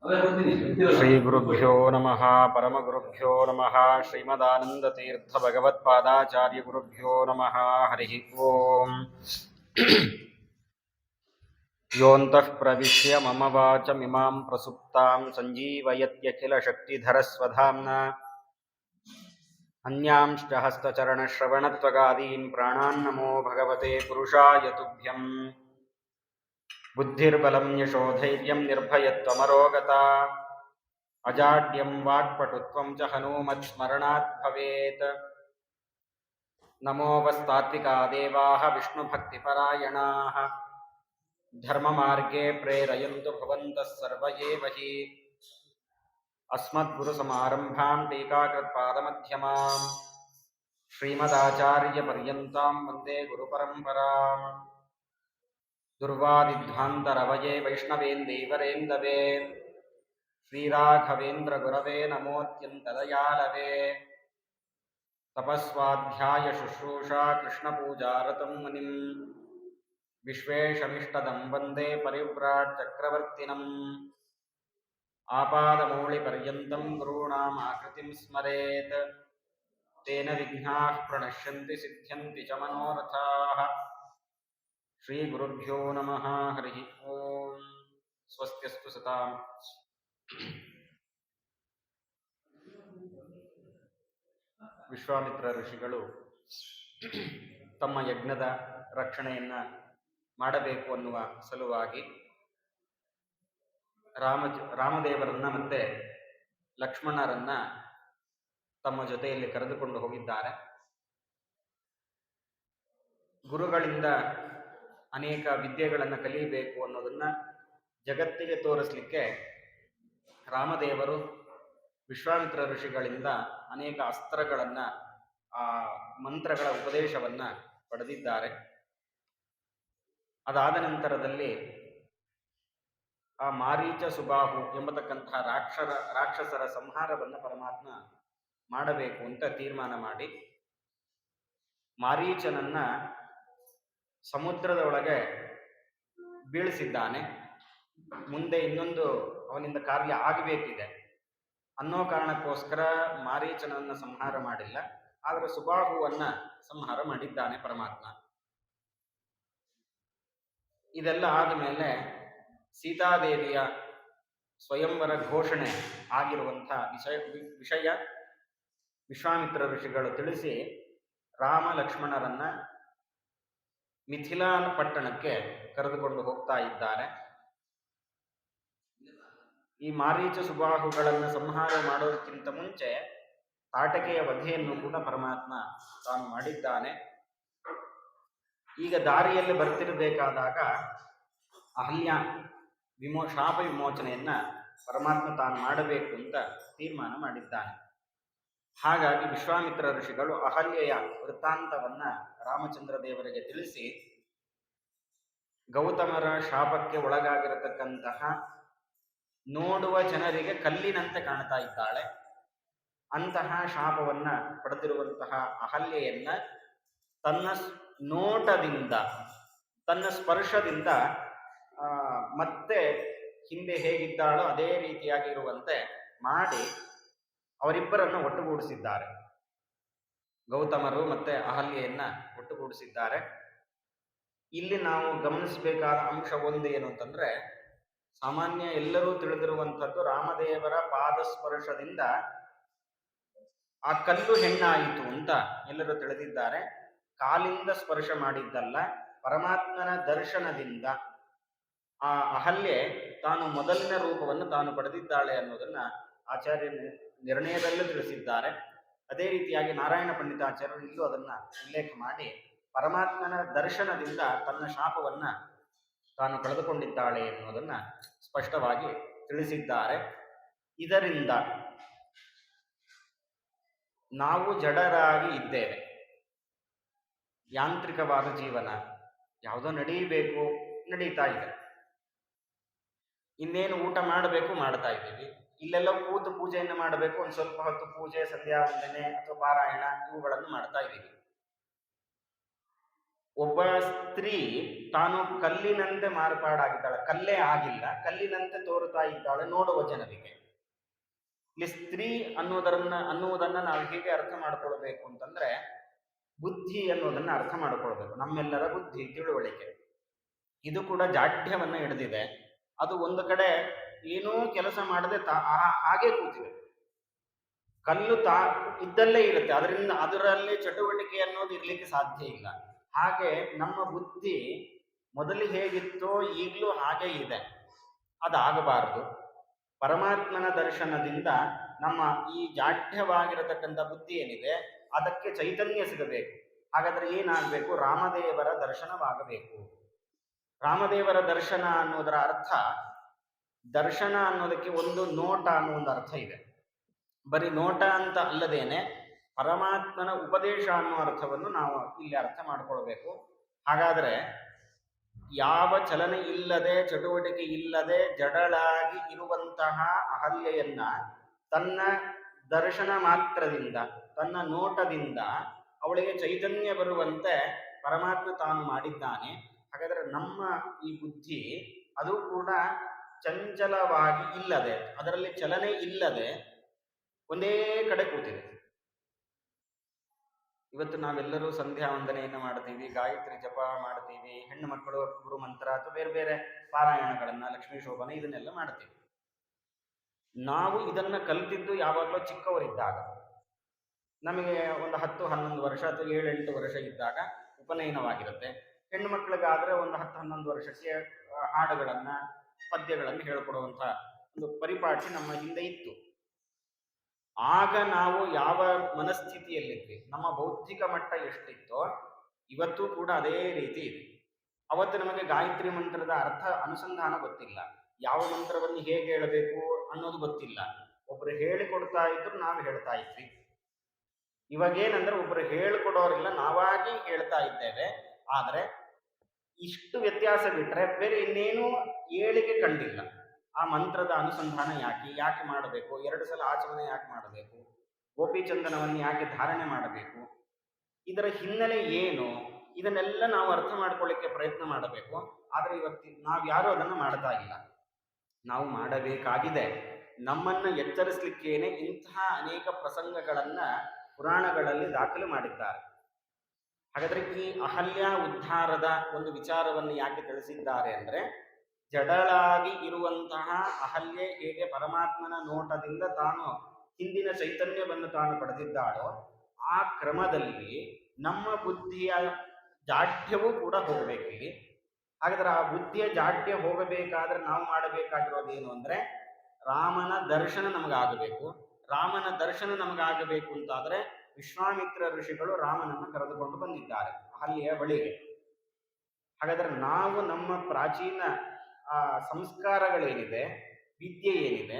ಶ್ರೀ ಗುರುಭ್ಯೋ ನಮಃ ಪರಮಗುರುಭ್ಯೋ ನಮಃ ಶ್ರೀಮದಾನಂದತೀರ್ಥ ಭಗವತ್ಪಾದಾಚಾರ್ಯ ಗುರುಭ್ಯೋ ನಮಃ ಹರಿ ಓಂ ಯೋऽन्तಃ ಪ್ರವಿಶ್ಯ ಮಮ ವಾಚಮಿಮಾಂ ಪ್ರಸುಪ್ತಾಂ ಸಂಜೀವಯತ್ಯಖಿಲ ಶಕ್ತಿಧರಸ್ವಧಾಮ್ನಾ ಅನ್ಯಾಂಶ್ಚ ಹಸ್ತಚರಣಶ್ರವಣತ್ವಗಾದೀನ್ ಪ್ರಾಣಾನ್ನಮೋ ಭಗವತೆ ಪುರುಷಾಯ ತುಭ್ಯಂ ಬುದ್ಧಿರ್ಬಲಂ ಯಶೋಧೈರ್ಯಂ ನಿರ್ಭಯತ್ವಮರೋಗತಾ ಅಜಾಡ್ಯಂ ವಾಕ್ಪಟುತ್ವಂ ಚ ಹನೂಮತ್ ಸ್ಮರಣಾತ್ ಭವೇತ್. ನಮೋ ವಸ್ತಾತ್ವಿಕಾ ದೇವಾಃ ವಿಷ್ಣುಭಕ್ತಿಪರಾಯಣಾಃ ಧರ್ಮಮಾರ್ಗೇ ಪ್ರೇರಯಂತು ಭವಂತಃ ಸರ್ವ ಏವ ಹಿ. ಅಸ್ಮದ್ಗುರುಸಮಾರಂಭಾಂ ಟೀಕಾಕೃತ್ಪಾದಮಧ್ಯಮಾಂ ಶ್ರೀಮದಾಚಾರ್ಯಪರ್ಯಂತಾಂ ವಂದೇ ಗುರುಪರಂಪರಾಂ. ದುರ್ವಾದಿಧ್ವಾಂತರವಯೇ ವೈಷ್ಣವೇಂದೀವರೇಂದವೇ ಶ್ರೀರಾಘವೇಂದ್ರ ಗುರವೇ ನಮೋತ್ಯಂತದಯಾಲವೇ. ತಪಸ್ವಾಧ್ಯಾಯ ಶುಶ್ರೂಷಾ ಕೃಷ್ಣಪೂಜಾರತಂ ಮುನಿಂ ವಿಶ್ವೇಶಮಿಷ್ಟದಂ ವಂದೇ ಪರಿವ್ರಾಟ್ ಚಕ್ರವರ್ತಿನಂ. ಆಪಾದಮೌಳಿಪರ್ಯಂತಂ ಗುರುಣಾಂ ಆಕೃತಿಂ ಸ್ಮರೇತ್. ತೇನ ವಿಘ್ನಾಃ ಪ್ರಣಶ್ಯಂತಿ ಸಿದ್ಧ್ಯಂತಿ ಚ ಮನೋರಥಾಃ. ಶ್ರೀ ಗುರುಭ್ಯೋ ನಮಃ ಹರಿ ಓಂ. ಸ್ವಸ್ತ್ಯಸ್ತು ಸತಾಂ. ವಿಶ್ವಾಮಿತ್ರ ಋಷಿಗಳು ತಮ್ಮ ಯಜ್ಞದ ರಕ್ಷಣೆಯನ್ನ ಮಾಡಬೇಕು ಅನ್ನುವ ಸಲುವಾಗಿ ರಾಮದೇವರನ್ನ ಮತ್ತೆ ಲಕ್ಷ್ಮಣರನ್ನ ತಮ್ಮ ಜೊತೆಯಲ್ಲಿ ಕರೆದುಕೊಂಡು ಹೋಗಿದ್ದಾರೆ. ಗುರುಗಳಿಂದ ಅನೇಕ ವಿದ್ಯೆಗಳನ್ನು ಕಲಿಯಬೇಕು ಅನ್ನೋದನ್ನ ಜಗತ್ತಿಗೆ ತೋರಿಸಲಿಕ್ಕೆ ರಾಮದೇವರು ವಿಶ್ವಾಮಿತ್ರ ಋಷಿಗಳಿಂದ ಅನೇಕ ಅಸ್ತ್ರಗಳನ್ನ, ಆ ಮಂತ್ರಗಳ ಉಪದೇಶವನ್ನ ಪಡೆದಿದ್ದಾರೆ. ಅದಾದ ನಂತರದಲ್ಲಿ ಆ ಮಾರೀಚ ಸುಬಾಹು ಎಂಬತಕ್ಕಂತಹ ರಾಕ್ಷಸರ ಸಂಹಾರವನ್ನು ಪರಮಾತ್ಮ ಮಾಡಬೇಕು ಅಂತ ತೀರ್ಮಾನ ಮಾಡಿ ಮಾರೀಚನನ್ನ ಸಮುದ್ರದ ಒಳಗೆ ಬೀಳಿಸಿದ್ದಾನೆ. ಮುಂದೆ ಇನ್ನೊಂದು ಅವನಿಂದ ಕಾರ್ಯ ಆಗಬೇಕಿದೆ ಅನ್ನೋ ಕಾರಣಕ್ಕೋಸ್ಕರ ಮಾರೀಚನನ್ನ ಸಂಹಾರ ಮಾಡಿಲ್ಲ, ಆದರೆ ಸುಬಾಹುವನ್ನ ಸಂಹಾರ ಮಾಡಿದ್ದಾನೆ ಪರಮಾತ್ಮ. ಇದೆಲ್ಲ ಆದಮೇಲೆ ಸೀತಾದೇವಿಯ ಸ್ವಯಂವರ ಘೋಷಣೆ ಆಗಿರುವಂತಹ ವಿಷಯ ವಿಶ್ವಾಮಿತ್ರ ಋಷಿಗಳು ತಿಳಿಸಿ ರಾಮ ಲಕ್ಷ್ಮಣರನ್ನ ಮಿಥಿಲಾ ಪಟ್ಟಣಕ್ಕೆ ಕರೆದುಕೊಂಡು ಹೋಗ್ತಾ ಇದ್ದಾರೆ. ಈ ಮಾರೀಚ ಸುಬಾಹುಗಳನ್ನು ಸಂಹಾರ ಮಾಡೋದಕ್ಕಿಂತ ಮುಂಚೆ ತಾಟಕೆಯ ವಧೆಯನ್ನು ಕೂಡ ಪರಮಾತ್ಮ ತಾನು ಮಾಡಿದ್ದಾನೆ. ಈಗ ದಾರಿಯಲ್ಲಿ ಬರ್ತಿರಬೇಕಾದಾಗ ಅಹಲ್ಯ ಶಾಪ ವಿಮೋಚನೆಯನ್ನ ಪರಮಾತ್ಮ ತಾನು ಮಾಡಬೇಕು ಅಂತ ತೀರ್ಮಾನ ಮಾಡಿದ್ದಾನೆ. ಹಾಗಾಗಿ ವಿಶ್ವಾಮಿತ್ರ ಋಷಿಗಳು ಅಹಲ್ಯೆಯ ವೃತ್ತಾಂತವನ್ನ ರಾಮಚಂದ್ರ ದೇವರಿಗೆ ತಿಳಿಸಿ ಗೌತಮರ ಶಾಪಕ್ಕೆ ಒಳಗಾಗಿರತಕ್ಕಂತಹ ನೋಡುವ ಜನರಿಗೆ ಕಲ್ಲಿನಂತೆ ಕಾಣ್ತಾ ಇದ್ದಾಳೆ, ಅಂತಹ ಶಾಪವನ್ನ ಪಡೆದಿರುವಂತಹ ಅಹಲ್ಯೆಯನ್ನ ತನ್ನ ನೋಟದಿಂದ, ತನ್ನ ಸ್ಪರ್ಶದಿಂದ ಮತ್ತೆ ಹಿಂದೆ ಹೇಗಿದ್ದಾಳೋ ಅದೇ ರೀತಿಯಾಗಿರುವಂತೆ ಮಾಡಿ ಅವರಿಬ್ಬರನ್ನು ಒಟ್ಟುಗೂಡಿಸಿದ್ದಾರೆ. ಗೌತಮರು ಮತ್ತೆ ಅಹಲ್ಯೆಯನ್ನ ಒಟ್ಟುಗೂಡಿಸಿದ್ದಾರೆ. ಇಲ್ಲಿ ನಾವು ಗಮನಿಸಬೇಕಾದ ಅಂಶ ಒಂದು ಏನು ಅಂತಂದ್ರೆ, ಸಾಮಾನ್ಯ ಎಲ್ಲರೂ ತಿಳಿದಿರುವಂಥದ್ದು ರಾಮದೇವರ ಪಾದ ಸ್ಪರ್ಶದಿಂದ ಆ ಕಲ್ಲು ಹೆಣ್ಣಾಯಿತು ಅಂತ ಎಲ್ಲರೂ ತಿಳಿದಿದ್ದಾರೆ. ಕಾಲಿಂದ ಸ್ಪರ್ಶ ಮಾಡಿದ್ದಲ್ಲ, ಪರಮಾತ್ಮನ ದರ್ಶನದಿಂದ ಆ ಅಹಲ್ಯೆ ತಾನು ಮೊದಲಿನ ರೂಪವನ್ನು ತಾನು ಪಡೆದಿದ್ದಾಳೆ ಅನ್ನೋದನ್ನ ಆಚಾರ್ಯ ನಿರ್ಣಯದಲ್ಲೂ ತಿಳಿಸಿದ್ದಾರೆ. ಅದೇ ರೀತಿಯಾಗಿ ನಾರಾಯಣ ಪಂಡಿತಾಚಾರ್ಯರು ಇಲ್ಲೂ ಅದನ್ನ ಉಲ್ಲೇಖ ಮಾಡಿ ಪರಮಾತ್ಮನ ದರ್ಶನದಿಂದ ತನ್ನ ಶಾಪವನ್ನ ತಾನು ಕಳೆದುಕೊಂಡಿದ್ದಾಳೆ ಎನ್ನುವುದನ್ನ ಸ್ಪಷ್ಟವಾಗಿ ತಿಳಿಸಿದ್ದಾರೆ. ಇದರಿಂದ ನಾವು ಜಡರಾಗಿ ಇದ್ದೇವೆ. ಯಾಂತ್ರಿಕವಾದ ಜೀವನ, ಯಾವುದೋ ನಡೀಬೇಕು, ನಡೀತಾ ಇದೆ. ಇನ್ನೇನು ಊಟ ಮಾಡಬೇಕು, ಮಾಡ್ತಾ ಇದ್ದೀವಿ. ಇಲ್ಲೆಲ್ಲ ಕೂತು ಪೂಜೆಯನ್ನು ಮಾಡಬೇಕು, ಒಂದು ಸ್ವಲ್ಪ ಹೊತ್ತು ಪೂಜೆ, ಸಂಧ್ಯಾ ವಂದನೆ ಅಥವಾ ಪಾರಾಯಣ ಇವುಗಳನ್ನು ಮಾಡ್ತಾ ಇದ್ದೀವಿ. ಒಬ್ಬ ಸ್ತ್ರೀ ತಾನು ಕಲ್ಲಿನಂತೆ ಮಾರ್ಪಾಡಾಗಿದ್ದಾಳೆ, ಕಲ್ಲೇ ಆಗಿಲ್ಲ, ಕಲ್ಲಿನಂತೆ ತೋರುತ್ತಾ ಇದ್ದಾಳೆ ನೋಡುವ ಜನರಿಗೆ. ಇಲ್ಲಿ ಸ್ತ್ರೀ ಅನ್ನುವುದನ್ನ ನಾವು ಹೇಗೆ ಅರ್ಥ ಮಾಡ್ಕೊಳ್ಬೇಕು ಅಂತಂದ್ರೆ, ಬುದ್ಧಿ ಅನ್ನೋದನ್ನ ಅರ್ಥ ಮಾಡ್ಕೊಳ್ಬೇಕು. ನಮ್ಮೆಲ್ಲರ ಬುದ್ಧಿ, ತಿಳುವಳಿಕೆ ಇದು ಕೂಡ ಜಾಢ್ಯವನ್ನ ಹಿಡಿದಿದೆ. ಅದು ಒಂದು ಕಡೆ ಏನೂ ಕೆಲಸ ಮಾಡದೆ ಹಾಗೆ ಕೂತಿದೆ. ಕಲ್ಲು ಇದ್ದಲ್ಲೇ ಇರುತ್ತೆ, ಅದರಲ್ಲಿ ಚಟುವಟಿಕೆ ಅನ್ನೋದು ಇರ್ಲಿಕ್ಕೆ ಸಾಧ್ಯ ಇಲ್ಲ. ಹಾಗೆ ನಮ್ಮ ಬುದ್ಧಿ ಮೊದಲು ಹೇಗಿತ್ತೋ ಈಗಲೂ ಹಾಗೆ ಇದೆ. ಅದಾಗಬಾರದು. ಪರಮಾತ್ಮನ ದರ್ಶನದಿಂದ ನಮ್ಮ ಈ ಜಾಢ್ಯವಾಗಿರತಕ್ಕಂಥ ಬುದ್ಧಿ ಏನಿದೆ ಅದಕ್ಕೆ ಚೈತನ್ಯ ಸಿಗಬೇಕು. ಹಾಗಾದ್ರೆ ಏನಾಗಬೇಕು? ರಾಮದೇವರ ದರ್ಶನವಾಗಬೇಕು. ರಾಮದೇವರ ದರ್ಶನ ಅನ್ನೋದರ ಅರ್ಥ, ದರ್ಶನ ಅನ್ನೋದಕ್ಕೆ ಒಂದು ನೋಟ ಅನ್ನೋ ಒಂದು ಅರ್ಥ ಇದೆ. ಬರೀ ನೋಟ ಅಂತ ಅಲ್ಲದೇನೆ ಪರಮಾತ್ಮನ ಉಪದೇಶ ಅನ್ನೋ ಅರ್ಥವನ್ನು ನಾವು ಇಲ್ಲಿ ಅರ್ಥ ಮಾಡ್ಕೊಳ್ಬೇಕು. ಹಾಗಾದ್ರೆ ಯಾವ ಚಲನೆ ಇಲ್ಲದೆ, ಚಟುವಟಿಕೆ ಇಲ್ಲದೆ ಜಡಳಾಗಿ ಇರುವಂತಹ ಅಹಲ್ಯೆಯನ್ನ ತನ್ನ ದರ್ಶನ ಮಾತ್ರದಿಂದ, ತನ್ನ ನೋಟದಿಂದ ಅವಳಿಗೆ ಚೈತನ್ಯ ಬರುವಂತೆ ಪರಮಾತ್ಮ ತಾನು ಮಾಡಿದ್ದಾನೆ. ಹಾಗಾದ್ರೆ ನಮ್ಮ ಈ ಬುದ್ಧಿ ಅದು ಕೂಡ ಚಂಚಲವಾಗಿ ಇಲ್ಲದೆ, ಅದರಲ್ಲಿ ಚಲನೆ ಇಲ್ಲದೆ ಒಂದೇ ಕಡೆ ಕೂತಿದೆ. ಇವತ್ತು ನಾವೆಲ್ಲರೂ ಸಂಧ್ಯಾ ವಂದನೆಯನ್ನು ಮಾಡ್ತೀವಿ, ಗಾಯತ್ರಿ ಜಪ ಮಾಡ್ತೀವಿ, ಹೆಣ್ಣು ಮಕ್ಕಳು ಗುರು ಮಂತ್ರ ಅಥವಾ ಬೇರೆ ಬೇರೆ ಪಾರಾಯಣಗಳನ್ನ, ಲಕ್ಷ್ಮೀ ಶೋಭನೆ ಇದನ್ನೆಲ್ಲ ಮಾಡ್ತೀವಿ. ನಾವು ಇದನ್ನ ಕಲಿತಿದ್ದು ಯಾವಾಗಲೂ ಚಿಕ್ಕವರಿದ್ದಾಗ. ನಮಗೆ ಒಂದು 10-11 ವರ್ಷ ಅಥವಾ 7-8 ವರ್ಷ ಇದ್ದಾಗ ಉಪನಯನವಾಗಿರುತ್ತೆ. ಹೆಣ್ಣು ಮಕ್ಕಳಿಗಾದ್ರೆ ಒಂದು 10-11 ವರ್ಷಕ್ಕೆ ಹಾಡುಗಳನ್ನ, ಪದ್ಯಗಳನ್ನು ಹೇಳ್ಕೊಡುವಂತ ಒಂದು ಪರಿಪಾಠಿ ನಮ್ಮ ಹಿಂದೆ ಇತ್ತು. ಆಗ ನಾವು ಯಾವ ಮನಸ್ಥಿತಿಯಲ್ಲಿದ್ವಿ, ನಮ್ಮ ಬೌದ್ಧಿಕ ಮಟ್ಟ ಎಷ್ಟಿತ್ತೋ ಇವತ್ತು ಕೂಡ ಅದೇ ರೀತಿ ಇದೆ. ಅವತ್ತು ನಮಗೆ ಗಾಯತ್ರಿ ಮಂತ್ರದ ಅರ್ಥ ಅನುಸಂಧಾನ ಗೊತ್ತಿಲ್ಲ, ಯಾವ ಮಂತ್ರವನ್ನು ಹೇಗೆ ಹೇಳಬೇಕು ಅನ್ನೋದು ಗೊತ್ತಿಲ್ಲ. ಒಬ್ರು ಹೇಳಿಕೊಡ್ತಾ ಇದ್ರು, ನಾವು ಹೇಳ್ತಾ ಇದ್ವಿ. ಇವಾಗೇನಂದ್ರೆ ಒಬ್ರು ಹೇಳಿಕೊಡೋರಿಲ್ಲ, ನಾವಾಗಿ ಹೇಳ್ತಾ ಇದ್ದೇವೆ. ಆದರೆ ಇಷ್ಟು ವ್ಯತ್ಯಾಸ ಬಿಟ್ರೆ ಬೇರೆ ಇನ್ನೇನು ಏಳಿಗೆ ಕಂಡಿಲ್ಲ. ಆ ಮಂತ್ರದ ಅನುಸಂಧಾನ ಯಾಕೆ ಮಾಡಬೇಕು, 2 ಸಲ ಆಚಮನೆ ಯಾಕೆ ಮಾಡಬೇಕು, ಗೋಪಿಚಂದನವನ್ನು ಯಾಕೆ ಧಾರಣೆ ಮಾಡಬೇಕು, ಇದರ ಹಿನ್ನೆಲೆ ಏನು, ಇದನ್ನೆಲ್ಲ ನಾವು ಅರ್ಥ ಮಾಡ್ಕೊಳ್ಳಿಕ್ಕೆ ಪ್ರಯತ್ನ ಮಾಡಬೇಕು. ಆದರೆ ಇವತ್ತು ನಾವ್ಯಾರೂ ಅದನ್ನು ಮಾಡ್ತಾ ಇಲ್ಲ. ನಾವು ಮಾಡಬೇಕಾಗಿದೆ. ನಮ್ಮನ್ನು ಎಚ್ಚರಿಸಲಿಕ್ಕೇನೆ ಇಂತಹ ಅನೇಕ ಪ್ರಸಂಗಗಳನ್ನ ಪುರಾಣಗಳಲ್ಲಿ ದಾಖಲು ಮಾಡಿದ್ದಾರೆ. ಹಾಗಾದ್ರೆ ಈ ಅಹಲ್ಯ ಉದ್ಧಾರದ ಒಂದು ವಿಚಾರವನ್ನು ಯಾಕೆ ತಿಳಿಸಿದ್ದಾರೆ ಅಂದ್ರೆ, ಜಡಳಾಗಿ ಇರುವಂತಹ ಅಹಲ್ಯೆ ಹೇಗೆ ಪರಮಾತ್ಮನ ನೋಟದಿಂದ ತಾನು ಹಿಂದಿನ ಚೈತನ್ಯವನ್ನು ತಾನು ಪಡೆದಿದ್ದಾಳೋ, ಆ ಕ್ರಮದಲ್ಲಿ ನಮ್ಮ ಬುದ್ಧಿಯ ಜಾಢ್ಯವೂ ಕೂಡ ಹೋಗಬೇಕಿಲ್ಲಿ. ಹಾಗಾದ್ರೆ ಆ ಬುದ್ಧಿಯ ಜಾಢ್ಯ ಹೋಗಬೇಕಾದ್ರೆ ನಾವು ಮಾಡಬೇಕಾಗಿರೋದೇನು ಅಂದ್ರೆ, ರಾಮನ ದರ್ಶನ ನಮಗಾಗಬೇಕು. ರಾಮನ ದರ್ಶನ ನಮಗಾಗಬೇಕು ಅಂತಾದ್ರೆ ವಿಶ್ವಾಮಿತ್ರ ಋಷಿಗಳು ರಾಮನನ್ನು ಕರೆದುಕೊಂಡು ಬಂದಿದ್ದಾರೆ ಅಹಲ್ಯೆಯ ಬಳಿಗೆ. ಹಾಗಾದ್ರೆ ನಾವು ನಮ್ಮ ಪ್ರಾಚೀನ ಸಂಸ್ಕಾರಗಳೇನಿದೆ, ವಿದ್ಯೆ ಏನಿದೆ,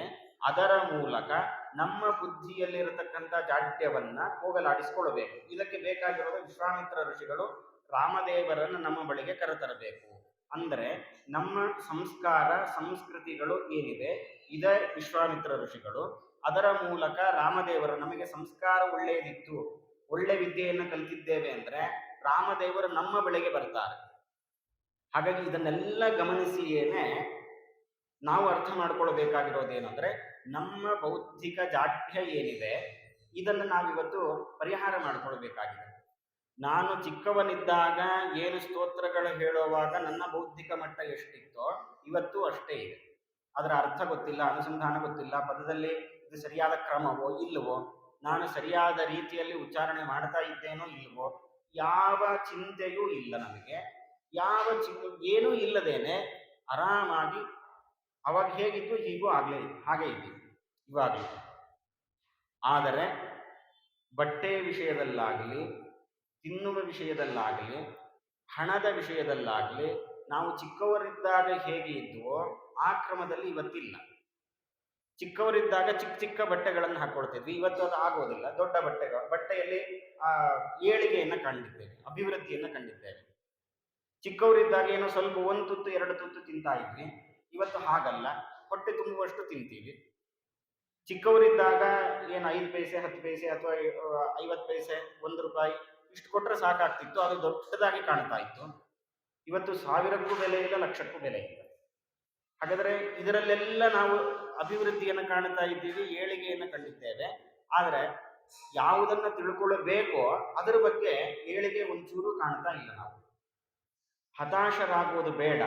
ಅದರ ಮೂಲಕ ನಮ್ಮ ಬುದ್ಧಿಯಲ್ಲಿರತಕ್ಕಂಥ ಜಾಢ್ಯವನ್ನ ಹೋಗಲಾಡಿಸಿಕೊಳ್ಳಬೇಕು. ಇದಕ್ಕೆ ಬೇಕಾಗಿರೋದು ವಿಶ್ವಾಮಿತ್ರ ಋಷಿಗಳು ರಾಮದೇವರನ್ನು ನಮ್ಮ ಬಳಿಗೆ ಕರೆತರಬೇಕು. ಅಂದರೆ ನಮ್ಮ ಸಂಸ್ಕಾರ ಸಂಸ್ಕೃತಿಗಳು ಏನಿದೆ ಇದೇ ವಿಶ್ವಾಮಿತ್ರ ಋಷಿಗಳು. ಅದರ ಮೂಲಕ ರಾಮದೇವರು ನಮಗೆ ಸಂಸ್ಕಾರ ಒಳ್ಳೆಯದಿತ್ತು, ಒಳ್ಳೆ ವಿದ್ಯೆಯನ್ನು ಕಲಿತಿದ್ದೇವೆ ಅಂದ್ರೆ ರಾಮದೇವರು ನಮ್ಮ ಬಳಿಗೆ ಬರ್ತಾರೆ. ಹಾಗಾಗಿ ಇದನ್ನೆಲ್ಲ ಗಮನಿಸಿಯೇನೆ ನಾವು ಅರ್ಥ ಮಾಡ್ಕೊಳ್ಬೇಕಾಗಿರೋದೇನೆಂದ್ರೆ, ನಮ್ಮ ಬೌದ್ಧಿಕ ಜಾಢ್ಯ ಏನಿದೆ ಇದನ್ನು ನಾವಿವತ್ತು ಪರಿಹಾರ ಮಾಡಿಕೊಳ್ಬೇಕಾಗಿದೆ. ನಾನು ಚಿಕ್ಕವನಿದ್ದಾಗ ಏನು ಸ್ತೋತ್ರಗಳು ಹೇಳುವಾಗ ನನ್ನ ಬೌದ್ಧಿಕ ಮಟ್ಟ ಎಷ್ಟಿತ್ತೋ ಇವತ್ತು ಅಷ್ಟೇ ಇದೆ. ಅದರ ಅರ್ಥ ಗೊತ್ತಿಲ್ಲ, ಅನುಸಂಧಾನ ಗೊತ್ತಿಲ್ಲ, ಪದದಲ್ಲಿ ಇದು ಸರಿಯಾದ ಕ್ರಮವೋ ಇಲ್ಲವೋ, ನಾನು ಸರಿಯಾದ ರೀತಿಯಲ್ಲಿ ಉಚ್ಚಾರಣೆ ಮಾಡ್ತಾ ಇದ್ದೇನೋ ಇಲ್ಲವೋ, ಯಾವ ಚಿಂತೆಯೂ ಇಲ್ಲ ನಮಗೆ. ಏನೂ ಇಲ್ಲದೇನೆ ಆರಾಮಾಗಿ ಅವಾಗ ಹೇಗಿದ್ದು ಹೀಗೂ ಹಾಗೆ ಇದ್ದೀವಿ ಇವಾಗಲೂ. ಆದರೆ ಬಟ್ಟೆ ವಿಷಯದಲ್ಲಾಗಲಿ, ತಿನ್ನುವ ವಿಷಯದಲ್ಲಾಗಲಿ, ಹಣದ ವಿಷಯದಲ್ಲಾಗಲಿ ನಾವು ಚಿಕ್ಕವರಿದ್ದಾಗ ಹೇಗೆ ಇದ್ವೋ ಆ ಕ್ರಮದಲ್ಲಿ ಇವತ್ತಿಲ್ಲ. ಚಿಕ್ಕವರಿದ್ದಾಗ ಚಿಕ್ಕ ಚಿಕ್ಕ ಬಟ್ಟೆಗಳನ್ನು ಹಾಕೊಳ್ತಿದ್ವಿ, ಇವತ್ತು ಅದು ಆಗೋದಿಲ್ಲ. ದೊಡ್ಡ ಬಟ್ಟೆಯಲ್ಲಿ ಏಳಿಗೆಯನ್ನು ಕಂಡಿದ್ದೇವೆ, ಅಭಿವೃದ್ಧಿಯನ್ನು ಕಂಡಿದ್ದೇವೆ. ಚಿಕ್ಕವರಿದ್ದಾಗ ಏನೋ ಸ್ವಲ್ಪ 1 ತುತ್ತು 2 ತುತ್ತು ತಿಂತಾ ಇದ್ವಿ, ಇವತ್ತು ಹಾಗಲ್ಲ, ಹೊಟ್ಟೆ ತುಂಬುವಷ್ಟು ತಿಂತೀವಿ. ಚಿಕ್ಕವರಿದ್ದಾಗ ಏನು 5 ಪೈಸೆ 10 ಪೈಸೆ ಅಥವಾ 50 ಪೈಸೆ 1 ರೂಪಾಯಿ ಇಷ್ಟು ಕೊಟ್ಟರೆ ಸಾಕಾಗ್ತಿತ್ತು, ಅದು ದೊಡ್ಡದಾಗಿ ಕಾಣ್ತಾ ಇತ್ತು. ಇವತ್ತು 1000ಕ್ಕೂ ಬೆಲೆ ಇಲ್ಲ, ಲಕ್ಷಕ್ಕೂ ಬೆಲೆ ಇಲ್ಲ. ಹಾಗಾದರೆ ಇದರಲ್ಲೆಲ್ಲ ನಾವು ಅಭಿವೃದ್ಧಿಯನ್ನು ಕಾಣ್ತಾ ಇದ್ದೀವಿ, ಏಳಿಗೆಯನ್ನು ಕಂಡಿದ್ದೇವೆ. ಆದರೆ ಯಾವುದನ್ನು ತಿಳ್ಕೊಳ್ಳಬೇಕೋ ಅದರ ಬಗ್ಗೆ ಏಳಿಗೆ ಒಂಚೂರು ಕಾಣ್ತಾ ಇಲ್ಲ. ನಾವು ಹತಾಶರಾಗುವುದು ಬೇಡ.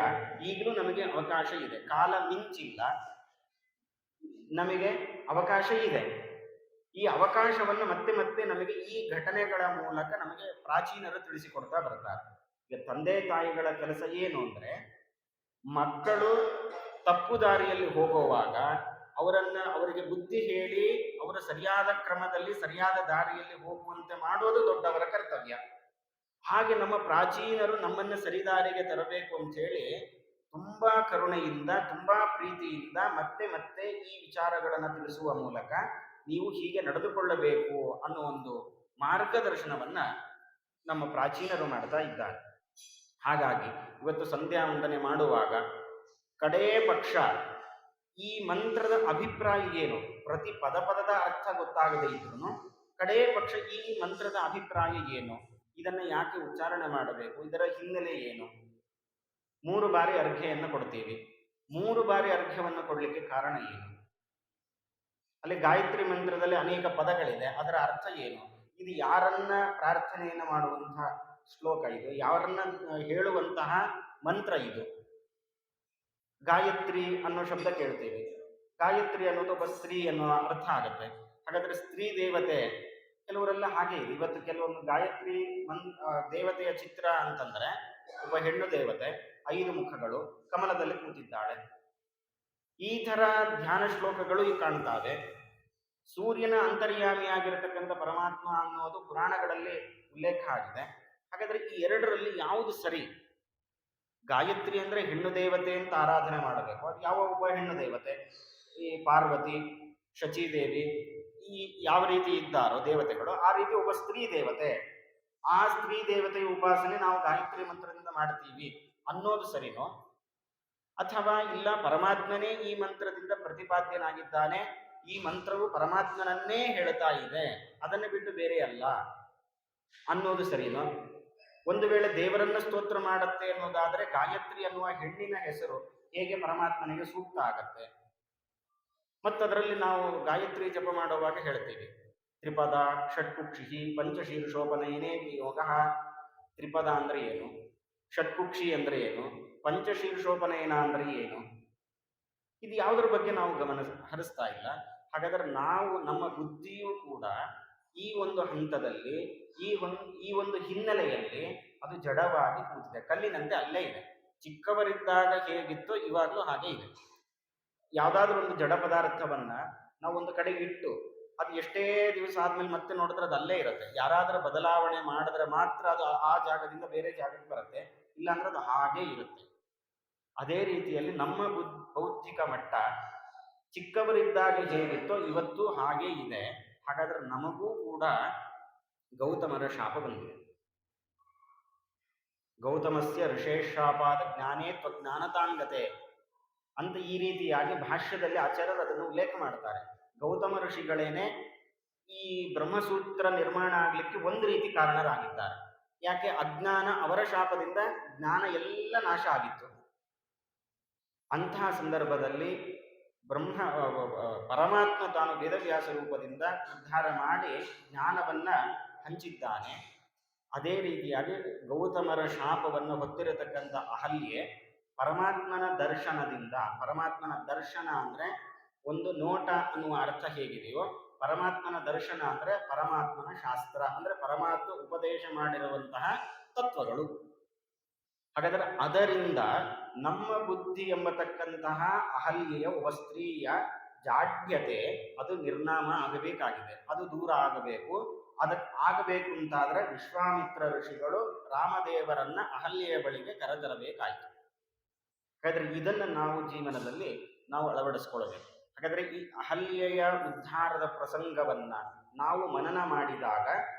ಈಗಲೂ ನಮಗೆ ಅವಕಾಶ ಇದೆ, ಕಾಲ ಮಿಂಚಿಲ್ಲ, ನಮಗೆ ಅವಕಾಶ ಇದೆ. ಈ ಅವಕಾಶವನ್ನು ಮತ್ತೆ ಮತ್ತೆ ನಮಗೆ ಈ ಘಟನೆಗಳ ಮೂಲಕ ನಮಗೆ ಪ್ರಾಚೀನರು ತಿಳಿಸಿಕೊಡ್ತಾ ಬರ್ತಾರೆ. ಈಗ ತಂದೆ ತಾಯಿಗಳ ಕೆಲಸ ಏನು ಅಂದ್ರೆ, ಮಕ್ಕಳು ತಪ್ಪು ದಾರಿಯಲ್ಲಿ ಹೋಗುವಾಗ ಅವರಿಗೆ ಬುದ್ಧಿ ಹೇಳಿ ಅವರ ಸರಿಯಾದ ಕ್ರಮದಲ್ಲಿ ಸರಿಯಾದ ದಾರಿಯಲ್ಲಿ ಹೋಗುವಂತೆ ಮಾಡೋದು ದೊಡ್ಡವರ ಕರ್ತವ್ಯ. ಹಾಗೆ ನಮ್ಮ ಪ್ರಾಚೀನರು ನಮ್ಮನ್ನು ಸರಿದಾರಿಗೆ ತರಬೇಕು ಅಂತ ಹೇಳಿ ತುಂಬಾ ಕರುಣೆಯಿಂದ, ತುಂಬಾ ಪ್ರೀತಿಯಿಂದ ಮತ್ತೆ ಮತ್ತೆ ಈ ವಿಚಾರಗಳನ್ನು ತಿಳಿಸುವ ಮೂಲಕ ನೀವು ಹೀಗೆ ನಡೆದುಕೊಳ್ಳಬೇಕು ಅನ್ನೋ ಒಂದು ಮಾರ್ಗದರ್ಶನವನ್ನ ನಮ್ಮ ಪ್ರಾಚೀನರು ಮಾಡ್ತಾ ಇದ್ದಾರೆ. ಹಾಗಾಗಿ ಇವತ್ತು ಸಂಧ್ಯಾ ವಂದನೆ ಮಾಡುವಾಗ ಕಡೇ ಪಕ್ಷ ಈ ಮಂತ್ರದ ಅಭಿಪ್ರಾಯ ಏನು, ಪ್ರತಿ ಪದದ ಅರ್ಥ ಗೊತ್ತಾಗದೇ ಇದ್ರು ಕಡೇ ಪಕ್ಷ ಈ ಮಂತ್ರದ ಅಭಿಪ್ರಾಯ ಏನು, ಇದನ್ನು ಯಾಕೆ ಉಚ್ಚಾರಣೆ ಮಾಡಬೇಕು, ಇದರ ಹಿನ್ನೆಲೆ ಏನು. 3 ಬಾರಿ ಅರ್ಘ್ಯವನ್ನು ಕೊಡ್ತೀವಿ. 3 ಬಾರಿ ಅರ್ಘ್ಯವನ್ನು ಕೊಡಲಿಕ್ಕೆ ಕಾರಣ ಏನು? ಅಲ್ಲಿ ಗಾಯತ್ರಿ ಮಂತ್ರದಲ್ಲಿ ಅನೇಕ ಪದಗಳಿದೆ, ಅದರ ಅರ್ಥ ಏನು? ಇದು ಯಾರನ್ನ ಪ್ರಾರ್ಥನೆಯನ್ನು ಮಾಡುವಂತಹ ಶ್ಲೋಕ, ಇದು ಯಾರನ್ನ ಹೇಳುವಂತಹ ಮಂತ್ರ ಇದು. ಗಾಯತ್ರಿ ಅನ್ನೋ ಶಬ್ದ ಕೇಳ್ತೀವಿ. ಗಾಯತ್ರಿ ಅನ್ನೋದು ಒಬ್ಬ ಸ್ತ್ರೀ ಅನ್ನೋ ಅರ್ಥ ಆಗುತ್ತೆ. ಹಾಗಾದ್ರೆ ಸ್ತ್ರೀ ದೇವತೆ ಕೆಲವರೆಲ್ಲ ಹಾಗೆ ಇದೆ. ಇವತ್ತು ಕೆಲವೊಂದು ಗಾಯತ್ರಿ ದೇವತೆಯ ಚಿತ್ರ ಅಂತಂದ್ರೆ ಒಬ್ಬ ಹೆಣ್ಣು ದೇವತೆ, 5 ಮುಖಗಳು, ಕಮಲದಲ್ಲಿ ಕೂತಿದ್ದಾಳೆ. ಈ ತರ ಧ್ಯಾನ ಶ್ಲೋಕಗಳು ಈ ಕಾಣ್ತಾವೆ. ಸೂರ್ಯನ ಅಂತರ್ಯಾಮಿಯಾಗಿರತಕ್ಕಂಥ ಪರಮಾತ್ಮ ಅನ್ನೋದು ಪುರಾಣಗಳಲ್ಲಿ ಉಲ್ಲೇಖ ಆಗಿದೆ. ಹಾಗಾದ್ರೆ ಈ ಎರಡರಲ್ಲಿ ಯಾವುದು ಸರಿ? ಗಾಯತ್ರಿ ಅಂದ್ರೆ ಹೆಣ್ಣು ದೇವತೆ ಅಂತ ಆರಾಧನೆ ಮಾಡಬೇಕು. ಅದು ಯಾವ ಒಬ್ಬ ಹೆಣ್ಣು ದೇವತೆ, ಈ ಪಾರ್ವತಿ, ಶಚೀದೇವಿ, ಈ ಯಾವ ರೀತಿ ಇದ್ದಾರೋ ದೇವತೆಗಳು, ಆ ರೀತಿ ಒಬ್ಬ ಸ್ತ್ರೀ ದೇವತೆ. ಆ ಸ್ತ್ರೀ ದೇವತೆಯ ಉಪಾಸನೆ ನಾವು ಗಾಯತ್ರಿ ಮಂತ್ರದಿಂದ ಮಾಡ್ತೀವಿ ಅನ್ನೋದು ಸರಿನೋ? ಅಥವಾ ಇಲ್ಲ ಪರಮಾತ್ಮನೇ ಈ ಮಂತ್ರದಿಂದ ಪ್ರತಿಪಾದ್ಯನಾಗಿದ್ದಾನೆ, ಈ ಮಂತ್ರವು ಪರಮಾತ್ಮನನ್ನೇ ಹೇಳ್ತಾ ಇದೆ, ಅದನ್ನು ಬಿಟ್ಟು ಬೇರೆ ಅಲ್ಲ ಅನ್ನೋದು ಸರಿನೋ? ಒಂದು ವೇಳೆ ದೇವರನ್ನ ಸ್ತೋತ್ರ ಮಾಡುತ್ತೆ ಅನ್ನೋದಾದ್ರೆ ಗಾಯತ್ರಿ ಅನ್ನುವ ಹೆಣ್ಣಿನ ಹೆಸರು ಹೇಗೆ ಪರಮಾತ್ಮನಿಗೆ ಸೂಕ್ತ ಆಗತ್ತೆ? ಮತ್ತದರಲ್ಲಿ ನಾವು ಗಾಯತ್ರಿ ಜಪ ಮಾಡುವಾಗ ಹೇಳ್ತೀವಿ, ತ್ರಿಪದ ಷಟ್ಕುಕ್ಷಿ ಪಂಚಶೀರ್ಷೋಪನಯನೇ ಯೋಗ. ತ್ರಿಪದ ಅಂದ್ರೆ ಏನು, ಷಟ್ಕುಕ್ಷಿ ಅಂದ್ರೆ ಏನು, ಪಂಚಶೀರ್ಷೋಪನಯನ ಅಂದ್ರೆ ಏನು? ಇದು ಯಾವುದ್ರ ಬಗ್ಗೆ ನಾವು ಗಮನ ಹರಿಸ್ತಾ ಇಲ್ಲ. ಹಾಗಾದ್ರೆ ನಾವು ನಮ್ಮ ಬುದ್ಧಿಯೂ ಕೂಡ ಈ ಒಂದು ಹಂತದಲ್ಲಿ, ಈ ಒಂದು ಹಿನ್ನೆಲೆಯಲ್ಲಿ ಅದು ಜಡವಾಗಿ ಕೂತಿದೆ, ಕಲ್ಲಿನಂತೆ ಅಲ್ಲೇ ಇದೆ. ಚಿಕ್ಕವರಿದ್ದಾಗ ಹೇಗಿತ್ತೋ ಇವಾಗಲೂ ಹಾಗೆ ಇದೆ. ಯಾವುದಾದ್ರೂ ಒಂದು ಜಡ ಪದಾರ್ಥವನ್ನ ನಾವು ಒಂದು ಕಡೆ ಇಟ್ಟು ಅದು ಎಷ್ಟೇ ದಿವಸ ಆದ್ಮೇಲೆ ಮತ್ತೆ ನೋಡಿದ್ರೆ ಅದು ಅಲ್ಲೇ ಇರುತ್ತೆ. ಯಾರಾದ್ರೂ ಬದಲಾವಣೆ ಮಾಡಿದ್ರೆ ಮಾತ್ರ ಅದು ಆ ಜಾಗದಿಂದ ಬೇರೆ ಜಾಗಕ್ಕೆ ಬರುತ್ತೆ, ಇಲ್ಲಾಂದ್ರೆ ಅದು ಹಾಗೇ ಇರುತ್ತೆ. ಅದೇ ರೀತಿಯಲ್ಲಿ ನಮ್ಮ ಬೌದ್ಧಿಕ ಮಟ್ಟ ಚಿಕ್ಕವರಿದ್ದಾಗ ಹೇಗಿತ್ತೋ ಇವತ್ತು ಹಾಗೇ ಇದೆ. ಹಾಗಾದ್ರೆ ನಮಗೂ ಕೂಡ ಗೌತಮರ ಶಾಪ ಬಂದಿದೆ. ಗೌತಮಸ್ಯ ಋಷೇಶಾಪಾದ ಜ್ಞಾನೇ ತ್ವಜ್ಞಾನತಾಂಗತೆ ಅಂತ ಈ ರೀತಿಯಾಗಿ ಭಾಷ್ಯದಲ್ಲಿ ಆಚಾರ್ಯರು ಅದನ್ನು ಉಲ್ಲೇಖ ಮಾಡ್ತಾರೆ. ಗೌತಮ ಋಷಿಗಳೇನೆ ಈ ಬ್ರಹ್ಮಸೂತ್ರ ನಿರ್ಮಾಣ ಆಗ್ಲಿಕ್ಕೆ ಒಂದು ರೀತಿ ಕಾರಣರಾಗಿದ್ದಾರೆ. ಯಾಕೆ? ಅಜ್ಞಾನ, ಅವರ ಶಾಪದಿಂದ ಜ್ಞಾನ ಎಲ್ಲ ನಾಶ ಆಗಿತ್ತು. ಅಂತಹ ಸಂದರ್ಭದಲ್ಲಿ ಪರಮಾತ್ಮ ತಾನು ವೇದವ್ಯಾಸ ರೂಪದಿಂದ ಉದ್ಧಾರ ಮಾಡಿ ಜ್ಞಾನವನ್ನ ಹಂಚಿದ್ದಾನೆ. ಅದೇ ರೀತಿಯಾಗಿ ಗೌತಮರ ಶಾಪವನ್ನು ಹೊತ್ತಿರತಕ್ಕಂಥ ಅಹಲ್ಯೆ ಪರಮಾತ್ಮನ ದರ್ಶನದಿಂದ, ಪರಮಾತ್ಮನ ದರ್ಶನ ಅಂದ್ರೆ ಒಂದು ನೋಟ ಅನ್ನುವ ಅರ್ಥ ಹೇಗಿದೆಯೋ, ಪರಮಾತ್ಮನ ದರ್ಶನ ಅಂದ್ರೆ ಪರಮಾತ್ಮನ ಶಾಸ್ತ್ರ, ಅಂದ್ರೆ ಪರಮಾತ್ಮ ಉಪದೇಶ ಮಾಡಿರುವಂತಹ ತತ್ವಗಳು. ಹಾಗಾದ್ರೆ ಅದರಿಂದ ನಮ್ಮ ಬುದ್ಧಿ ಎಂಬತಕ್ಕಂತಹ ಅಹಲ್ಯೆಯ ಒಬ್ಬ ಸ್ತ್ರೀಯ ಜಾಡ್ಯತೆ ಅದು ನಿರ್ನಾಮ ಆಗಬೇಕಾಗಿದೆ, ಅದು ದೂರ ಆಗಬೇಕು. ಅದಕ್ಕೆ ಆಗಬೇಕು ಅಂತಾದ್ರೆ ವಿಶ್ವಾಮಿತ್ರ ಋಷಿಗಳು ರಾಮದೇವರನ್ನ ಅಹಲ್ಯೆಯ ಬಳಿಗೆ ಕರೆತರಬೇಕಾಯಿತು. ಹಾಗಾದ್ರೆ ಇದನ್ನು ನಾವು ಜೀವನದಲ್ಲಿ ನಾವು ಅಳವಡಿಸ್ಕೊಳ್ಬೇಕು. ಹಾಗಾದ್ರೆ ಈ ಅಹಲ್ಯೆಯ ಉದ್ಧಾರದ ಪ್ರಸಂಗವನ್ನ ನಾವು ಮನನ ಮಾಡಿದಾಗ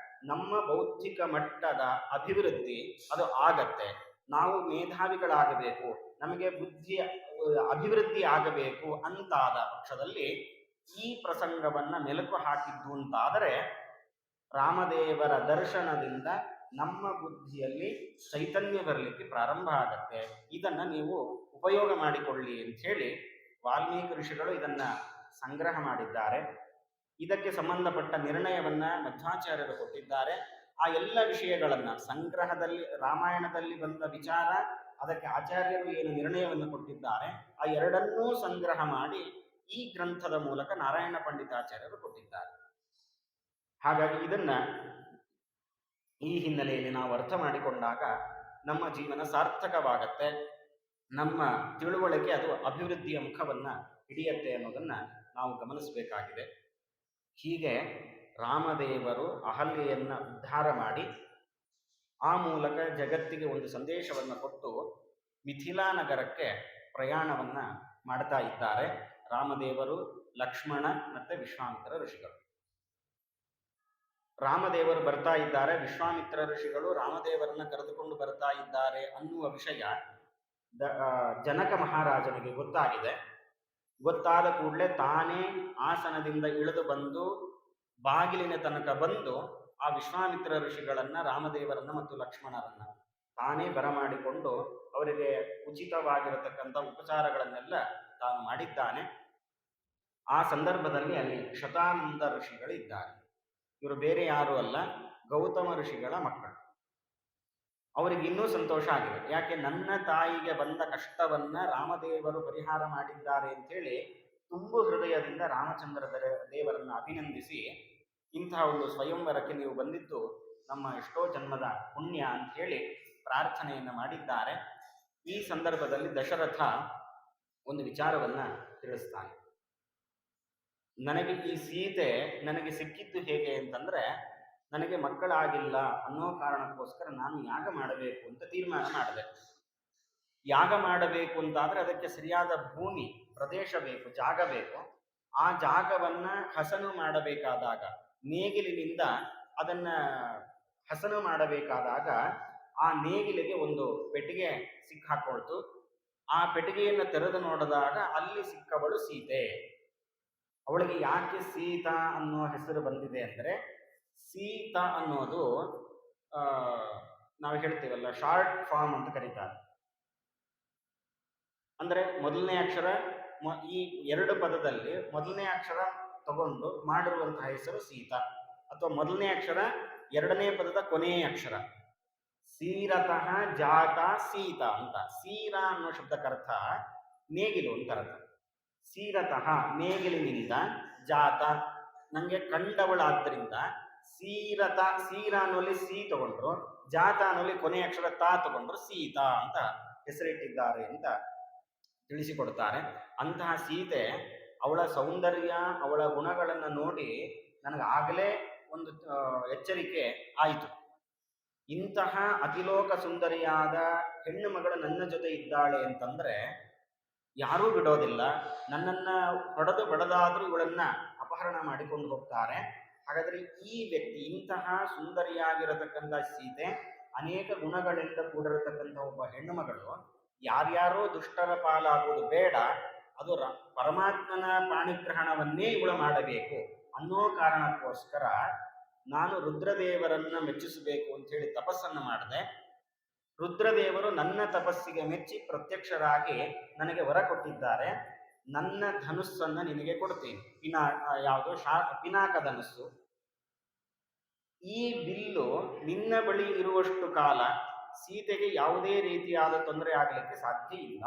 ನಮ್ಮ ಬೌದ್ಧಿಕ ಮಟ್ಟದ ಅಭಿವೃದ್ಧಿ ಅದು ಆಗತ್ತೆ. ನಾವು ಮೇಧಾವಿಗಳಾಗಬೇಕು, ನಮಗೆ ಬುದ್ಧಿಯ ಅಭಿವೃದ್ಧಿ ಆಗಬೇಕು ಅಂತಾದ ಪಕ್ಷದಲ್ಲಿ ಈ ಪ್ರಸಂಗವನ್ನ ಮೆಲುಕು ಹಾಕಿದ್ದು ಅಂತಾದರೆ ರಾಮದೇವರ ದರ್ಶನದಿಂದ ನಮ್ಮ ಬುದ್ಧಿಯಲ್ಲಿ ಚೈತನ್ಯ ಬರಲಿಕ್ಕೆ ಪ್ರಾರಂಭ ಆಗತ್ತೆ. ಇದನ್ನ ನೀವು ಉಪಯೋಗ ಮಾಡಿಕೊಳ್ಳಿ ಅಂತ ಹೇಳಿ ವಾಲ್ಮೀಕಿ ಋಷಿಗಳು ಇದನ್ನ ಸಂಗ್ರಹ ಮಾಡಿದ್ದಾರೆ. ಇದಕ್ಕೆ ಸಂಬಂಧಪಟ್ಟ ನಿರ್ಣಯವನ್ನ ಮಧ್ವಾಚಾರ್ಯರು ಕೊಟ್ಟಿದ್ದಾರೆ. ಆ ಎಲ್ಲ ವಿಷಯಗಳನ್ನ ಸಂಗ್ರಹದಲ್ಲಿ ರಾಮಾಯಣದಲ್ಲಿ ಬಂದ ವಿಚಾರ, ಅದಕ್ಕೆ ಆಚಾರ್ಯರು ಏನು ನಿರ್ಣಯವನ್ನು ಕೊಟ್ಟಿದ್ದಾರೆ, ಆ ಎರಡನ್ನೂ ಸಂಗ್ರಹ ಮಾಡಿ ಈ ಗ್ರಂಥದ ಮೂಲಕ ನಾರಾಯಣ ಪಂಡಿತಾಚಾರ್ಯರು ಕೊಟ್ಟಿದ್ದಾರೆ. ಹಾಗಾಗಿ ಇದನ್ನ ಈ ಹಿನ್ನೆಲೆಯಲ್ಲಿ ನಾವು ಅರ್ಥ ಮಾಡಿಕೊಂಡಾಗ ನಮ್ಮ ಜೀವನ ಸಾರ್ಥಕವಾಗತ್ತೆ, ನಮ್ಮ ತಿಳುವಳಿಕೆ ಅದು ಅಭಿವೃದ್ಧಿಯ ಮುಖವನ್ನ ಹಿಡಿಯತ್ತೆ ಅನ್ನೋದನ್ನ ನಾವು ಗಮನಿಸಬೇಕಾಗಿದೆ. ಹೀಗೆ ರಾಮದೇವರು ಅಹಲ್ಯೆಯನ್ನ ಉದ್ಧಾರ ಮಾಡಿ ಆ ಮೂಲಕ ಜಗತ್ತಿಗೆ ಒಂದು ಸಂದೇಶವನ್ನು ಕೊಟ್ಟು ಮಿಥಿಲಾ ನಗರಕ್ಕೆ ಪ್ರಯಾಣವನ್ನ ಮಾಡ್ತಾ ಇದ್ದಾರೆ ರಾಮದೇವರು, ಲಕ್ಷ್ಮಣ ಮತ್ತೆ ವಿಶ್ವಾಮಿತ್ರ ಋಷಿಗಳು. ರಾಮದೇವರು ಬರ್ತಾ ಇದ್ದಾರೆ, ವಿಶ್ವಾಮಿತ್ರ ಋಷಿಗಳು ರಾಮದೇವರನ್ನ ಕರೆದುಕೊಂಡು ಬರ್ತಾ ಇದ್ದಾರೆ ಅನ್ನುವ ವಿಷಯ ಜನಕ ಮಹಾರಾಜನಿಗೆ ಗೊತ್ತಾಗಿದೆ. ಗೊತ್ತಾದ ಕೂಡಲೇ ತಾನೇ ಆಸನದಿಂದ ಇಳಿದು ಬಂದು ಬಾಗಿಲಿನ ತನಕ ಬಂದು ಆ ವಿಶ್ವಾಮಿತ್ರ ಋಷಿಗಳನ್ನ, ರಾಮದೇವರನ್ನ ಮತ್ತು ಲಕ್ಷ್ಮಣರನ್ನ ತಾನೇ ಬರಮಾಡಿಕೊಂಡು ಅವರಿಗೆ ಉಚಿತವಾಗಿರತಕ್ಕಂಥ ಉಪಚಾರಗಳನ್ನೆಲ್ಲ ತಾನು ಮಾಡಿದ್ದಾನೆ. ಆ ಸಂದರ್ಭದಲ್ಲಿ ಅಲ್ಲಿ ಶತಾನಂದ ಋಷಿಗಳು ಇದ್ದಾರೆ. ಇವರು ಬೇರೆ ಯಾರು ಅಲ್ಲ, ಗೌತಮ ಋಷಿಗಳ ಮಕ್ಕಳು. ಅವರಿಗೆ ಇನ್ನೂ ಸಂತೋಷ ಆಗಿದೆ. ಯಾಕೆ, ನನ್ನ ತಾಯಿಗೆ ಬಂದ ಕಷ್ಟವನ್ನ ರಾಮದೇವರು ಪರಿಹಾರ ಮಾಡಿದ್ದಾರೆ ಅಂತೇಳಿ ತುಂಬು ಹೃದಯದಿಂದ ರಾಮಚಂದ್ರ ದೇವರನ್ನ ಅಭಿನಂದಿಸಿ ಇಂತಹ ಒಂದು ಸ್ವಯಂವರಕ್ಕೆ ನೀವು ಬಂದಿದ್ದು ನಮ್ಮ ಎಷ್ಟೋ ಜನ್ಮದ ಪುಣ್ಯ ಅಂತ ಹೇಳಿ ಪ್ರಾರ್ಥನೆಯನ್ನು ಮಾಡಿದ್ದಾರೆ. ಈ ಸಂದರ್ಭದಲ್ಲಿ ದಶರಥ ಒಂದು ವಿಚಾರವನ್ನ ತಿಳಿಸ್ತಾನೆ. ನನಗೆ ಈ ಸೀತೆ ನನಗೆ ಸಿಕ್ಕಿದ್ದು ಹೇಗೆ ಅಂತಂದ್ರೆ, ನನಗೆ ಮಕ್ಕಳಾಗಿಲ್ಲ ಅನ್ನೋ ಕಾರಣಕ್ಕೋಸ್ಕರ ನಾನು ಯಾಗ ಮಾಡಬೇಕು ಅಂತ ತೀರ್ಮಾನ ಮಾಡಿದೆ. ಯಾಗ ಮಾಡಬೇಕು ಅಂತಾದ್ರೆ ಅದಕ್ಕೆ ಸರಿಯಾದ ಭೂಮಿ ಪ್ರದೇಶ ಬೇಕು, ಜಾಗ ಬೇಕು. ಆ ಜಾಗವನ್ನ ಹಸನು ಮಾಡಬೇಕಾದಾಗ, ನೇಗಿಲಿನಿಂದ ಅದನ್ನ ಹಸನು ಮಾಡಬೇಕಾದಾಗ ಆ ನೇಗಿಲಿಗೆ ಒಂದು ಪೆಟ್ಟಿಗೆ ಸಿಕ್ಕಾಕೊಳ್ತು. ಆ ಪೆಟ್ಟಿಗೆಯನ್ನು ತೆರೆದು ನೋಡಿದಾಗ ಅಲ್ಲಿ ಸಿಕ್ಕವಳು ಸೀತೆ. ಅವಳಿಗೆ ಯಾಕೆ ಸೀತಾ ಅನ್ನೋ ಹೆಸರು ಬಂದಿದೆ ಅಂದರೆ, ಸೀತಾ ಅನ್ನೋದು ನಾವು ಹೇಳ್ತೀವಲ್ಲ ಶಾರ್ಟ್ ಫಾರ್ಮ್ ಅಂತ ಕರೀತಾರೆ. ಅಂದ್ರೆ ಮೊದಲನೇ ಅಕ್ಷರ, ಈ ಎರಡು ಪದದಲ್ಲಿ ಮೊದಲನೇ ಅಕ್ಷರ ತಗೊಂಡು ಮಾಡಿರುವಂತಹ ಹೆಸರು ಸೀತಾ, ಅಥವಾ ಮೊದಲನೇ ಅಕ್ಷರ ಎರಡನೇ ಪದದ ಕೊನೆಯ ಅಕ್ಷರ. ಸೀರತಃ ಜಾತ ಸೀತಾ ಅಂತ. ಸೀರ ಅನ್ನೋ ಶಬ್ದಕ್ಕರ್ಥ ನೇಗಿಲು ಅಂತ ಅರ್ಥ. ಸೀರತಃ ನೇಗಿಲಿನಿಂದ, ಜಾತ ನಂಗೆ ಕಂಡವಳಾದ್ರಿಂದ, ಸೀರತ ಸೀರ ಅನ್ನೋಲ್ಲಿ ಸಿ ತಗೊಂಡ್ರು, ಜಾತ ಅನ್ನೋಲ್ಲಿ ಕೊನೆಯ ಅಕ್ಷರ ತಾ ತಗೊಂಡ್ರು, ಸೀತಾ ಅಂತ ಹೆಸರಿಟ್ಟಿದ್ದಾರೆ ಅಂತ ತಿಳಿಸಿಕೊಡ್ತಾರೆ. ಅಂತಹ ಸೀತೆ, ಅವಳ ಸೌಂದರ್ಯ, ಅವಳ ಗುಣಗಳನ್ನು ನೋಡಿ ನನಗಾಗಲೇ ಒಂದು ಎಚ್ಚರಿಕೆ ಆಯಿತು. ಇಂತಹ ಅತಿಲೋಕ ಸುಂದರಿಯಾದ ಹೆಣ್ಣು ಮಗಳು ನನ್ನ ಜೊತೆ ಇದ್ದಾಳೆ ಅಂತಂದ್ರೆ ಯಾರೂ ಬಿಡೋದಿಲ್ಲ. ನನ್ನನ್ನ ಹೊಡೆದು ಬಡದಾದ್ರೂ ಇವಳನ್ನ ಅಪಹರಣ ಮಾಡಿಕೊಂಡು ಹೋಗ್ತಾರೆ. ಹಾಗಾದ್ರೆ ಈ ವ್ಯಕ್ತಿ, ಇಂತಹ ಸುಂದರಿಯಾಗಿರತಕ್ಕಂಥ ಸೀತೆ, ಅನೇಕ ಗುಣಗಳಿಂದ ಕೂಡಿರತಕ್ಕಂಥ ಒಬ್ಬ ಹೆಣ್ಣು ಮಗಳು ಯಾರ್ಯಾರೋ ದುಷ್ಟರ ಪಾಲಾಗುವುದು ಬೇಡ, ಅದು ಪರಮಾತ್ಮನ ಪಾಣಿಗ್ರಹಣವನ್ನೇ ಇವಳು ಮಾಡಬೇಕು ಅನ್ನೋ ಕಾರಣಕ್ಕೋಸ್ಕರ ನಾನು ರುದ್ರದೇವರನ್ನ ಮೆಚ್ಚಿಸಬೇಕು ಅಂತ ಹೇಳಿ ತಪಸ್ಸನ್ನು ಮಾಡಿದೆ. ರುದ್ರದೇವರು ನನ್ನ ತಪಸ್ಸಿಗೆ ಮೆಚ್ಚಿ ಪ್ರತ್ಯಕ್ಷರಾಗಿ ನನಗೆ ವರ ಕೊಟ್ಟಿದ್ದಾರೆ. ನನ್ನ ಧನುಸ್ಸನ್ನ ನಿನಗೆ ಕೊಡ್ತೀನಿ. ಯಾವುದು ಪಿನಾಕ ಧನುಸ್ಸು. ಈ ಬಿಲ್ಲು ನಿನ್ನ ಬಳಿ ಇರುವಷ್ಟು ಕಾಲ ಸೀತೆಗೆ ಯಾವುದೇ ರೀತಿಯಾದ ತೊಂದರೆ ಆಗಲಿಕ್ಕೆ ಸಾಧ್ಯ ಇಲ್ಲ.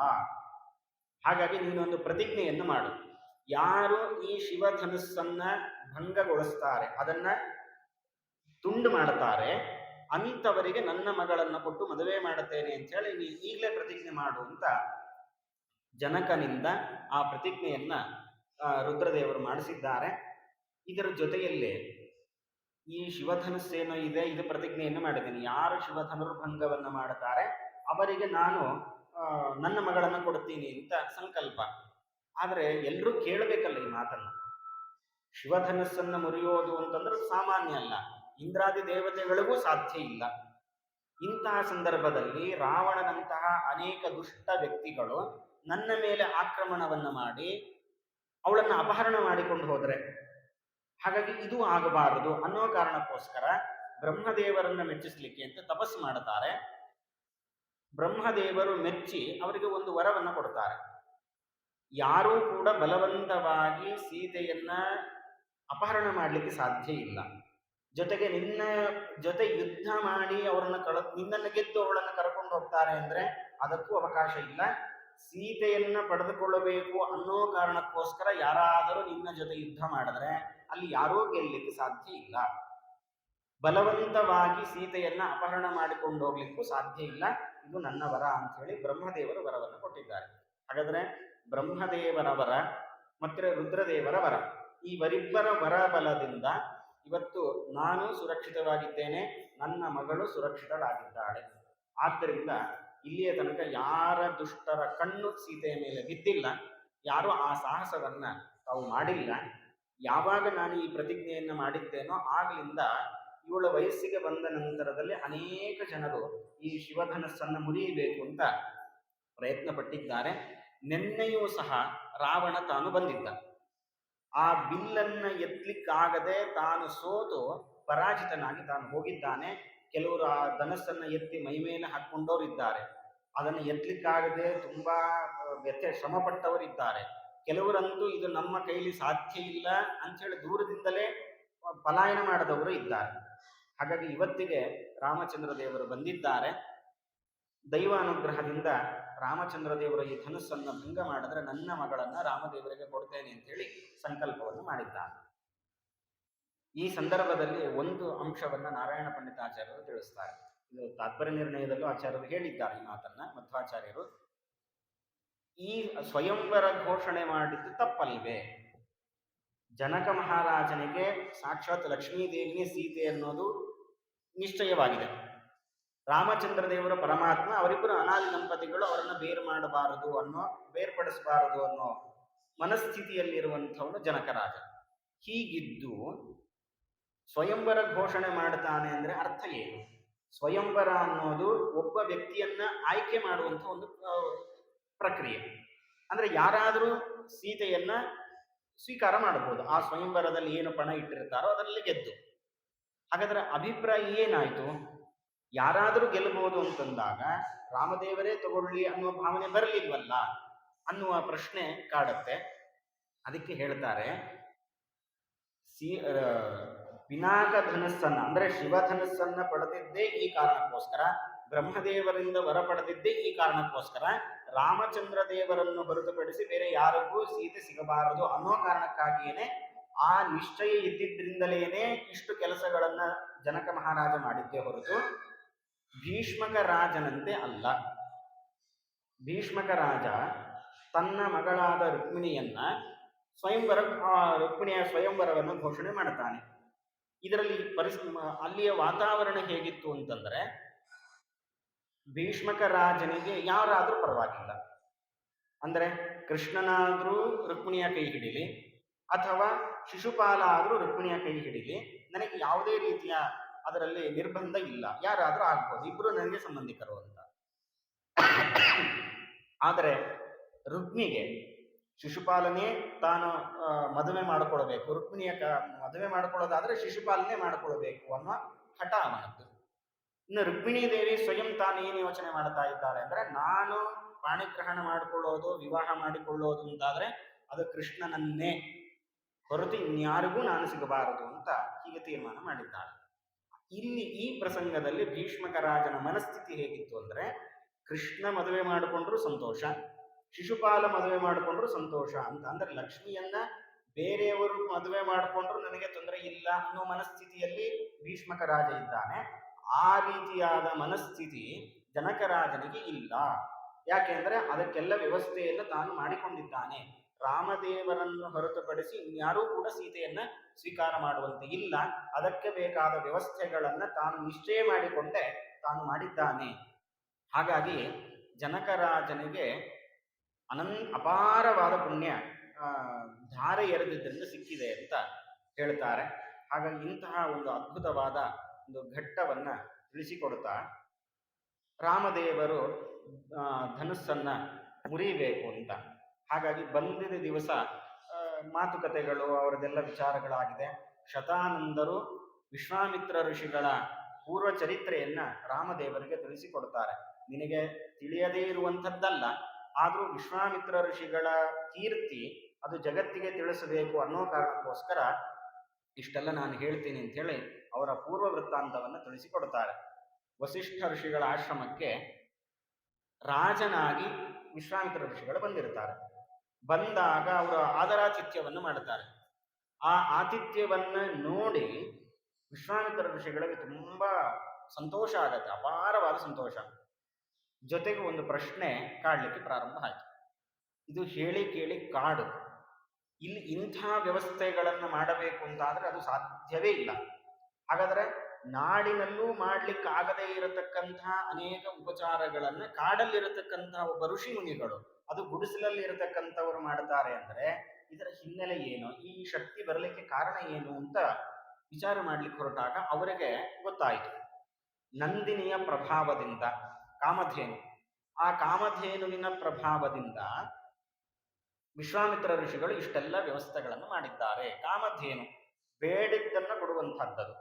ಹಾಗಾಗಿ ನೀನೊಂದು ಪ್ರತಿಜ್ಞೆಯನ್ನು ಮಾಡು. ಯಾರು ಈ ಶಿವಧನುಸ್ಸನ್ನ ಭಂಗಗೊಳಿಸ್ತಾರೆ, ಅದನ್ನ ತುಂಡು ಮಾಡುತ್ತಾರೆ, ಅಂಥವರಿಗೆ ನನ್ನ ಮಗಳನ್ನು ಕೊಟ್ಟು ಮದುವೆ ಮಾಡುತ್ತೇನೆ ಅಂತ ಹೇಳಿ ನೀ ಈಗಲೇ ಪ್ರತಿಜ್ಞೆ ಮಾಡು ಅಂತ ಜನಕನಿಂದ ಆ ಪ್ರತಿಜ್ಞೆಯನ್ನ ರುದ್ರದೇವರು ಮಾಡಿಸಿದ್ದಾರೆ. ಇದರ ಜೊತೆಯಲ್ಲಿ ಈ ಶಿವಧನುಸ್ಸೇನೋ ಇದೆ, ಇದು ಪ್ರತಿಜ್ಞೆಯನ್ನು ಮಾಡಿದ್ದೀನಿ. ಯಾರು ಶಿವಧನುರ್ಭಂಗವನ್ನು ಮಾಡುತ್ತಾರೆ ಅವರಿಗೆ ನಾನು ನನ್ನ ಮಗಳನ್ನು ಕೊಡ್ತೀನಿ ಅಂತ ಸಂಕಲ್ಪ. ಆದರೆ ಎಲ್ಲರೂ ಕೇಳಬೇಕಲ್ಲ ಈ ಮಾತನ್ನ. ಶಿವಧನುಸ್ಸನ್ನು ಮುರಿಯೋದು ಅಂತಂದ್ರೆ ಸಾಮಾನ್ಯ ಅಲ್ಲ, ಇಂದ್ರಾದಿ ದೇವತೆಗಳಿಗೂ ಸಾಧ್ಯ ಇಲ್ಲ. ಇಂತಹ ಸಂದರ್ಭದಲ್ಲಿ ರಾವಣನಂತಹ ಅನೇಕ ದುಷ್ಟ ವ್ಯಕ್ತಿಗಳು ನನ್ನ ಮೇಲೆ ಆಕ್ರಮಣವನ್ನು ಮಾಡಿ ಅವಳನ್ನು ಅಪಹರಣ ಮಾಡಿಕೊಂಡು ಹೋದರೆ, ಹಾಗಾಗಿ ಇದು ಆಗಬಾರದು ಅನ್ನೋ ಕಾರಣಕ್ಕೋಸ್ಕರ ಬ್ರಹ್ಮದೇವರನ್ನ ಮೆಚ್ಚಿಸ್ಲಿಕ್ಕೆ ಅಂತ ತಪಸ್ಸು ಮಾಡುತ್ತಾರೆ. ಬ್ರಹ್ಮದೇವರು ಮೆಚ್ಚಿ ಅವರಿಗೆ ಒಂದು ವರವನ್ನು ಕೊಡ್ತಾರೆ. ಯಾರೂ ಕೂಡ ಬಲವಂತವಾಗಿ ಸೀತೆಯನ್ನ ಅಪಹರಣ ಮಾಡಲಿಕ್ಕೆ ಸಾಧ್ಯ ಇಲ್ಲ. ಜೊತೆಗೆ ನಿನ್ನ ಜೊತೆ ಯುದ್ಧ ಮಾಡಿ ಅವರನ್ನ ನಿನ್ನನ್ನು ಗೆದ್ದು ಅವಳನ್ನು ಕರ್ಕೊಂಡು ಹೋಗ್ತಾರೆ ಅಂದ್ರೆ ಅದಕ್ಕೂ ಅವಕಾಶ ಇಲ್ಲ. ಸೀತೆಯನ್ನ ಪಡೆದುಕೊಳ್ಳಬೇಕು ಅನ್ನೋ ಕಾರಣಕ್ಕೋಸ್ಕರ ಯಾರಾದರೂ ನಿನ್ನ ಜೊತೆ ಯುದ್ಧ ಮಾಡಿದ್ರೆ ಅಲ್ಲಿ ಯಾರೂ ಗೆಲ್ಲಲಿಕ್ಕೆ ಸಾಧ್ಯ ಇಲ್ಲ. ಬಲವಂತವಾಗಿ ಸೀತೆಯನ್ನ ಅಪಹರಣ ಮಾಡಿಕೊಂಡು ಹೋಗ್ಲಿಕ್ಕೂ ಸಾಧ್ಯ ಇಲ್ಲ. ಇದು ನನ್ನ ವರ ಅಂತ ಹೇಳಿ ಬ್ರಹ್ಮದೇವರು ವರವನ್ನು ಕೊಟ್ಟಿದ್ದಾರೆ. ಹಾಗಾದ್ರೆ ಬ್ರಹ್ಮದೇವರ ವರ ಮತ್ತೆ ರುದ್ರದೇವರ ವರ, ಈ ವರಿಬ್ಬರ ವರ ಬಲದಿಂದ ಇವತ್ತು ನಾನು ಸುರಕ್ಷಿತವಾಗಿದ್ದೇನೆ, ನನ್ನ ಮಗಳು ಸುರಕ್ಷಿತಳಾಗಿದ್ದಾಳೆ. ಆದ್ದರಿಂದ ಇಲ್ಲಿಯ ತನಕ ಯಾರ ದುಷ್ಟರ ಕಣ್ಣು ಸೀತೆಯ ಮೇಲೆ ಬಿದ್ದಿಲ್ಲ, ಯಾರು ಆ ಸಾಹಸವನ್ನ ತಾವು ಮಾಡಿಲ್ಲ. ಯಾವಾಗ ನಾನು ಈ ಪ್ರತಿಜ್ಞೆಯನ್ನು ಮಾಡಿದ್ದೇನೋ ಆಗಲಿಂದ ಇವಳ ವಯಸ್ಸಿಗೆ ಬಂದ ನಂತರದಲ್ಲಿ ಅನೇಕ ಜನರು ಈ ಶಿವಧನಸ್ಸನ್ನು ಮುರಿಯಬೇಕು ಅಂತ ಪ್ರಯತ್ನ ಪಟ್ಟಿದ್ದಾರೆ. ನಿನ್ನೆಯೂ ಸಹ ರಾವಣ ತಾನು ಬಂದಿದ್ದ. ಆ ಬಿಲ್ಲನ್ನ ಎತ್ತಲಿಕ್ಕಾಗದೆ ತಾನು ಸೋತು ಪರಾಜಿತನಾಗಿ ತಾನು ಹೋಗಿದ್ದಾನೆ. ಕೆಲವರು ಆ ಧನಸ್ಸನ್ನ ಎತ್ತಿ ಮೈ ಮೇಲೆ ಹಾಕೊಂಡವರಿದ್ದಾರೆ, ಅದನ್ನು ಎತ್ತಲಿಕ್ಕಾಗದೆ ತುಂಬಾ ಶ್ರಮ ಪಟ್ಟವರಿದ್ದಾರೆ. ಕೆಲವರಂತೂ ಇದು ನಮ್ಮ ಕೈಲಿ ಸಾಧ್ಯ ಇಲ್ಲ ಅಂಥೇಳಿ ದೂರದಿಂದಲೇ ಪಲಾಯನ ಮಾಡಿದವರು ಇದ್ದಾರೆ. ಹಾಗಾಗಿ ಇವತ್ತಿಗೆ ರಾಮಚಂದ್ರ ದೇವರು ಬಂದಿದ್ದಾರೆ. ದೈವಾನುಗ್ರಹದಿಂದ ರಾಮಚಂದ್ರ ದೇವರ ಈ ಧನುಸ್ಸನ್ನು ಭಂಗ ಮಾಡಿದ್ರೆ ನನ್ನ ಮಗಳನ್ನ ರಾಮದೇವರಿಗೆ ಕೊಡ್ತೇನೆ ಅಂತ ಹೇಳಿ ಸಂಕಲ್ಪವನ್ನು ಮಾಡಿದ್ದಾನೆ. ಈ ಸಂದರ್ಭದಲ್ಲಿ ಒಂದು ಅಂಶವನ್ನ ನಾರಾಯಣ ಪಂಡಿತಾಚಾರ್ಯರು ತಿಳಿಸ್ತಾರೆ. ಇದು ತಾತ್ಪರ್ಯ ನಿರ್ಣಯದಲ್ಲೂ ಆಚಾರ್ಯರು ಹೇಳಿದ್ದಾರೆ ಈ ಮಾತನ್ನ. ಮಧ್ವಾಚಾರ್ಯರು ಈ ಸ್ವಯಂವರ ಘೋಷಣೆ ಮಾಡಿದ್ದು ತಪ್ಪಲ್ವೇ? ಜನಕ ಮಹಾರಾಜನಿಗೆ ಸಾಕ್ಷಾತ್ ಲಕ್ಷ್ಮೀದೇವಿನೇ ಸೀತೆ ಅನ್ನೋದು ನಿಶ್ಚಯವಾಗಿದೆ. ರಾಮಚಂದ್ರ ದೇವರ ಪರಮಾತ್ಮ, ಅವರಿಬ್ಬರು ಅನಾದಿ ದಂಪತಿಗಳು, ಅವರನ್ನು ಬೇರ್ಪಡಿಸಬಾರದು ಅನ್ನೋ ಮನಸ್ಥಿತಿಯಲ್ಲಿರುವಂಥವನು ಜನಕರಾಜ. ಹೀಗಿದ್ದು ಸ್ವಯಂವರ ಘೋಷಣೆ ಮಾಡ್ತಾನೆ ಅಂದ್ರೆ ಅರ್ಥ ಏನು? ಸ್ವಯಂವರ ಅನ್ನೋದು ಒಬ್ಬ ವ್ಯಕ್ತಿಯನ್ನ ಆಯ್ಕೆ ಮಾಡುವಂಥ ಒಂದು ಪ್ರಕ್ರಿಯೆ. ಅಂದ್ರೆ ಯಾರಾದರೂ ಸೀತೆಯನ್ನ ಸ್ವೀಕಾರ ಮಾಡಬಹುದು. ಆ ಸ್ವಯಂವರದಲ್ಲಿ ಏನು ಪಣ ಇಟ್ಟಿರ್ತಾರೋ ಅದರಲ್ಲಿ ಗೆದ್ದು. ಹಾಗಾದ್ರೆ ಅಭಿಪ್ರಾಯ ಏನಾಯ್ತು? ಯಾರಾದರೂ ಗೆಲ್ಲಬಹುದು ಅಂತಂದಾಗ ರಾಮದೇವರೇ ತಗೊಳ್ಳಿ ಅನ್ನುವ ಭಾವನೆ ಬರಲಿಲ್ವಲ್ಲ ಅನ್ನುವ ಪ್ರಶ್ನೆ ಕಾಡತ್ತೆ. ಅದಕ್ಕೆ ಹೇಳ್ತಾರೆ, ಪಿನಾಕ ಧನಸ್ಸನ್ನ ಅಂದ್ರೆ ಶಿವಧನಸ್ಸನ್ನ ಪಡೆದಿದ್ದೇ ಈ ಕಾರಣಕ್ಕೋಸ್ಕರ, ಬ್ರಹ್ಮದೇವರಿಂದ ವರ ಪಡೆದಿದ್ದೇ ಈ ಕಾರಣಕ್ಕೋಸ್ಕರ, ರಾಮಚಂದ್ರ ದೇವರನ್ನು ಹೊರತುಪಡಿಸಿ ಬೇರೆ ಯಾರಿಗೂ ಸೀತೆ ಸಿಗಬಾರದು ಅನ್ನೋ ಕಾರಣಕ್ಕಾಗಿಯೇನೆ, ಆ ನಿಶ್ಚಯ ಇದ್ದಿದ್ರಿಂದಲೇನೆ ಇಷ್ಟು ಕೆಲಸಗಳನ್ನ ಜನಕ ಮಹಾರಾಜ ಮಾಡಿದ್ದೇ ಹೊರತು ಭೀಷ್ಮಕ ರಾಜನಂತೆ ಅಲ್ಲ. ಭೀಷ್ಮಕ ರಾಜ ತನ್ನ ಮಗಳಾದ ರುಕ್ಮಿಣಿಯನ್ನ ರುಕ್ಮಿಣಿಯ ಸ್ವಯಂವರವನ್ನು ಘೋಷಣೆ ಮಾಡುತ್ತಾನೆ. ಇದರಲ್ಲಿ ಅಲ್ಲಿಯ ವಾತಾವರಣ ಹೇಗಿತ್ತು ಅಂತಂದ್ರೆ, ಭೀಷ್ಮಕ ರಾಜನಿಗೆ ಯಾರಾದ್ರೂ ಪರವಾಗಿಲ್ಲ. ಅಂದ್ರೆ ಕೃಷ್ಣನಾದ್ರೂ ರುಕ್ಮಿಣಿಯ ಕೈ ಹಿಡಿಲಿ ಅಥವಾ ಶಿಶುಪಾಲ ಆದ್ರೂ ರುಕ್ಮಿಣಿಯ ಕೈ ಹಿಡಿಲಿ, ನನಗೆ ಯಾವುದೇ ರೀತಿಯ ಅದರಲ್ಲಿ ನಿರ್ಬಂಧ ಇಲ್ಲ, ಯಾರಾದ್ರೂ ಆಗ್ಬೋದು, ಇಬ್ರು ನನಗೆ ಸಂಬಂಧಿಕರು ಅಂತ. ಆದರೆ ರುಕ್ಮಿಗೆ ಶಿಶುಪಾಲನೇ ತಾನು ಮದುವೆ ಮಾಡಿಕೊಳ್ಬೇಕು, ರುಕ್ಮಿಣಿಯ ಮದುವೆ ಮಾಡಿಕೊಳ್ಳೋದಾದ್ರೆ ಶಿಶುಪಾಲನೆ ಮಾಡಿಕೊಳ್ಬೇಕು ಅನ್ನೋ ಹಠ ಅವನದ್ದು. ಇನ್ನು ರುಕ್ಮಿಣೀ ದೇವಿ ಸ್ವಯಂ ತಾನು ಏನು ಯೋಚನೆ ಮಾಡ್ತಾ ಇದ್ದಾಳೆ ಅಂದ್ರೆ, ನಾನು ಪಾಣಿಗ್ರಹಣ ಮಾಡಿಕೊಳ್ಳೋದು, ವಿವಾಹ ಮಾಡಿಕೊಳ್ಳೋದು ಅಂತಾದ್ರೆ ಅದು ಕೃಷ್ಣನನ್ನೇ ಹೊರತು ಇನ್ಯಾರಿಗೂ ನಾನು ಸಿಗಬಾರದು ಅಂತ ಹೀಗೆ ತೀರ್ಮಾನ ಮಾಡಿದ್ದಾಳೆ. ಇಲ್ಲಿ ಈ ಪ್ರಸಂಗದಲ್ಲಿ ಭೀಷ್ಮಕ ರಾಜನ ಮನಸ್ಥಿತಿ ಹೇಗಿತ್ತು ಅಂದ್ರೆ, ಕೃಷ್ಣ ಮದುವೆ ಮಾಡಿಕೊಂಡ್ರು ಸಂತೋಷ, ಶಿಶುಪಾಲ ಮದುವೆ ಮಾಡಿಕೊಂಡ್ರು ಸಂತೋಷ ಅಂತ. ಅಂದ್ರೆ ಲಕ್ಷ್ಮಿಯನ್ನ ಬೇರೆಯವರು ಮದುವೆ ಮಾಡಿಕೊಂಡ್ರು ನನಗೆ ತೊಂದರೆ ಇಲ್ಲ ಅನ್ನೋ ಮನಸ್ಥಿತಿಯಲ್ಲಿ ಭೀಷ್ಮಕ ರಾಜ ಇದ್ದಾನೆ. ಆ ರೀತಿಯಾದ ಮನಸ್ಥಿತಿ ಜನಕರಾಜನಿಗೆ ಇಲ್ಲ. ಯಾಕೆಂದ್ರೆ ಅದಕ್ಕೆಲ್ಲ ವ್ಯವಸ್ಥೆಯನ್ನು ತಾನು ಮಾಡಿಕೊಂಡಿದ್ದಾನೆ. ರಾಮದೇವರನ್ನು ಹೊರತುಪಡಿಸಿ ಇನ್ಯಾರೂ ಕೂಡ ಸೀತೆಯನ್ನ ಸ್ವೀಕಾರ ಮಾಡುವಂತೆ ಇಲ್ಲ. ಅದಕ್ಕೆ ಬೇಕಾದ ವ್ಯವಸ್ಥೆಗಳನ್ನ ತಾನು ನಿಶ್ಚಯ ಮಾಡಿಕೊಂಡೇ ತಾನು ಮಾಡಿದ್ದಾನೆ. ಹಾಗಾಗಿ ಜನಕರಾಜನಿಗೆ ಅಪಾರವಾದ ಪುಣ್ಯ ಧಾರೆ ಎರೆದಿದ್ದರಿಂದ ಸಿಕ್ಕಿದೆ ಅಂತ ಹೇಳ್ತಾರೆ. ಹಾಗಾಗಿ ಇಂತಹ ಒಂದು ಅದ್ಭುತವಾದ ಒಂದು ಘಟ್ಟವನ್ನ ತಿಳಿಸಿಕೊಡ್ತಾ, ರಾಮದೇವರು ಧನುಸ್ಸನ್ನ ಮುರಿಬೇಕು ಅಂತ. ಹಾಗಾಗಿ ಬಂದಿದ ದಿವಸ ಮಾತುಕತೆಗಳು ಅವರದೆಲ್ಲ ವಿಚಾರಗಳಾಗಿದೆ. ಶತಾನಂದರು ವಿಶ್ವಾಮಿತ್ರ ಋಷಿಗಳ ಪೂರ್ವ ಚರಿತ್ರೆಯನ್ನ ರಾಮದೇವರಿಗೆ ತಿಳಿಸಿಕೊಡ್ತಾರೆ. ನಿನಗೆ ತಿಳಿಯದೇ ಇರುವಂಥದ್ದಲ್ಲ, ಆದರೂ ವಿಶ್ವಾಮಿತ್ರ ಋಷಿಗಳ ಕೀರ್ತಿ ಅದು ಜಗತ್ತಿಗೆ ತಿಳಿಸಬೇಕು ಅನ್ನೋ ಕಾರಣಕ್ಕೋಸ್ಕರ ಇಷ್ಟೆಲ್ಲ ನಾನು ಹೇಳ್ತೀನಿ ಅಂತ ಹೇಳಿ ಅವರ ಪೂರ್ವ ವೃತ್ತಾಂತವನ್ನು ತಿಳಿಸಿಕೊಡ್ತಾರೆ. ವಸಿಷ್ಠ ಋಷಿಗಳ ಆಶ್ರಮಕ್ಕೆ ರಾಜನಾಗಿ ವಿಶ್ವಾಮಿತ್ರ ಋಷಿಗಳು ಬಂದಿರ್ತಾರೆ. ಬಂದಾಗ ಅವರು ಆದರಾತಿಥ್ಯವನ್ನು ಮಾಡುತ್ತಾರೆ. ಆ ಆತಿಥ್ಯವನ್ನ ನೋಡಿ ವಿಶ್ವಾಮಿತ್ರ ಋಷಿಗಳಿಗೆ ತುಂಬಾ ಸಂತೋಷ ಆಗತ್ತೆ, ಅಪಾರವಾದ ಸಂತೋಷ. ಜೊತೆಗೆ ಒಂದು ಪ್ರಶ್ನೆ ಕಾಡ್ಲಿಕ್ಕೆ ಪ್ರಾರಂಭ ಆಯಿತು. ಇದು ಹೇಳಿ ಕೇಳಿ ಕಾಡು, ಇಲ್ಲಿ ಇಂಥ ವ್ಯವಸ್ಥೆಗಳನ್ನು ಮಾಡಬೇಕು ಅಂತಾದ್ರೆ ಅದು ಸಾಧ್ಯವೇ ಇಲ್ಲ. ಹಾಗಾದ್ರೆ ನಾಡಿನಲ್ಲೂ ಮಾಡ್ಲಿಕ್ಕಾಗದೇ ಇರತಕ್ಕಂತಹ ಅನೇಕ ಉಪಚಾರಗಳನ್ನ ಕಾಡಲ್ಲಿರತಕ್ಕಂತಹ ಒಬ್ಬ ಋಷಿ ಮುನಿಗಳು, ಅದು ಗುಡಿಸಲಲ್ಲಿ ಇರತಕ್ಕಂಥವ್ರು ಮಾಡ್ತಾರೆ ಅಂದ್ರೆ ಇದರ ಹಿನ್ನೆಲೆ ಏನು, ಈ ಶಕ್ತಿ ಬರಲಿಕ್ಕೆ ಕಾರಣ ಏನು ಅಂತ ವಿಚಾರ ಮಾಡ್ಲಿಕ್ಕೆ ಹೊರಟಾಗ ಅವರಿಗೆ ಗೊತ್ತಾಯಿತು. ನಂದಿನಿಯ ಪ್ರಭಾವದಿಂದ, ಕಾಮಧೇನು, ಆ ಕಾಮಧೇನುವಿನ ಪ್ರಭಾವದಿಂದ ವಿಶ್ವಾಮಿತ್ರ ಋಷಿಗಳು ಇಷ್ಟೆಲ್ಲ ವ್ಯವಸ್ಥೆಗಳನ್ನು ಮಾಡಿದ್ದಾರೆ. ಕಾಮಧೇನು ಬೇಡಿದ್ದನ್ನು ಕೊಡುವಂಥದ್ದದು.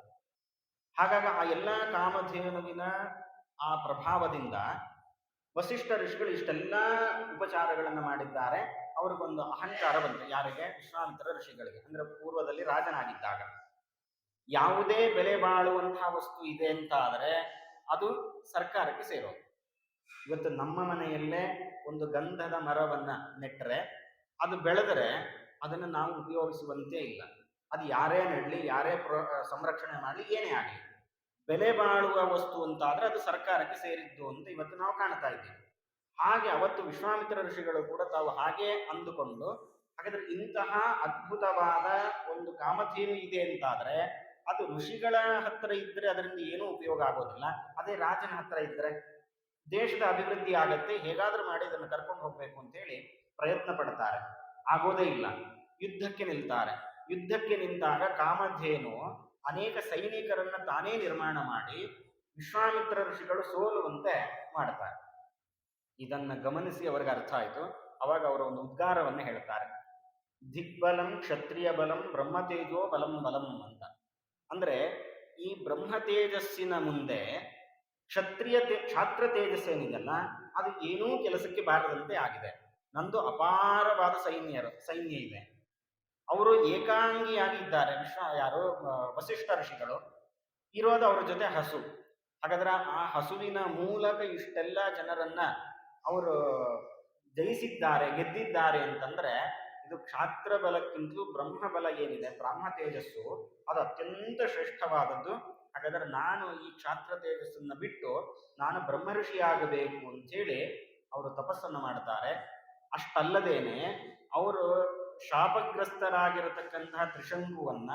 ಹಾಗಾಗಿ ಆ ಎಲ್ಲ ಕಾಮಧೇನುವಿನ ಆ ಪ್ರಭಾವದಿಂದ ವಸಿಷ್ಠ ಋಷಿಗಳು ಇಷ್ಟೆಲ್ಲ ಉಪಚಾರಗಳನ್ನು ಮಾಡಿದ್ದಾರೆ. ಅವ್ರಿಗೊಂದು ಅಹಂಕಾರ ಬಂತು. ಯಾರಿಗೆ? ವಿಶ್ವಾಮಿತ್ರ ಋಷಿಗಳಿಗೆ. ಅಂದ್ರೆ ಪೂರ್ವದಲ್ಲಿ ರಾಜನಾಗಿದ್ದಾಗ ಯಾವುದೇ ಬೆಲೆ ಬಾಳುವಂತಹ ವಸ್ತು ಇದೆ ಅಂತ ಆದರೆ ಅದು ಸರ್ಕಾರಕ್ಕೆ ಸೇರೋದು. ಇವತ್ತು ನಮ್ಮ ಮನೆಯಲ್ಲೇ ಒಂದು ಗಂಧದ ಮರವನ್ನ ನೆಟ್ಟರೆ ಅದು ಬೆಳೆದರೆ ಅದನ್ನು ನಾವು ಉಪಯೋಗಿಸುವಂತೆ ಇಲ್ಲ. ಅದು ಯಾರೇ ನೆಡಲಿ, ಯಾರೇ ಸಂರಕ್ಷಣೆ ಮಾಡಲಿ, ಏನೇ ಆಗಲಿ, ಬೆಲೆ ಬಾಳುವ ವಸ್ತು ಅಂತಾದ್ರೆ ಅದು ಸರ್ಕಾರಕ್ಕೆ ಸೇರಿದ್ದು ಅಂತ ಇವತ್ತು ನಾವು ಕಾಣ್ತಾ ಇದ್ದೀವಿ. ಹಾಗೆ ಅವತ್ತು ವಿಶ್ವಾಮಿತ್ರ ಋಷಿಗಳು ಕೂಡ ತಾವು ಹಾಗೆ ಅಂದುಕೊಂಡು, ಹಾಗಾದ್ರೆ ಇಂತಹ ಅದ್ಭುತವಾದ ಒಂದು ಕಾಮಧೇನು ಇದೆ ಅಂತಾದ್ರೆ ಅದು ಋಷಿಗಳ ಹತ್ರ ಇದ್ರೆ ಅದರಿಂದ ಏನೂ ಉಪಯೋಗ ಆಗೋದಿಲ್ಲ. ಅದೇ ರಾಜನ ಹತ್ರ ಇದ್ರೆ ದೇಶದ ಅಭಿವೃದ್ಧಿ ಆಗತ್ತೆ, ಹೇಗಾದ್ರೂ ಮಾಡಿ ಅದನ್ನು ಕರ್ಕೊಂಡು ಹೋಗ್ಬೇಕು ಅಂತ ಹೇಳಿ ಪ್ರಯತ್ನ ಪಡ್ತಾರೆ. ಆಗೋದೇ ಇಲ್ಲ. ಯುದ್ಧಕ್ಕೆ ನಿಲ್ತಾರೆ. ಯುದ್ಧಕ್ಕೆ ನಿಂತಾಗ ಕಾಮಧೇನು ಅನೇಕ ಸೈನಿಕರನ್ನ ತಾನೇ ನಿರ್ಮಾಣ ಮಾಡಿ ವಿಶ್ವಾಮಿತ್ರ ಋಷಿಗಳು ಸೋಲುವಂತೆ ಮಾಡ್ತಾರೆ. ಇದನ್ನ ಗಮನಿಸಿ ಅವರಿಗೆ ಅರ್ಥ ಆಯಿತು. ಅವಾಗ ಅವರು ಒಂದು ಉದ್ಗಾರವನ್ನು ಹೇಳ್ತಾರೆ, ದಿಗ್ಬಲಂ ಕ್ಷತ್ರಿಯ ಬಲಂ ಬ್ರಹ್ಮತೇಜೋ ಬಲಂ ಬಲಂ ಅಂತ. ಅಂದ್ರೆ ಈ ಬ್ರಹ್ಮ ತೇಜಸ್ಸಿನ ಮುಂದೆ ಕ್ಷಾತ್ರ ತೇಜಸ್ಸೇನಿದೆಯಲ್ಲ ಅದು ಏನೂ ಕೆಲಸಕ್ಕೆ ಬಾರದಂತೆ ಆಗಿದೆ. ನಂದು ಅಪಾರವಾದ ಸೈನ್ಯ ಇದೆ. ಅವರು ಏಕಾಂಗಿಯಾಗಿದ್ದಾರೆ. ವಸಿಷ್ಠ ಋಷಿಗಳು ಇರೋದು ಅವರ ಜೊತೆ ಹಸು. ಹಾಗಾದ್ರೆ ಆ ಹಸುವಿನ ಮೂಲಕ ಇಷ್ಟೆಲ್ಲ ಜನರನ್ನ ಅವರು ಜಯಿಸಿದ್ದಾರೆ, ಗೆದ್ದಿದ್ದಾರೆ ಅಂತಂದ್ರೆ ಇದು ಕ್ಷಾತ್ರ ಬಲಕ್ಕಿಂತಲೂ ಬ್ರಹ್ಮ ಬಲ ಏನಿದೆ, ಬ್ರಹ್ಮ ತೇಜಸ್ಸು, ಅದು ಅತ್ಯಂತ ಶ್ರೇಷ್ಠವಾದದ್ದು. ಹಾಗಾದ್ರೆ ನಾನು ಈ ಕ್ಷಾತ್ರ ತೇಜಸ್ಸನ್ನ ಬಿಟ್ಟು ನಾನು ಬ್ರಹ್ಮ ಋಷಿಯಾಗಬೇಕು ಅಂತೇಳಿ ಅವರು ತಪಸ್ಸನ್ನು ಮಾಡ್ತಾರೆ. ಅಷ್ಟಲ್ಲದೇನೆ ಅವರು ಶಾಪಗ್ರಸ್ತರಾಗಿರತಕ್ಕಂತಹ ತ್ರಿಶಂಕುವನ್ನ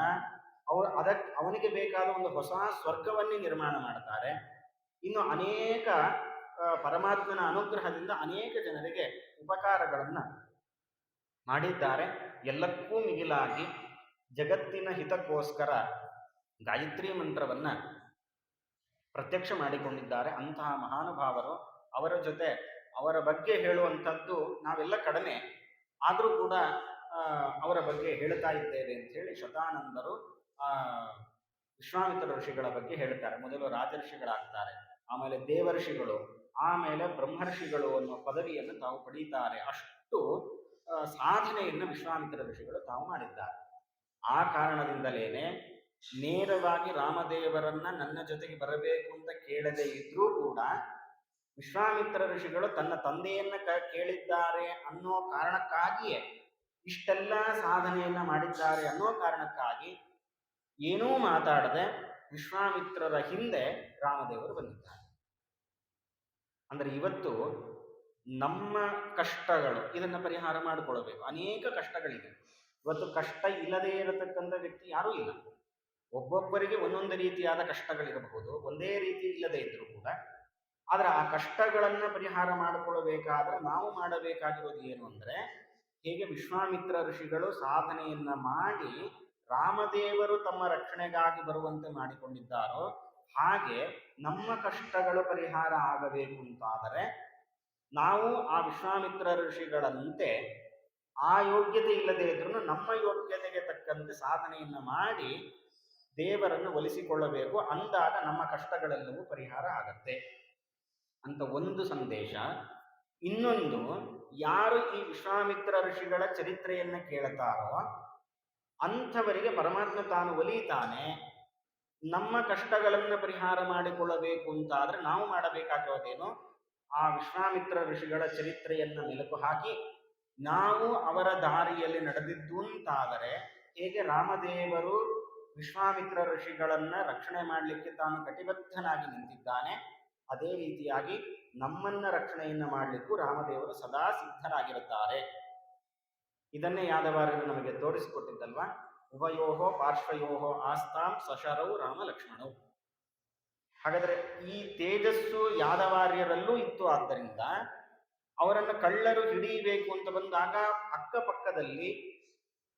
ಅವನಿಗೆ ಬೇಕಾದ ಒಂದು ಹೊಸ ಸ್ವರ್ಗವನ್ನೇ ನಿರ್ಮಾಣ ಮಾಡ್ತಾರೆ. ಇನ್ನು ಅನೇಕ ಪರಮಾತ್ಮನ ಅನುಗ್ರಹದಿಂದ ಅನೇಕ ಜನರಿಗೆ ಉಪಕಾರಗಳನ್ನ ಮಾಡಿದ್ದಾರೆ. ಎಲ್ಲಕ್ಕೂ ಮಿಗಿಲಾಗಿ ಜಗತ್ತಿನ ಹಿತಕ್ಕೋಸ್ಕರ ಗಾಯತ್ರಿ ಮಂತ್ರವನ್ನ ಪ್ರತ್ಯಕ್ಷ ಮಾಡಿಕೊಂಡಿದ್ದಾರೆ. ಅಂತಹ ಮಹಾನುಭಾವರು. ಅವರ ಜೊತೆ ಅವರ ಬಗ್ಗೆ ಹೇಳುವಂಥದ್ದು ನಾವೆಲ್ಲ ಕಡಿಮೆ, ಆದರೂ ಕೂಡ ಅವರ ಬಗ್ಗೆ ಹೇಳ್ತಾ ಇದ್ದೇವೆ ಅಂತ ಹೇಳಿ ಶತಾನಂದರು ವಿಶ್ವಾಮಿತ್ರ ಋಷಿಗಳ ಬಗ್ಗೆ ಹೇಳ್ತಾರೆ. ಮೊದಲು ರಾಜರ್ಷಿಗಳಾಗ್ತಾರೆ, ಆಮೇಲೆ ದೇವರ್ಷಿಗಳು, ಆಮೇಲೆ ಬ್ರಹ್ಮರ್ಷಿಗಳು ಅನ್ನೋ ಪದವಿಯನ್ನು ತಾವು ಪಡೀತಾರೆ. ಅಷ್ಟು ಸಾಧನೆಯನ್ನು ವಿಶ್ವಾಮಿತ್ರ ಋಷಿಗಳು ತಾವು ಮಾಡಿದ್ದಾರೆ. ಆ ಕಾರಣದಿಂದಲೇನೆ ನೇರವಾಗಿ ರಾಮದೇವರನ್ನ ನನ್ನ ಜೊತೆಗೆ ಬರಬೇಕು ಅಂತ ಕೇಳದೆ ಇದ್ರೂ ಕೂಡ ವಿಶ್ವಾಮಿತ್ರ ಋಷಿಗಳು ತನ್ನ ತಂದೆಯನ್ನ ಕೇಳಿದ್ದಾರೆ ಅನ್ನೋ ಕಾರಣಕ್ಕಾಗಿಯೇ, ಇಷ್ಟೆಲ್ಲ ಸಾಧನೆಯನ್ನ ಮಾಡಿದ್ದಾರೆ ಅನ್ನೋ ಕಾರಣಕ್ಕಾಗಿ ಏನೂ ಮಾತಾಡದೆ ವಿಶ್ವಾಮಿತ್ರರ ಹಿಂದೆ ರಾಮದೇವರು ಬಂದಿದ್ದಾರೆ. ಅಂದ್ರೆ ಇವತ್ತು ನಮ್ಮ ಕಷ್ಟಗಳು ಇದನ್ನ ಪರಿಹಾರ ಮಾಡಿಕೊಳ್ಬೇಕು. ಅನೇಕ ಕಷ್ಟಗಳಿದೆ. ಇವತ್ತು ಕಷ್ಟ ಇಲ್ಲದೆ ಇರತಕ್ಕಂಥ ವ್ಯಕ್ತಿ ಯಾರೂ ಇಲ್ಲ. ಒಬ್ಬೊಬ್ಬರಿಗೆ ಒಂದೊಂದು ರೀತಿಯಾದ ಕಷ್ಟಗಳಿರಬಹುದು, ಒಂದೇ ರೀತಿ ಇಲ್ಲದೆ ಇದ್ರೂ ಕೂಡ. ಆದ್ರೆ ಆ ಕಷ್ಟಗಳನ್ನ ಪರಿಹಾರ ಮಾಡಿಕೊಳ್ಳಬೇಕಾದ್ರೆ ನಾವು ಮಾಡಬೇಕಾಗಿರೋದು ಏನು ಅಂದ್ರೆ, ಹೇಗೆ ವಿಶ್ವಾಮಿತ್ರ ಋಷಿಗಳು ಸಾಧನೆಯನ್ನ ಮಾಡಿ ರಾಮದೇವರು ತಮ್ಮ ರಕ್ಷಣೆಗಾಗಿ ಬರುವಂತೆ ಮಾಡಿಕೊಂಡಿದ್ದಾರೋ ಹಾಗೆ ನಮ್ಮ ಕಷ್ಟಗಳು ಪರಿಹಾರ ಆಗಬೇಕು ಅಂತಾದರೆ ನಾವು ಆ ವಿಶ್ವಾಮಿತ್ರ ಋಷಿಗಳಂತೆ ಆ ಯೋಗ್ಯತೆ ಇಲ್ಲದೆ ಇದ್ರೂ ನಮ್ಮ ಯೋಗ್ಯತೆಗೆ ತಕ್ಕಂತೆ ಸಾಧನೆಯನ್ನ ಮಾಡಿ ದೇವರನ್ನು ಒಲಿಸಿಕೊಳ್ಳಬೇಕು, ಅಂದಾಗ ನಮ್ಮ ಕಷ್ಟಗಳೆಲ್ಲವೂ ಪರಿಹಾರ ಆಗತ್ತೆ ಅಂತ ಒಂದು ಸಂದೇಶ. ಇನ್ನೊಂದು, ಯಾರು ಈ ವಿಶ್ವಾಮಿತ್ರ ಋಷಿಗಳ ಚರಿತ್ರೆಯನ್ನ ಕೇಳುತ್ತಾರೋ ಅಂಥವರಿಗೆ ಪರಮಾತ್ಮ ತಾನು ಒಲಿತಾನೆ. ನಮ್ಮ ಕಷ್ಟಗಳನ್ನು ಪರಿಹಾರ ಮಾಡಿಕೊಳ್ಳಬೇಕು ಅಂತಾದ್ರೆ ನಾವು ಮಾಡಬೇಕಾಗಿರೋದೇನು, ಆ ವಿಶ್ವಾಮಿತ್ರ ಋಷಿಗಳ ಚರಿತ್ರೆಯನ್ನು ಮೆಲುಕು ಹಾಕಿ ನಾವು ಅವರ ದಾರಿಯಲ್ಲಿ ನಡೆದಿದ್ದು ಅಂತಾದರೆ, ಹೇಗೆ ರಾಮದೇವರು ವಿಶ್ವಾಮಿತ್ರ ಋಷಿಗಳನ್ನ ರಕ್ಷಣೆ ಮಾಡಲಿಕ್ಕೆ ತಾನು ಕಟಿಬದ್ಧನಾಗಿ ನಿಂತಿದ್ದಾನೆ, ಅದೇ ರೀತಿಯಾಗಿ ನಮ್ಮನ್ನ ರಕ್ಷಣೆಯನ್ನು ಮಾಡಲಿಕ್ಕೂ ರಾಮದೇವರು ಸದಾ ಸಿದ್ಧರಾಗಿರುತ್ತಾರೆ. ಇದನ್ನೇ ಯಾದವಾರರು ನಮಗೆ ತೋರಿಸಿಕೊಟ್ಟಿದ್ದಲ್ವಾ. ಉಭಯೋಹೋ ಪಾರ್ಶ್ವಯೋಹೋ ಆಸ್ತಾಂ ಸಶರೌ ರಾಮ ಲಕ್ಷ್ಮಣವು. ಹಾಗಾದರೆ ಈ ತೇಜಸ್ಸು ಯಾದವಾರ್ಯರಲ್ಲೂ ಇತ್ತು. ಆದ್ದರಿಂದ ಅವರನ್ನು ಕಳ್ಳರು ಹಿಡಿಯಬೇಕು ಅಂತ ಬಂದಾಗ ಅಕ್ಕಪಕ್ಕದಲ್ಲಿ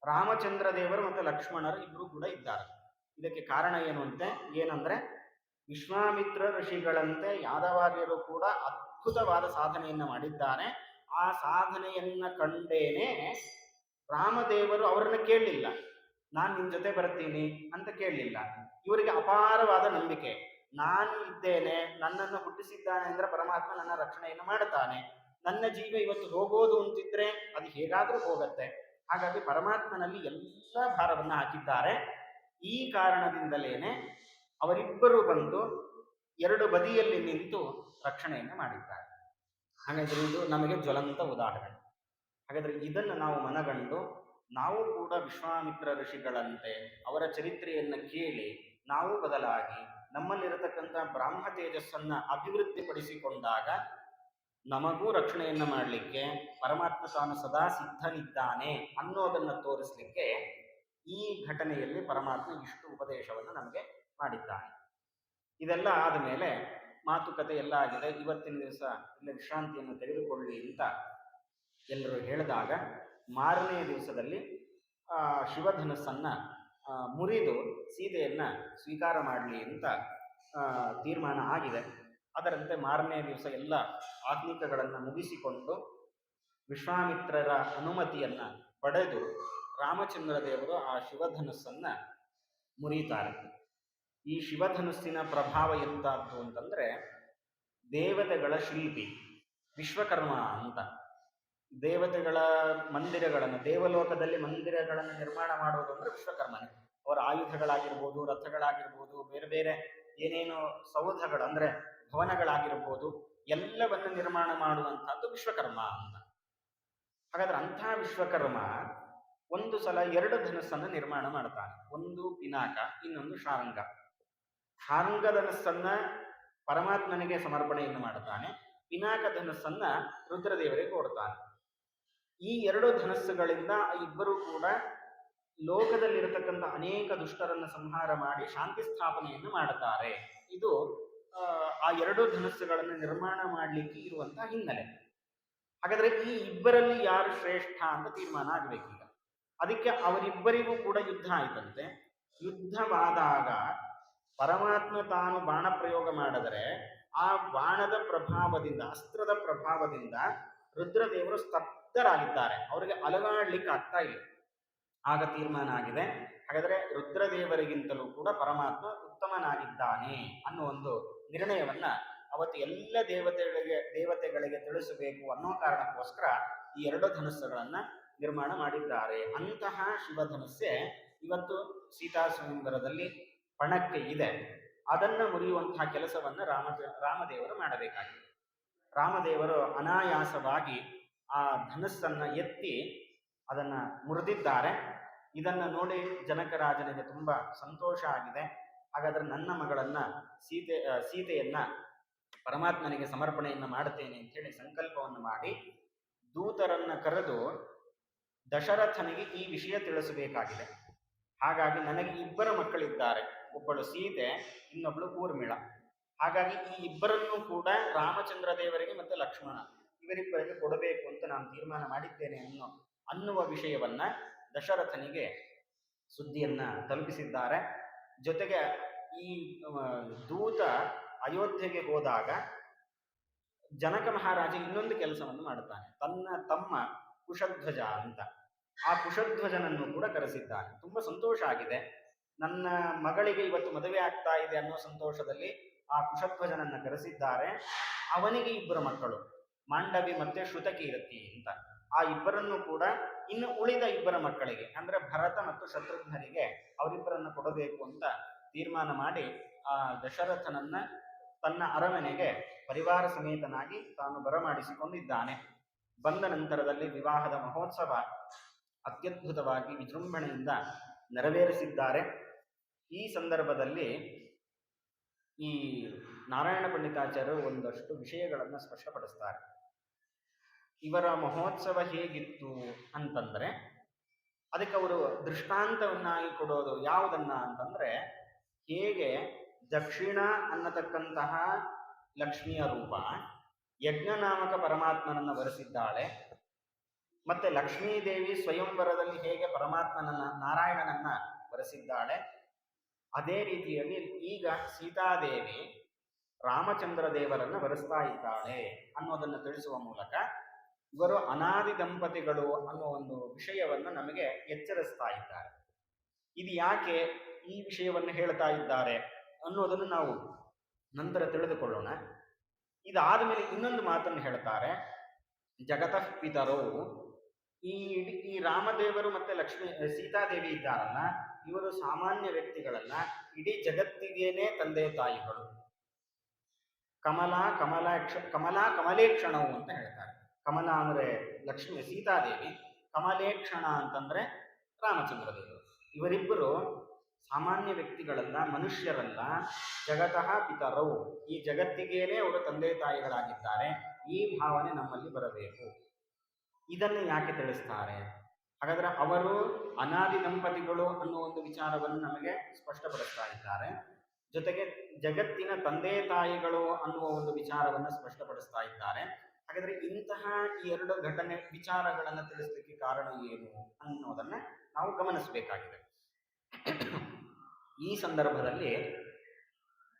ರಾಮಚಂದ್ರ ದೇವರು ಮತ್ತು ಲಕ್ಷ್ಮಣರು ಇಬ್ಬರು ಕೂಡ ಇದ್ದಾರೆ. ಇದಕ್ಕೆ ಕಾರಣ ಏನು ಏನಂದ್ರೆ ವಿಶ್ವಾಮಿತ್ರ ಋಷಿಗಳಂತೆ ಯಾದವಾರ್ಯರು ಕೂಡ ಅದ್ಭುತವಾದ ಸಾಧನೆಯನ್ನು ಮಾಡಿದ್ದಾರೆ. ಆ ಸಾಧನೆಯನ್ನ ಕಂಡೇನೆ ರಾಮದೇವರು ಅವರನ್ನು ಕೇಳಲಿಲ್ಲ, ನಾನು ನಿನ್ನ ಜೊತೆ ಬರ್ತೀನಿ ಅಂತ ಕೇಳಲಿಲ್ಲ. ಇವರಿಗೆ ಅಪಾರವಾದ ನಂಬಿಕೆ, ನಾನು ಇದ್ದೇನೆ, ನನ್ನನ್ನು ಹುಟ್ಟಿಸಿದ್ದಾನೆ ಅಂದ್ರೆ ಪರಮಾತ್ಮ ನನ್ನ ರಕ್ಷಣೆಯನ್ನು ಮಾಡುತ್ತಾನೆ, ನನ್ನ ಜೀವ ಇವತ್ತು ಹೋಗೋದು ಅಂತಿದ್ರೆ ಅದು ಹೇಗಾದ್ರೂ ಹೋಗತ್ತೆ. ಹಾಗಾಗಿ ಪರಮಾತ್ಮನಲ್ಲಿ ಎಲ್ಲ ಭಾರವನ್ನು ಹಾಕಿದ್ದಾರೆ. ಈ ಕಾರಣದಿಂದಲೇನೆ ಅವರಿಬ್ಬರು ಬಂದು ಎರಡು ಬದಿಯಲ್ಲಿ ನಿಂತು ರಕ್ಷಣೆಯನ್ನು ಮಾಡಿದ್ದಾರೆ. ಹಾಗಾದ್ರೆ ಇದು ನಮಗೆ ಜ್ವಲಂತ ಉದಾಹರಣೆ. ಹಾಗಾದ್ರೆ ಇದನ್ನು ನಾವು ಮನಗಂಡು ನಾವು ಕೂಡ ವಿಶ್ವಾಮಿತ್ರ ಋಷಿಗಳಂತೆ ಅವರ ಚರಿತ್ರೆಯನ್ನು ಕೇಳಿ ನಾವು ಬದಲಾಗಿ ನಮ್ಮಲ್ಲಿರತಕ್ಕಂಥ ಬ್ರಾಹ್ಮ ತೇಜಸ್ಸನ್ನ ಅಭಿವೃದ್ಧಿಪಡಿಸಿಕೊಂಡಾಗ ನಮಗೂ ರಕ್ಷಣೆಯನ್ನು ಮಾಡಲಿಕ್ಕೆ ಪರಮಾತ್ಮ ತಾನು ಸದಾ ಸಿದ್ಧನಿದ್ದಾನೆ ಅನ್ನೋದನ್ನು ತೋರಿಸಲಿಕ್ಕೆ ಈ ಘಟನೆಯಲ್ಲಿ ಪರಮಾತ್ಮ ಇಷ್ಟು ಉಪದೇಶವನ್ನು ನಮಗೆ ಮಾಡಿದ್ದಾನೆ. ಇದೆಲ್ಲ ಆದಮೇಲೆ ಮಾತುಕತೆ ಎಲ್ಲ ಆಗಿದೆ. ಇವತ್ತಿನ ದಿವಸ ಇಲ್ಲಿ ವಿಶ್ರಾಂತಿಯನ್ನು ತೆಗೆದುಕೊಳ್ಳಿ ಅಂತ ಎಲ್ಲರೂ ಹೇಳಿದಾಗ ಮಾರನೇ ದಿವಸದಲ್ಲಿ ಶಿವಧನಸ್ಸನ್ನ ಮುರಿದು ಸೀತೆಯನ್ನ ಸ್ವೀಕಾರ ಮಾಡಲಿ ಅಂತ ತೀರ್ಮಾನ ಆಗಿದೆ. ಅದರಂತೆ ಮಾರನೇ ದಿವಸ ಎಲ್ಲ ಆತ್ಮಿಕಗಳನ್ನು ಮುಗಿಸಿಕೊಂಡು ವಿಶ್ವಾಮಿತ್ರರ ಅನುಮತಿಯನ್ನ ಪಡೆದು ರಾಮಚಂದ್ರ ದೇವರು ಆ ಶಿವಧನಸ್ಸನ್ನ ಮುರಿಯುತ್ತಾರೆ. ಈ ಶಿವಧನುಸ್ಸಿನ ಪ್ರಭಾವ ಎಂತಾದ್ದು ಅಂತಂದ್ರೆ ದೇವತೆಗಳ ಶಿಲ್ಪಿ ವಿಶ್ವಕರ್ಮ ಅಂತ. ದೇವತೆಗಳ ಮಂದಿರಗಳನ್ನು, ದೇವಲೋಕದಲ್ಲಿ ಮಂದಿರಗಳನ್ನು ನಿರ್ಮಾಣ ಮಾಡೋದು ಅಂದ್ರೆ ವಿಶ್ವಕರ್ಮನೇ. ಅವರ ಆಯುಧಗಳಾಗಿರ್ಬೋದು, ರಥಗಳಾಗಿರ್ಬೋದು, ಬೇರೆ ಬೇರೆ ಏನೇನು ಸೌಧಗಳು ಅಂದ್ರೆ ಭವನಗಳಾಗಿರ್ಬೋದು, ಎಲ್ಲವನ್ನು ನಿರ್ಮಾಣ ಮಾಡುವಂತಹದ್ದು ವಿಶ್ವಕರ್ಮ ಅಂತ. ಹಾಗಾದ್ರೆ ಅಂಥ ವಿಶ್ವಕರ್ಮ ಒಂದು ಸಲ ಎರಡು ಧನಸ್ಸನ್ನು ನಿರ್ಮಾಣ ಮಾಡ್ತಾನೆ. ಒಂದು ಪಿನಾಕ, ಇನ್ನೊಂದು ಶಾರಂಗ. ಶಾರಂಗ ಧನಸ್ಸನ್ನ ಪರಮಾತ್ಮನಿಗೆ ಸಮರ್ಪಣೆಯನ್ನು ಮಾಡುತ್ತಾನೆ, ಪಿನಾಕ ಧನಸ್ಸನ್ನ ರುದ್ರದೇವರಿಗೆ ಕೊಡ್ತಾನೆ. ಈ ಎರಡು ಧನಸ್ಸುಗಳಿಂದ ಇಬ್ಬರು ಕೂಡ ಲೋಕದಲ್ಲಿರತಕ್ಕಂಥ ಅನೇಕ ದುಷ್ಟರನ್ನು ಸಂಹಾರ ಮಾಡಿ ಶಾಂತಿ ಸ್ಥಾಪನೆಯನ್ನು ಮಾಡುತ್ತಾರೆ. ಇದು ಆ ಎರಡು ಧನಸ್ಸುಗಳನ್ನು ನಿರ್ಮಾಣ ಮಾಡಲಿಕ್ಕೆ ಇರುವಂತಹ ಹಿನ್ನೆಲೆ. ಹಾಗಾದ್ರೆ ಈ ಇಬ್ಬರಲ್ಲಿ ಯಾರು ಶ್ರೇಷ್ಠ ಅಂತ ತೀರ್ಮಾನ ಆಗಬೇಕೀಗ. ಅದಕ್ಕೆ ಅವರಿಬ್ಬರಿಗೂ ಕೂಡ ಯುದ್ಧ ಆಯ್ತಂತೆ. ಯುದ್ಧವಾದಾಗ ಪರಮಾತ್ಮ ತಾನು ಬಾಣ ಪ್ರಯೋಗ ಮಾಡಿದರೆ ಆ ಬಾಣದ ಪ್ರಭಾವದಿಂದ, ಅಸ್ತ್ರದ ಪ್ರಭಾವದಿಂದ ರುದ್ರದೇವರು ಸ್ತಬ್ಧರಾಗಿದ್ದಾರೆ, ಅವರಿಗೆ ಅಲಗಾಡ್ಲಿಕ್ಕೆ ಆಗ್ತಾ ಇಲ್ಲ. ಆಗ ತೀರ್ಮಾನ ಆಗಿದೆ, ಹಾಗಾದರೆ ರುದ್ರದೇವರಿಗಿಂತಲೂ ಕೂಡ ಪರಮಾತ್ಮ ಉತ್ತಮನಾಗಿದ್ದಾನೆ ಅನ್ನೋ ಒಂದು ನಿರ್ಣಯವನ್ನ ಅವತ್ತು ಎಲ್ಲ ದೇವತೆಗಳಿಗೆ ತಿಳಿಸಬೇಕು ಅನ್ನೋ ಕಾರಣಕ್ಕೋಸ್ಕರ ಈ ಎರಡು ಧನಸ್ಸುಗಳನ್ನ ನಿರ್ಮಾಣ ಮಾಡಿದ್ದಾರೆ. ಅಂತಹ ಶಿವಧನಸ್ಸೆ ಇವತ್ತು ಸೀತಾ ಸ್ವಯಂವರದಲ್ಲಿ ಪಣಕ್ಕೆ ಇದೆ. ಅದನ್ನು ಮುರಿಯುವಂತಹ ಕೆಲಸವನ್ನು ರಾಮದೇವರು ಮಾಡಬೇಕಾಗಿದೆ. ರಾಮದೇವರು ಅನಾಯಾಸವಾಗಿ ಆ ಧನಸ್ಸನ್ನ ಎತ್ತಿ ಅದನ್ನ ಮುರಿದಿದ್ದಾರೆ. ಇದನ್ನ ನೋಡಿ ಜನಕರಾಜನಿಗೆ ತುಂಬಾ ಸಂತೋಷ ಆಗಿದೆ. ಹಾಗಾದ್ರೆ ನನ್ನ ಮಗಳನ್ನ ಸೀತೆಯನ್ನ ಪರಮಾತ್ಮನಿಗೆ ಸಮರ್ಪಣೆಯನ್ನು ಮಾಡುತ್ತೇನೆ ಅಂತ ಹೇಳಿ ಸಂಕಲ್ಪವನ್ನು ಮಾಡಿ ದೂತರನ್ನ ಕರೆದು ದಶರಥನಿಗೆ ಈ ವಿಷಯ ತಿಳಿಸಬೇಕಾಗಿದೆ. ಹಾಗಾಗಿ ನನಗೆ ಇಬ್ಬರ ಮಕ್ಕಳಿದ್ದಾರೆ, ಒಬ್ಬಳು ಸೀತೆ, ಇನ್ನೊಬ್ಬಳು ಊರ್ಮಿಳ. ಹಾಗಾಗಿ ಈ ಇಬ್ಬರನ್ನೂ ಕೂಡ ರಾಮಚಂದ್ರ ದೇವರಿಗೆ ಮತ್ತು ಲಕ್ಷ್ಮಣ ಇವರಿಬ್ಬರಿಗೆ ಕೊಡಬೇಕು ಅಂತ ನಾನು ತೀರ್ಮಾನ ಮಾಡಿದ್ದೇನೆ ಅನ್ನುವ ವಿಷಯವನ್ನ ದಶರಥನಿಗೆ ಸುದ್ದಿಯನ್ನ ತಲುಪಿಸಿದ್ದಾರೆ. ಜೊತೆಗೆ ಈ ದೂತ ಅಯೋಧ್ಯೆಗೆ ಹೋದಾಗ ಜನಕ ಮಹಾರಾಜ ಇನ್ನೊಂದು ಕೆಲಸವನ್ನು ಮಾಡುತ್ತಾನೆ. ತನ್ನ ತಮ್ಮ ಕುಶಧ್ವಜ ಅಂತ, ಆ ಕುಶಧ್ವಜನನ್ನು ಕೂಡ ಕರೆಸಿದ್ದಾನೆ. ತುಂಬಾ ಸಂತೋಷ ಆಗಿದೆ. ನನ್ನ ಮಗಳಿಗೆ ಇವತ್ತು ಮದುವೆ ಆಗ್ತಾ ಇದೆ ಅನ್ನೋ ಸಂತೋಷದಲ್ಲಿ ಆ ಕುಶಧ್ವಜನನ್ನ ಕರೆಸಿದ್ದಾರೆ. ಅವನಿಗೆ ಇಬ್ಬರು ಮಕ್ಕಳು, ಮಾಂಡವಿ ಮತ್ತೆ ಶ್ರುತಕೀರ್ತಿ ಅಂತ. ಆ ಇಬ್ಬರನ್ನು ಕೂಡ ಇನ್ನು ಉಳಿದ ಇಬ್ಬರ ಮಕ್ಕಳಿಗೆ ಅಂದ್ರೆ ಭರತ ಮತ್ತು ಶತ್ರುಘ್ನರಿಗೆ ಅವರಿಬ್ಬರನ್ನು ಕೊಡಬೇಕು ಅಂತ ತೀರ್ಮಾನ ಮಾಡಿ ಆ ದಶರಥನನ್ನ ತನ್ನ ಅರಮನೆಗೆ ಪರಿವಾರ ಸಮೇತನಾಗಿ ತಾನು ಬರಮಾಡಿಸಿಕೊಂಡಿದ್ದಾನೆ. ಬಂದ ನಂತರದಲ್ಲಿ ವಿವಾಹದ ಮಹೋತ್ಸವ ಅತ್ಯದ್ಭುತವಾಗಿ ವಿಜೃಂಭಣೆಯಿಂದ ನೆರವೇರಿಸಿದ್ದಾರೆ. ಈ ಸಂದರ್ಭದಲ್ಲಿ ಈ ನಾರಾಯಣ ಪಂಡಿತಾಚಾರ್ಯರು ಒಂದಷ್ಟು ವಿಷಯಗಳನ್ನು ಸ್ಪಷ್ಟಪಡಿಸ್ತಾರೆ. ಇವರ ಮಹೋತ್ಸವ ಹೇಗಿತ್ತು ಅಂತಂದ್ರೆ ಅದಕ್ಕೆ ಅವರು ದೃಷ್ಟಾಂತವನ್ನಾಗಿ ಕೊಡೋದು ಯಾವುದನ್ನ ಅಂತಂದ್ರೆ, ಹೇಗೆ ದಕ್ಷಿಣ ಅನ್ನತಕ್ಕಂತಹ ಲಕ್ಷ್ಮಿಯ ರೂಪ ಯಜ್ಞನಾಮಕ ಪರಮಾತ್ಮನನ್ನ ವರಿಸಿದ್ದಾಳೆ, ಮತ್ತೆ ಲಕ್ಷ್ಮೀದೇವಿ ಸ್ವಯಂವರದಲ್ಲಿ ಹೇಗೆ ಪರಮಾತ್ಮನನ್ನ ನಾರಾಯಣನನ್ನ ವರಿಸಿದ್ದಾಳೆ, ಅದೇ ರೀತಿಯಲ್ಲಿ ಈಗ ಸೀತಾದೇವಿ ರಾಮಚಂದ್ರ ದೇವರನ್ನ ವರಿಸ್ತಾ ಇದ್ದಾಳೆ ಅನ್ನೋದನ್ನು ತಿಳಿಸುವ ಮೂಲಕ ಇವರು ಅನಾದಿ ದಂಪತಿಗಳು ಅನ್ನೋ ಒಂದು ವಿಷಯವನ್ನು ನಮಗೆ ಎಚ್ಚರಿಸ್ತಾ ಇದ್ದಾರೆ. ಇದು ಯಾಕೆ ಈ ವಿಷಯವನ್ನು ಹೇಳ್ತಾ ಇದ್ದಾರೆ ಅನ್ನೋದನ್ನು ನಾವು ನಂತರ ತಿಳಿದುಕೊಳ್ಳೋಣ. ಇದಾದ ಮೇಲೆ ಇನ್ನೊಂದು ಮಾತನ್ನು ಹೇಳ್ತಾರೆ, ಜಗತಃ ಪಿತರೋ. ಈ ರಾಮದೇವರು ಮತ್ತೆ ಸೀತಾದೇವಿ ಇದ್ದಾರಲ್ಲ, ಇವರು ಸಾಮಾನ್ಯ ವ್ಯಕ್ತಿಗಳಲ್ಲ, ಇಡೀ ಜಗತ್ತಿಗೇನೆ ತಂದೆ ತಾಯಿಗಳು. ಕಮಲೇಕ್ಷಣವು ಅಂತ ಹೇಳ್ತಾರೆ. ಕಮಲ ಅಂದ್ರೆ ಸೀತಾದೇವಿ, ಕಮಲೇಕ್ಷಣ ಅಂತಂದ್ರೆ ರಾಮಚಂದ್ರ ದೇವರು. ಇವರಿಬ್ಬರು ಸಾಮಾನ್ಯ ವ್ಯಕ್ತಿಗಳಲ್ಲ, ಮನುಷ್ಯರಲ್ಲ, ಜಗತಃ ಪಿತರವು, ಈ ಜಗತ್ತಿಗೇನೆ ಅವರು ತಂದೆ ತಾಯಿಗಳಾಗಿದ್ದಾರೆ. ಈ ಭಾವನೆ ನಮ್ಮಲ್ಲಿ ಬರಬೇಕು. ಇದನ್ನು ಯಾಕೆ ತಿಳಿಸ್ತಾರೆ? ಹಾಗಾದ್ರೆ ಅವರು ಅನಾದಿ ದಂಪತಿಗಳು ಅನ್ನೋ ಒಂದು ವಿಚಾರವನ್ನು ನಮಗೆ ಸ್ಪಷ್ಟಪಡಿಸ್ತಾ ಇದ್ದಾರೆ. ಜೊತೆಗೆ ಜಗತ್ತಿನ ತಂದೆ ತಾಯಿಗಳು ಅನ್ನುವ ಒಂದು ವಿಚಾರವನ್ನು ಸ್ಪಷ್ಟಪಡಿಸ್ತಾ ಇದ್ದಾರೆ. ಹಾಗಾದ್ರೆ ಇಂತಹ ಈ ಎರಡು ವಿಚಾರಗಳನ್ನು ತಿಳಿಸ್ಲಿಕ್ಕೆ ಕಾರಣ ಏನು ಅನ್ನೋದನ್ನ ನಾವು ಗಮನಿಸಬೇಕಾಗಿದೆ. ಈ ಸಂದರ್ಭದಲ್ಲಿ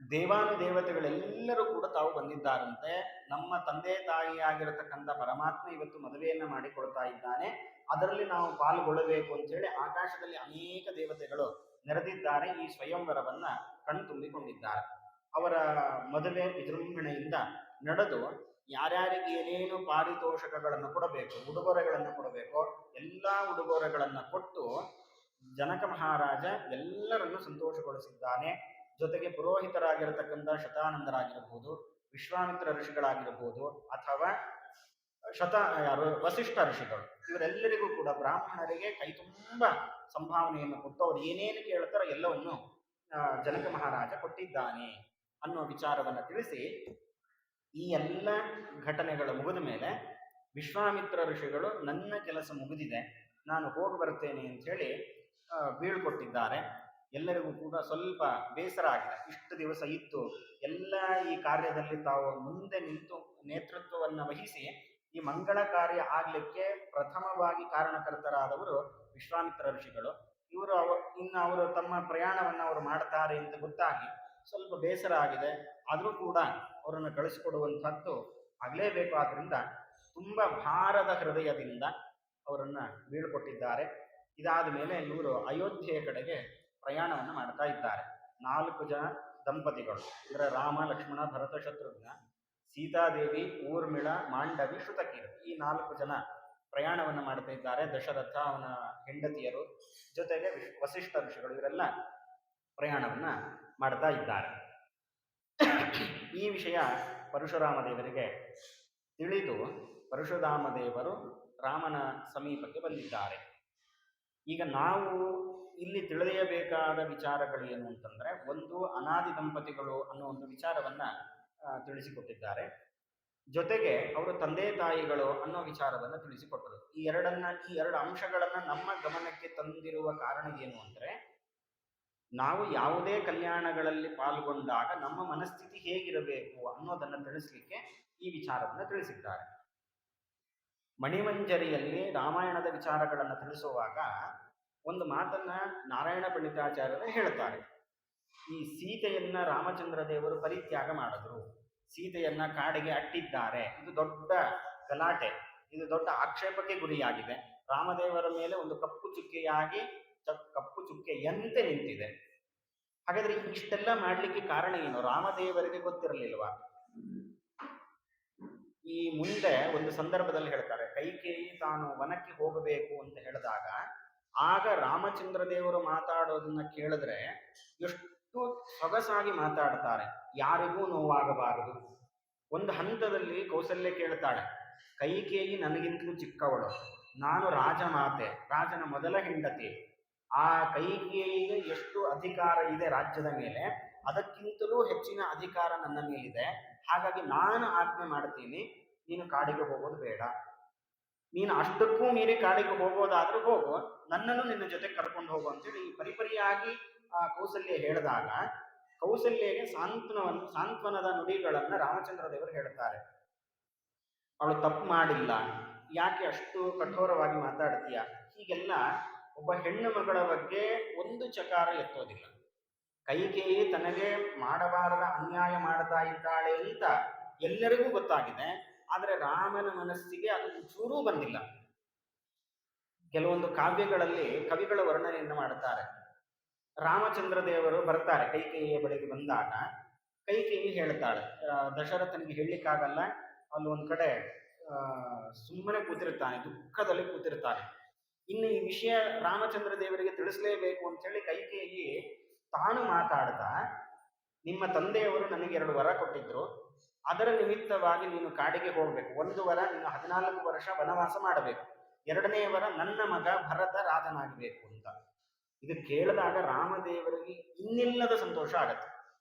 ದೇವಾನುದೇವತೆಗಳೆಲ್ಲರೂ ಕೂಡ ತಾವು ಬಂದಿದ್ದಾರಂತೆ. ನಮ್ಮ ತಂದೆ ತಾಯಿಯಾಗಿರತಕ್ಕಂಥ ಪರಮಾತ್ಮ ಇವತ್ತು ಮದುವೆಯನ್ನ ಮಾಡಿಕೊಳ್ತಾ ಇದ್ದಾನೆ, ಅದರಲ್ಲಿ ನಾವು ಪಾಲ್ಗೊಳ್ಳಬೇಕು ಅಂತ ಹೇಳಿ ಆಕಾಶದಲ್ಲಿ ಅನೇಕ ದೇವತೆಗಳು ನೆರೆದಿದ್ದಾರೆ. ಈ ಸ್ವಯಂವರವನ್ನ ಕಣ್ತುಂಬಿಕೊಂಡಿದ್ದಾರೆ. ಅವರ ಮದುವೆ ವಿಜೃಂಭಣೆಯಿಂದ ನಡೆದು ಯಾರ್ಯಾರಿಗೆ ಏನೇನು ಪಾರಿತೋಷಕಗಳನ್ನು ಕೊಡಬೇಕು, ಉಡುಗೊರೆಗಳನ್ನು ಕೊಡಬೇಕು, ಎಲ್ಲ ಉಡುಗೊರೆಗಳನ್ನು ಕೊಟ್ಟು ಜನಕ ಮಹಾರಾಜ ಎಲ್ಲರನ್ನು ಸಂತೋಷಗೊಳಿಸಿದ್ದಾನೆ. ಜೊತೆಗೆ ಪುರೋಹಿತರಾಗಿರತಕ್ಕಂಥ ಶತಾನಂದರಾಗಿರಬಹುದು, ವಿಶ್ವಾಮಿತ್ರ ಋಷಿಗಳಾಗಿರಬಹುದು, ಅಥವಾ ವಸಿಷ್ಠ ಋಷಿಗಳು, ಇವರೆಲ್ಲರಿಗೂ ಕೂಡ ಬ್ರಾಹ್ಮಣರಿಗೆ ಕೈ ತುಂಬ ಸಂಭಾವನೆಯನ್ನು ಕೊಟ್ಟು ಅವರು ಏನೇನು ಕೇಳ್ತಾರೋ ಎಲ್ಲವನ್ನು ಜನಕ ಮಹಾರಾಜ ಕೊಟ್ಟಿದ್ದಾನೆ ಅನ್ನೋ ವಿಚಾರವನ್ನು ತಿಳಿಸಿ, ಈ ಎಲ್ಲ ಘಟನೆಗಳು ಮುಗಿದ ಮೇಲೆ ವಿಶ್ವಾಮಿತ್ರ ಋಷಿಗಳು ನನ್ನ ಕೆಲಸ ಮುಗಿದಿದೆ, ನಾನು ಹೋಗಿ ಬರ್ತೇನೆ ಅಂತ ಹೇಳಿ ಬೀಳ್ಕೊಟ್ಟಿದ್ದಾರೆ. ಎಲ್ಲರಿಗೂ ಕೂಡ ಸ್ವಲ್ಪ ಬೇಸರ ಆಗಿದೆ. ಇಷ್ಟು ದಿವಸ ಇತ್ತು ಎಲ್ಲ ಈ ಕಾರ್ಯದಲ್ಲಿ ತಾವು ಮುಂದೆ ನಿಂತು ನೇತೃತ್ವವನ್ನು ವಹಿಸಿ ಈ ಮಂಗಳ ಕಾರ್ಯ ಆಗ್ಲಿಕ್ಕೆ ಪ್ರಥಮವಾಗಿ ಕಾರಣಕರ್ತರಾದವರು ವಿಶ್ವಾಮಿತ್ರ ಋಷಿಗಳು. ಇನ್ನು ಅವರು ತಮ್ಮ ಪ್ರಯಾಣವನ್ನು ಅವರು ಮಾಡ್ತಾರೆ ಅಂತ ಗೊತ್ತಾಗಿ ಸ್ವಲ್ಪ ಬೇಸರ ಆಗಿದೆ. ಆದರೂ ಕೂಡ ಅವರನ್ನು ಕಳಿಸಿಕೊಡುವಂಥದ್ದು ಆಗಲೇಬೇಕು. ಆದ್ರಿಂದ ತುಂಬಾ ಭಾರದ ಹೃದಯದಿಂದ ಅವರನ್ನ ಬೀಳ್ಕೊಟ್ಟಿದ್ದಾರೆ. ಇದಾದ ಮೇಲೆ ಇವರು ಅಯೋಧ್ಯೆಯ ಕಡೆಗೆ ಪ್ರಯಾಣವನ್ನು ಮಾಡ್ತಾ ಇದ್ದಾರೆ. 4 ಜನ ದಂಪತಿಗಳು ಅಂದರೆ ರಾಮ, ಲಕ್ಷ್ಮಣ, ಭರತ, ಶತ್ರುಘ್ನ, ಸೀತಾದೇವಿ, ಊರ್ಮಿಳ, ಮಾಂಡವಿ, ಶ್ರುತಕೀರ್ತಿ, ಈ 4 ಜನ ಪ್ರಯಾಣವನ್ನು ಮಾಡ್ತಾ ಇದ್ದಾರೆ. ದಶರಥ, ಅವನ ಹೆಂಡತಿಯರು, ಜೊತೆಗೆ ವಸಿಷ್ಠ ಋಷಿಗಳು, ಇವರೆಲ್ಲ ಪ್ರಯಾಣವನ್ನ ಮಾಡ್ತಾ ಇದ್ದಾರೆ. ಈ ವಿಷಯ ಪರಶುರಾಮ ದೇವರಿಗೆ ತಿಳಿದು ಪರಶುರಾಮ ದೇವರು ರಾಮನ ಸಮೀಪಕ್ಕೆ ಬಂದಿದ್ದಾರೆ. ಈಗ ನಾವು ಇಲ್ಲಿ ತಿಳಿಯಬೇಕಾದ ವಿಚಾರಗಳು ಏನು ಅಂತಂದ್ರೆ, ಒಂದು ಅನಾದಿ ದಂಪತಿಗಳು ಅನ್ನೋ ಒಂದು ವಿಚಾರವನ್ನ ತಿಳಿಸಿಕೊಟ್ಟಿದ್ದಾರೆ. ಜೊತೆಗೆ ಅವರು ತಂದೆ ತಾಯಿಗಳು ಅನ್ನೋ ವಿಚಾರವನ್ನ ತಿಳಿಸಿಕೊಟ್ಟರು. ಈ ಎರಡು ಅಂಶಗಳನ್ನ ನಮ್ಮ ಗಮನಕ್ಕೆ ತಂದಿರುವ ಕಾರಣ ಏನು ಅಂದ್ರೆ, ನಾವು ಯಾವುದೇ ಕಲ್ಯಾಣಗಳಲ್ಲಿ ಪಾಲ್ಗೊಂಡಾಗ ನಮ್ಮ ಮನಸ್ಥಿತಿ ಹೇಗಿರಬೇಕು ಅನ್ನೋದನ್ನ ತಿಳಿಸ್ಲಿಕ್ಕೆ ಈ ವಿಚಾರವನ್ನು ತಿಳಿಸಿದ್ದಾರೆ. ಮಣಿಮಂಜರಿಯಲ್ಲಿ ರಾಮಾಯಣದ ವಿಚಾರಗಳನ್ನು ತಿಳಿಸುವಾಗ ಒಂದು ಮಾತನ್ನ ನಾರಾಯಣ ಪಂಡಿತಾಚಾರ್ಯರು ಹೇಳ್ತಾರೆ. ಈ ಸೀತೆಯನ್ನ ರಾಮಚಂದ್ರ ದೇವರು ಪರಿತ್ಯಾಗ ಮಾಡಿದ್ರು, ಸೀತೆಯನ್ನ ಕಾಡಿಗೆ ಅಟ್ಟಿದ್ದಾರೆ. ಇದು ದೊಡ್ಡ ಗಲಾಟೆ, ಇದು ದೊಡ್ಡ ಆಕ್ಷೇಪಕ್ಕೆ ಗುರಿಯಾಗಿದೆ. ರಾಮದೇವರ ಮೇಲೆ ಒಂದು ಕಪ್ಪು ಚುಕ್ಕೆಯಂತೆ ನಿಂತಿದೆ. ಹಾಗಾದ್ರೆ ಇಷ್ಟೆಲ್ಲ ಮಾಡ್ಲಿಕ್ಕೆ ಕಾರಣ ಏನು? ರಾಮದೇವರಿಗೆ ಗೊತ್ತಿರಲಿಲ್ವಾ? ಈ ಮುಂದೆ ಒಂದು ಸಂದರ್ಭದಲ್ಲಿ ಹೇಳ್ತಾರೆ, ಕೈಕೇಯಿ ತಾನು ವನಕ್ಕೆ ಹೋಗಬೇಕು ಅಂತ ಹೇಳಿದಾಗ ಆಗ ರಾಮಚಂದ್ರ ದೇವರು ಮಾತಾಡೋದನ್ನ ಕೇಳಿದ್ರೆ ಎಷ್ಟು ಸೊಗಸಾಗಿ ಮಾತಾಡ್ತಾರೆ. ಯಾರಿಗೂ ನೋವಾಗಬಾರದು. ಒಂದು ಹಂತದಲ್ಲಿ ಕೌಸಲ್ಯ ಕೇಳ್ತಾಳೆ, ಕೈಕೇಯಿ ನನಗಿಂತಲೂ ಚಿಕ್ಕವಳು, ನಾನು ರಾಜಮಾತೆ, ರಾಜನ ಮೊದಲ ಹೆಂಡತಿ, ಆ ಕೈಕೇಯಿಗೆ ಎಷ್ಟು ಅಧಿಕಾರ ಇದೆ ರಾಜ್ಯದ ಮೇಲೆ, ಅದಕ್ಕಿಂತಲೂ ಹೆಚ್ಚಿನ ಅಧಿಕಾರ ನನ್ನ ಮೇಲಿದೆ. ಹಾಗಾಗಿ ನಾನು ಆಜ್ಞೆ ಮಾಡ್ತೀನಿ, ನೀನು ಕಾಡಿಗೆ ಹೋಗೋದು ಬೇಡ. ನೀನು ಅಷ್ಟಕ್ಕೂ ಮೀರಿ ಕಾಡಿಗೆ ಹೋಗೋದಾದ್ರೂ ಹೋಗು, ನನ್ನನ್ನು ನಿನ್ನ ಜೊತೆ ಕರ್ಕೊಂಡು ಹೋಗು ಅಂತೇಳಿ ಪರಿಪರಿಯಾಗಿ ಕೌಸಲ್ಯ ಹೇಳಿದಾಗ ಕೌಸಲ್ಯಗೆ ಸಾಂತ್ವನದ ನುಡಿಗಳನ್ನ ರಾಮಚಂದ್ರ ದೇವರು ಹೇಳ್ತಾರೆ. ಅವಳು ತಪ್ಪು ಮಾಡಿಲ್ಲ, ಯಾಕೆ ಅಷ್ಟು ಕಠೋರವಾಗಿ ಮಾತಾಡ್ತೀಯ? ಹೀಗೆಲ್ಲ ಒಬ್ಬ ಹೆಣ್ಣು ಮಗಳ ಬಗ್ಗೆ ಒಂದು ಚಕಾರ ಎತ್ತೋದಿಲ್ಲ. ಕೈಕೇಯಿ ತನಗೆ ಮಾಡಬಾರದ ಅನ್ಯಾಯ ಮಾಡ್ತಾ ಇದ್ದಾಳೆ ಅಂತ ಎಲ್ಲರಿಗೂ ಗೊತ್ತಾಗಿದೆ, ಆದರೆ ರಾಮನ ಮನಸ್ಸಿಗೆ ಅದು ಚೂರೂ ಬಂದಿಲ್ಲ. ಕೆಲವೊಂದು ಕಾವ್ಯಗಳಲ್ಲಿ ಕವಿಗಳ ವರ್ಣನೆಯನ್ನು ಮಾಡುತ್ತಾರೆ. ರಾಮಚಂದ್ರ ದೇವರು ಬರ್ತಾರೆ ಕೈಕೇಯಿಯ ಬಳಿಗೆ ಬಂದಾಗ, ಕೈಕೇಯಿ ಹೇಳ್ತಾಳೆ, ದಶರಥನಿಗೆ ಹೇಳಲಿಕ್ಕಾಗಲ್ಲ, ಅಲ್ಲಿ ಒಂದ್ ಕಡೆ ಸುಮ್ಮನೆ ಕೂತಿರ್ತಾನೆ, ದುಃಖದಲ್ಲಿ ಕೂತಿರ್ತಾನೆ. ಇನ್ನು ಈ ವಿಷಯ ರಾಮಚಂದ್ರ ದೇವರಿಗೆ ತಿಳಿಸಲೇಬೇಕು ಅಂತ ಹೇಳಿ ಕೈಕೇಯಿ ತಾನು ಮಾತಾಡ್ತಾ, ನಿಮ್ಮ ತಂದೆಯವರು ನನಗೆ 2 ವರ ಕೊಟ್ಟಿದ್ರು, ಅದರ ನಿಮಿತ್ತವಾಗಿ ನೀನು ಕಾಡಿಗೆ ಹೋಗ್ಬೇಕು. 1 ವರ ನೀನು 14 ವರ್ಷ ವನವಾಸ ಮಾಡಬೇಕು, 2ನೇ ವರ ನನ್ನ ಮಗ ಭರತ ರಾಜನಾಗಬೇಕು ಅಂತ. ಇದು ಕೇಳಿದಾಗ ರಾಮದೇವರಿಗೆ ಇನ್ನಿಲ್ಲದ ಸಂತೋಷ ಆಗತ್ತೆ.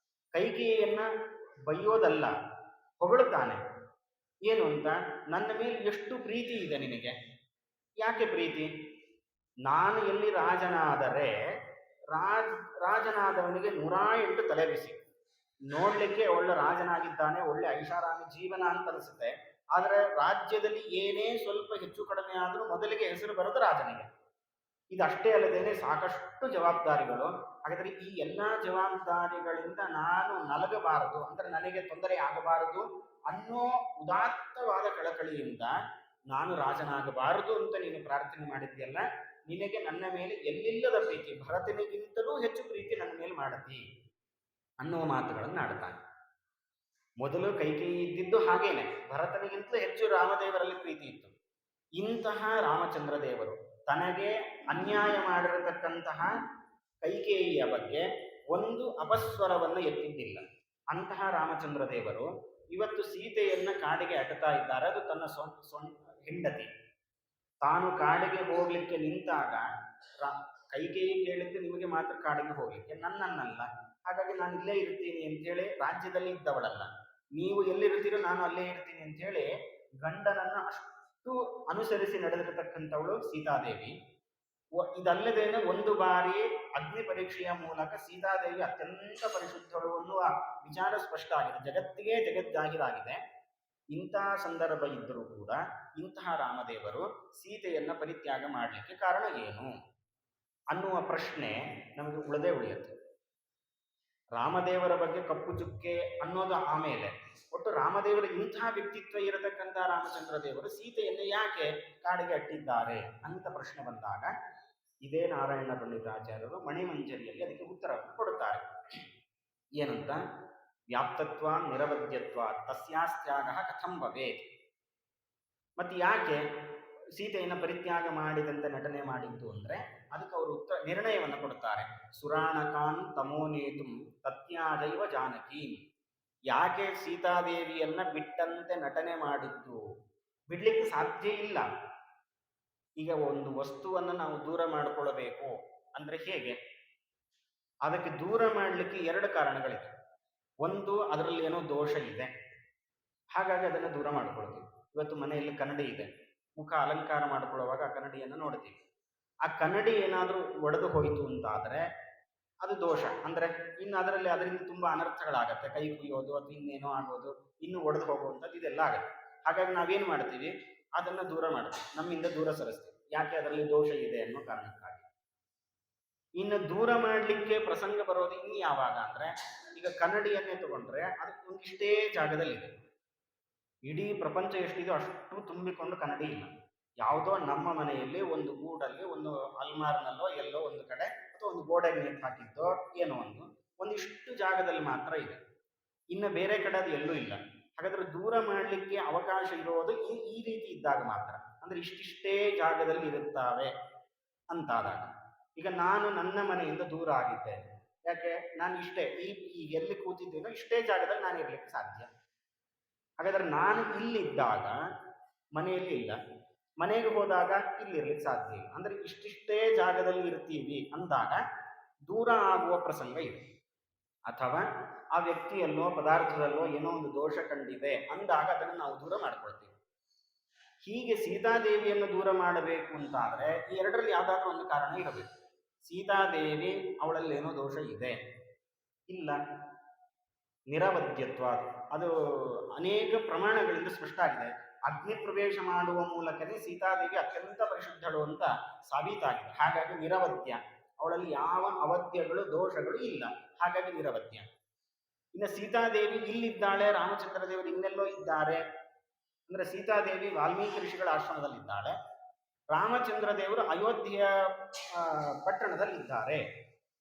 ಕೈಕೇಯಿಯನ್ನ ಬೈಯೋದಲ್ಲ, ಹೊಗಳುತ್ತಾನೆ. ಏನು ಅಂತ, ನನ್ನ ಮೇಲೆ ಎಷ್ಟು ಪ್ರೀತಿ ಇದೆ ನಿನಗೆ. ಯಾಕೆ ಪ್ರೀತಿ? ನಾನು ಎಲ್ಲಿ ರಾಜನಾದರೆ ರಾಜನಾದವನಿಗೆ 108 ತಲೆಬಿಸಿ. ನೋಡ್ಲಿಕ್ಕೆ ಒಳ್ಳೆ ರಾಜನಾಗಿದ್ದಾನೆ, ಒಳ್ಳೆ ಐಷಾರಾಮಿ ಜೀವನ ಅಂತ ಅನಿಸುತ್ತೆ. ಆದರೆ ರಾಜ್ಯದಲ್ಲಿ ಏನೇ ಸ್ವಲ್ಪ ಹೆಚ್ಚು ಕಡಿಮೆ ಆದರೂ ಮೊದಲಿಗೆ ಹೆಸರು ಬರೋದು ರಾಜನಿಗೆ. ಇದಷ್ಟೇ ಅಲ್ಲದೇನೆ ಸಾಕಷ್ಟು ಜವಾಬ್ದಾರಿಗಳು. ಹಾಗಾದ್ರೆ ಈ ಎಲ್ಲಾ ಜವಾಬ್ದಾರಿಗಳಿಂದ ನಾನು ನಲಗಬಾರದು, ಅಂದ್ರೆ ನನಗೆ ತೊಂದರೆ ಆಗಬಾರದು ಅನ್ನೋ ಉದಾತ್ತವಾದ ಕಳಕಳಿಯಿಂದ ನಾನು ರಾಜನಾಗಬಾರದು ಅಂತ ನೀನು ಪ್ರಾರ್ಥನೆ ಮಾಡಿದ್ಯಲ್ಲ, ನಿನಗೆ ನನ್ನ ಮೇಲೆ ಎಲ್ಲಿಲ್ಲದ ಪ್ರೀತಿ, ಭರತನಿಗಿಂತಲೂ ಹೆಚ್ಚು ಪ್ರೀತಿ ನನ್ನ ಮೇಲೆ ಮಾಡತಿ ಅನ್ನುವ ಮಾತುಗಳನ್ನು ಆಡ್ತಾನೆ. ಮೊದಲು ಕೈಕೇಯಿ ಇದ್ದಿದ್ದು ಹಾಗೇನೆ, ಭರತನಿಗಿಂತಲೂ ಹೆಚ್ಚು ರಾಮದೇವರಲ್ಲಿ ಪ್ರೀತಿ ಇತ್ತು. ಇಂತಹ ರಾಮಚಂದ್ರ ದೇವರು ತನಗೆ ಅನ್ಯಾಯ ಮಾಡಿರತಕ್ಕಂತಹ ಕೈಕೇಯಿಯ ಬಗ್ಗೆ ಒಂದು ಅಪಸ್ವರವನ್ನು ಎತ್ತಿದ್ದಿಲ್ಲ. ಅಂತಹ ರಾಮಚಂದ್ರ ದೇವರು ಇವತ್ತು ಸೀತೆಯನ್ನ ಕಾಡಿಗೆ ಅಟ್ಟುತ್ತಾ ಇದ್ದಾರೆ. ಅದು ತನ್ನ ಹೆಂಡತಿ. ತಾನು ಕಾಡಿಗೆ ಹೋಗ್ಲಿಕ್ಕೆ ನಿಂತಾಗ ಕೈಕೇಯಿ ಕೇಳಿದ್ದು ನಿಮಗೆ ಮಾತ್ರ ಕಾಡಿಗೆ ಹೋಗ್ಲಿಕ್ಕೆ, ನನ್ನನ್ನಲ್ಲ, ಹಾಗಾಗಿ ನಾನು ಇಲ್ಲೇ ಇರ್ತೀನಿ ಅಂತೇಳಿ ರಾಜ್ಯದಲ್ಲಿ ಇದ್ದವಳಲ್ಲ, ನೀವು ಎಲ್ಲಿರ್ತೀರೋ ನಾನು ಅಲ್ಲೇ ಇರ್ತೀನಿ ಅಂತೇಳಿ ಗಂಡನನ್ನ ಅಷ್ಟು ಅನುಸರಿಸಿ ನಡೆದಿರತಕ್ಕಂಥವಳು ಸೀತಾದೇವಿ. ಇದಲ್ಲದೇನೆ ಒಂದು ಬಾರಿ ಅಗ್ನಿ ಪರೀಕ್ಷೆಯ ಮೂಲಕ ಸೀತಾದೇವಿ ಅತ್ಯಂತ ಪರಿಶುದ್ಧಳು ಅನ್ನುವ ವಿಚಾರ ಸ್ಪಷ್ಟ ಆಗಿದೆ, ಜಗತ್ತಿಗೆ ಜಗಜ್ಜಾಹಿರಾಗಿದೆ. ಇಂತಹ ಸಂದರ್ಭ ಇದ್ದರೂ ಕೂಡ ಇಂತಹ ರಾಮದೇವರು ಸೀತೆಯನ್ನ ಪರಿತ್ಯಾಗ ಮಾಡಲಿಕ್ಕೆ ಕಾರಣ ಏನು ಅನ್ನುವ ಪ್ರಶ್ನೆ ನಮಗೆ ಉಳಿದೇ ಉಳಿಯುತ್ತೆ. ರಾಮದೇವರ ಬಗ್ಗೆ ಕಪ್ಪು ಚುಕ್ಕೆ ಅನ್ನೋದು ಆಮೇಲೆ, ಒಟ್ಟು ರಾಮದೇವರ ಇಂತಹ ವ್ಯಕ್ತಿತ್ವ ಇರತಕ್ಕಂಥ ರಾಮಚಂದ್ರ ದೇವರು ಸೀತೆಯನ್ನು ಯಾಕೆ ಕಾಡಿಗೆ ಅಟ್ಟಿದ್ದಾರೆ ಅಂತ ಪ್ರಶ್ನೆ ಬಂದಾಗ ಇದೇ ನಾರಾಯಣ ಪಂಡಿತಾಚಾರ್ಯರು ಮಣಿಮಂಜರಿಯಲ್ಲಿ ಅದಕ್ಕೆ ಉತ್ತರವನ್ನು ಕೊಡುತ್ತಾರೆ. ಏನಂತ, ವ್ಯಾಪ್ತತ್ವ ನಿರವಧ್ಯತ್ವ ತಸ್ಯಾಸ್ತ್ಯಾಗ ಕಥಂ ಭವೇತ್. ಮತ್ತೆ ಯಾಕೆ ಸೀತೆಯನ್ನು ಪರಿತ್ಯಾಗ ಮಾಡಿದಂತೆ ನಟನೆ ಮಾಡಿದ್ದು ಅಂದ್ರೆ ಅದಕ್ಕೆ ಅವರು ನಿರ್ಣಯವನ್ನು ಕೊಡುತ್ತಾರೆ. ಸುರಾಣಕಾನ್ ತಮೋನೇತು ತತ್ಯಾದೈವ ಜಾನಕಿ. ಯಾಕೆ ಸೀತಾದೇವಿಯನ್ನ ಬಿಟ್ಟಂತೆ ನಟನೆ ಮಾಡಿದ್ದು? ಬಿಡ್ಲಿಕ್ಕೆ ಸಾಧ್ಯ ಇಲ್ಲ. ಈಗ ಒಂದು ವಸ್ತುವನ್ನು ನಾವು ದೂರ ಮಾಡಿಕೊಳ್ಳಬೇಕು ಅಂದ್ರೆ ಹೇಗೆ? ಅದಕ್ಕೆ ದೂರ ಮಾಡಲಿಕ್ಕೆ 2 ಕಾರಣಗಳಿವೆ. ಒಂದು, ಅದರಲ್ಲಿ ಏನೋ ದೋಷ ಇದೆ, ಹಾಗಾಗಿ ಅದನ್ನು ದೂರ ಮಾಡ್ಕೊಳ್ತೀವಿ. ಇವತ್ತು ಮನೆಯಲ್ಲಿ ಕನ್ನಡಿ ಇದೆ, ಮುಖ ಅಲಂಕಾರ ಮಾಡಿಕೊಳ್ಳುವಾಗ ಆ ಕನ್ನಡಿಯನ್ನು ನೋಡ್ತೀವಿ. ಆ ಕನ್ನಡಿ ಏನಾದರೂ ಒಡೆದು ಹೋಯಿತು ಅಂತಾದರೆ ಅದು ದೋಷ. ಅಂದ್ರೆ ಇನ್ನು ಅದರಿಂದ ತುಂಬಾ ಅನರ್ಥಗಳಾಗತ್ತೆ, ಕೈ ಕುಯ್ಯೋದು ಅಥವಾ ಇನ್ನೇನೋ ಆಗೋದು, ಇನ್ನು ಒಡೆದು ಹೋಗುವಂಥದ್ದು ಇದೆಲ್ಲ ಆಗತ್ತೆ. ಹಾಗಾಗಿ ನಾವೇನು ಮಾಡ್ತೀವಿ, ಅದನ್ನು ದೂರ ಮಾಡ್ತೀವಿ, ನಮ್ಮಿಂದ ದೂರ ಸರಿಸ್ತೀವಿ. ಯಾಕೆ? ಅದರಲ್ಲಿ ದೋಷ ಇದೆ ಅನ್ನೋ ಕಾರಣಕ್ಕಾಗಿ. ಇನ್ನು ದೂರ ಮಾಡಲಿಕ್ಕೆ ಪ್ರಸಂಗ ಬರೋದು ಇನ್ನು ಯಾವಾಗ ಅಂದ್ರೆ, ಈಗ ಕನ್ನಡಿಯನ್ನೇ ತಗೊಂಡ್ರೆ ಅದು ಒಂದಿಷ್ಟೇ ಜಾಗದಲ್ಲಿದೆ, ಇಡೀ ಪ್ರಪಂಚ ಎಷ್ಟಿದೆ ಅಷ್ಟು ತುಂಬಿಕೊಂಡು ಕನ್ನಡಿ ಇಲ್ಲ. ಯಾವುದೋ ನಮ್ಮ ಮನೆಯಲ್ಲಿ ಒಂದು ಗೂಡಲ್ಲಿ ಒಂದು ಅಲ್ಮಾರ್ನಲ್ಲೋ ಎಲ್ಲೋ ಒಂದು ಕಡೆ ಅಥವಾ ಒಂದು ಗೋಡೆಗೆ ನೇತು ಹಾಕಿದ್ದೋ ಏನೋ ಒಂದಿಷ್ಟು ಜಾಗದಲ್ಲಿ ಮಾತ್ರ ಇದೆ, ಇನ್ನು ಬೇರೆ ಕಡೆ ಅದು ಎಲ್ಲೂ ಇಲ್ಲ. ಹಾಗಾದ್ರೆ ದೂರ ಮಾಡಲಿಕ್ಕೆ ಅವಕಾಶ ಇರೋದು ಈ ರೀತಿ ಇದ್ದಾಗ ಮಾತ್ರ, ಅಂದ್ರೆ ಇಷ್ಟಿಷ್ಟೇ ಜಾಗದಲ್ಲಿ ಇರುತ್ತವೆ ಅಂತಾದಾಗ. ಈಗ ನಾನು ನನ್ನ ಮನೆಯಿಂದ ದೂರ ಆಗಿದ್ದೇನೆ, ಯಾಕೆ? ನಾನು ಇಷ್ಟೇ ಈಗ ಎಲ್ಲಿ ಕೂತಿದ್ದೇನೋ ಇಷ್ಟೇ ಜಾಗದಲ್ಲಿ ನಾನು ಇರ್ಲಿಕ್ಕೆ ಸಾಧ್ಯ. ಹಾಗಾದ್ರೆ ನಾನು ಇಲ್ಲಿದ್ದಾಗ ಮನೆಯಲ್ಲಿ ಇಲ್ಲ, ಮನೆಗೆ ಹೋದಾಗ ಇಲ್ಲಿರ್ಲಿಕ್ಕೆ ಸಾಧ್ಯ ಇಲ್ಲ. ಅಂದ್ರೆ ಇಷ್ಟಿಷ್ಟೇ ಜಾಗದಲ್ಲಿ ಇರ್ತೀವಿ ಅಂದಾಗ ದೂರ ಆಗುವ ಪ್ರಸಂಗ ಇದೆ. ಅಥವಾ ಆ ವ್ಯಕ್ತಿಯಲ್ಲೋ ಪದಾರ್ಥದಲ್ಲೋ ಏನೋ ಒಂದು ದೋಷ ಕಂಡಿದೆ ಅಂದಾಗ ಅದನ್ನು ನಾವು ದೂರ ಮಾಡ್ಕೊಳ್ತೀವಿ. ಹೀಗೆ ಸೀತಾದೇವಿಯನ್ನು ದೂರ ಮಾಡಬೇಕು ಅಂತಾದ್ರೆ ಈ ಎರಡರಲ್ಲಿ ಯಾವ್ದಾದ್ರೂ ಒಂದು ಕಾರಣ ಇರಬೇಕು. ಸೀತಾದೇವಿ ಅವಳಲ್ಲಿ ಏನೋ ದೋಷ ಇದೆ, ಇಲ್ಲ ನಿರವದ್ಯತ್ವ, ಅದು ಅನೇಕ ಪ್ರಮಾಣಗಳಿಂದ ಸ್ಪಷ್ಟ ಆಗಿದೆ. ಅಗ್ನಿ ಪ್ರವೇಶ ಮಾಡುವ ಮೂಲಕನೇ ಸೀತಾದೇವಿ ಅತ್ಯಂತ ಪರಿಶುದ್ಧಳು ಅಂತ ಸಾಬೀತಾಗಿದೆ. ಹಾಗಾಗಿ ನಿರವದ್ಯ, ಅವಳಲ್ಲಿ ಯಾವ ಅವಧ್ಯಗಳು ದೋಷಗಳು ಇಲ್ಲ, ಹಾಗಾಗಿ ನಿರವದ್ಯ. ಇನ್ನು ಸೀತಾದೇವಿ ಇಲ್ಲಿದ್ದಾಳೆ, ರಾಮಚಂದ್ರ ದೇವರು ಇನ್ನೆಲ್ಲೋ ಇದ್ದಾರೆ ಅಂದ್ರೆ ಸೀತಾದೇವಿ ವಾಲ್ಮೀಕಿ ಋಷಿಗಳ ಆಶ್ರಮದಲ್ಲಿದ್ದಾಳೆ, ರಾಮಚಂದ್ರ ದೇವರು ಅಯೋಧ್ಯೆಯ ಪಟ್ಟಣದಲ್ಲಿದ್ದಾರೆ.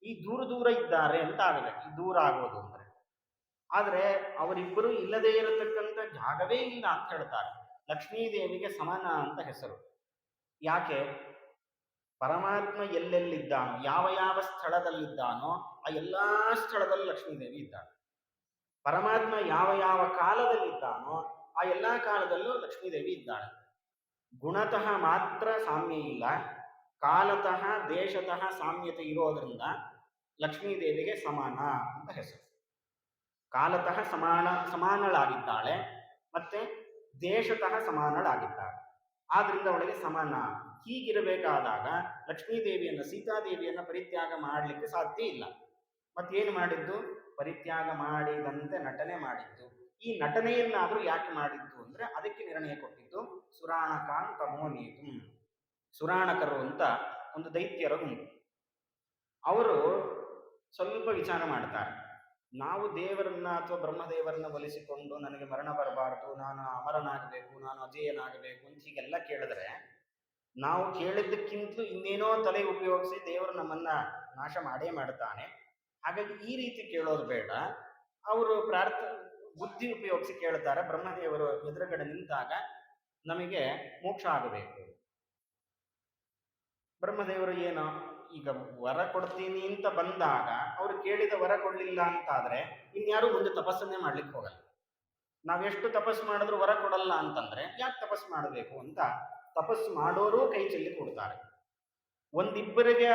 ಈ ದೂರ ದೂರ ಇದ್ದಾರೆ ಅಂತ ಆಗಬೇಕು ಈ ದೂರ ಆಗೋದು ಅಂದ್ರೆ. ಆದ್ರೆ ಅವರಿಬ್ಬರು ಇಲ್ಲದೇ ಇರತಕ್ಕಂಥ ಜಾಗವೇ ಇಲ್ಲ ಅಂತ ಹೇಳ್ತಾರೆ. ಲಕ್ಷ್ಮೀದೇವಿಗೆ ಸಮನ ಅಂತ ಹೆಸರು. ಯಾಕೆ? ಪರಮಾತ್ಮ ಎಲ್ಲೆಲ್ಲಿದ್ದಾನೋ, ಯಾವ ಯಾವ ಸ್ಥಳದಲ್ಲಿದ್ದಾನೋ ಆ ಎಲ್ಲಾ ಸ್ಥಳದಲ್ಲಿ ಲಕ್ಷ್ಮೀದೇವಿ ಇದ್ದಾಳೆ. ಪರಮಾತ್ಮ ಯಾವ ಯಾವ ಕಾಲದಲ್ಲಿದ್ದಾನೋ ಆ ಎಲ್ಲಾ ಕಾಲದಲ್ಲೂ ಲಕ್ಷ್ಮೀದೇವಿ ಇದ್ದಾಳೆ. ಗುಣತಃ ಮಾತ್ರ ಸಾಮ್ಯ ಇಲ್ಲ, ಕಾಲತಃ ದೇಶತಃ ಸಾಮ್ಯತೆ ಇರೋದ್ರಿಂದ ಲಕ್ಷ್ಮೀದೇವಿಗೆ ಸಮಾನ ಅಂತ ಹೆಸರು. ಕಾಲತಃ ಸಮಾನಳಾಗಿದ್ದಾಳೆ, ಮತ್ತೆ ದೇಶತಃ ಸಮಾನಳಾಗಿದ್ದಾಳೆ, ಆದ್ರಿಂದ ಅವಳಿಗೆ ಸಮಾನ. ಹೀಗಿರಬೇಕಾದಾಗ ಲಕ್ಷ್ಮೀದೇವಿಯನ್ನು ಸೀತಾದೇವಿಯನ್ನು ಪರಿತ್ಯಾಗ ಮಾಡಲಿಕ್ಕೆ ಸಾಧ್ಯ ಇಲ್ಲ. ಮತ್ತೇನು ಮಾಡಿದ್ದು? ಪರಿತ್ಯಾಗ ಮಾಡಿದಂತೆ ನಟನೆ ಮಾಡಿದ್ದು. ಈ ನಟನೆಯನ್ನಾದರೂ ಯಾಕೆ ಮಾಡಿದ್ದು ಅಂದ್ರೆ ಅದಕ್ಕೆ ನಿರ್ಣಯ ಕೊಟ್ಟಿದ್ದು ಸುರಾಣಕಾನ್ ತಮೋನೀತು. ಸುರಾಣಕರು ಅಂತ ಒಂದು ದೈತ್ಯರ ಗುಂಪು. ಅವರು ಸ್ವಲ್ಪ ವಿಚಾರ ಮಾಡ್ತಾರೆ, ನಾವು ದೇವರನ್ನ ಅಥವಾ ಬ್ರಹ್ಮದೇವರನ್ನ ಒಲಿಸಿಕೊಂಡು ನನಗೆ ಮರಣ ಬರಬಾರದು, ನಾನು ಅಮರನಾಗಬೇಕು, ನಾನು ಅಜೇಯನಾಗಬೇಕು ಅಂತ ಹೀಗೆಲ್ಲ ಕೇಳಿದ್ರೆ ನಾವು ಕೇಳಿದ್ದಕ್ಕಿಂತಲೂ ಇನ್ನೇನೋ ತಲೆ ಉಪಯೋಗಿಸಿ ದೇವರು ನಮ್ಮನ್ನ ನಾಶ ಮಾಡೇ ಮಾಡ್ತಾನೆ. ಹಾಗಾಗಿ ಈ ರೀತಿ ಕೇಳೋದು ಬೇಡ. ಅವರು ಬುದ್ಧಿ ಉಪಯೋಗಿಸಿ ಕೇಳ್ತಾರೆ, ಬ್ರಹ್ಮದೇವರು ಎದುರುಗಡೆ ನಿಂತಾಗ ನಮಗೆ ಮೋಕ್ಷ ಆಗಬೇಕು. ಬ್ರಹ್ಮದೇವರು ಏನೋ ಈಗ ವರ ಕೊಡ್ತೀನಿ ಅಂತ ಬಂದಾಗ ಅವ್ರು ಕೇಳಿದ ವರ ಕೊಡ್ಲಿಲ್ಲ ಅಂತಾದ್ರೆ ಇನ್ಯಾರು ಮುಂದೆ ತಪಸ್ಸನ್ನೇ ಮಾಡ್ಲಿಕ್ಕೆ ಹೋಗಲ್ಲ. ನಾವೆಷ್ಟು ತಪಸ್ಸು ಮಾಡಿದ್ರು ವರ ಕೊಡಲ್ಲ ಅಂತಂದ್ರೆ ಯಾಕೆ ತಪಸ್ಸು ಮಾಡಬೇಕು ಅಂತ ತಪಸ್ಸು ಮಾಡೋರು ಕೈ ಚೆಲ್ಲಿ ಕೊಡ್ತಾರೆ. ಒಂದಿಬ್ಬರಿಗೆ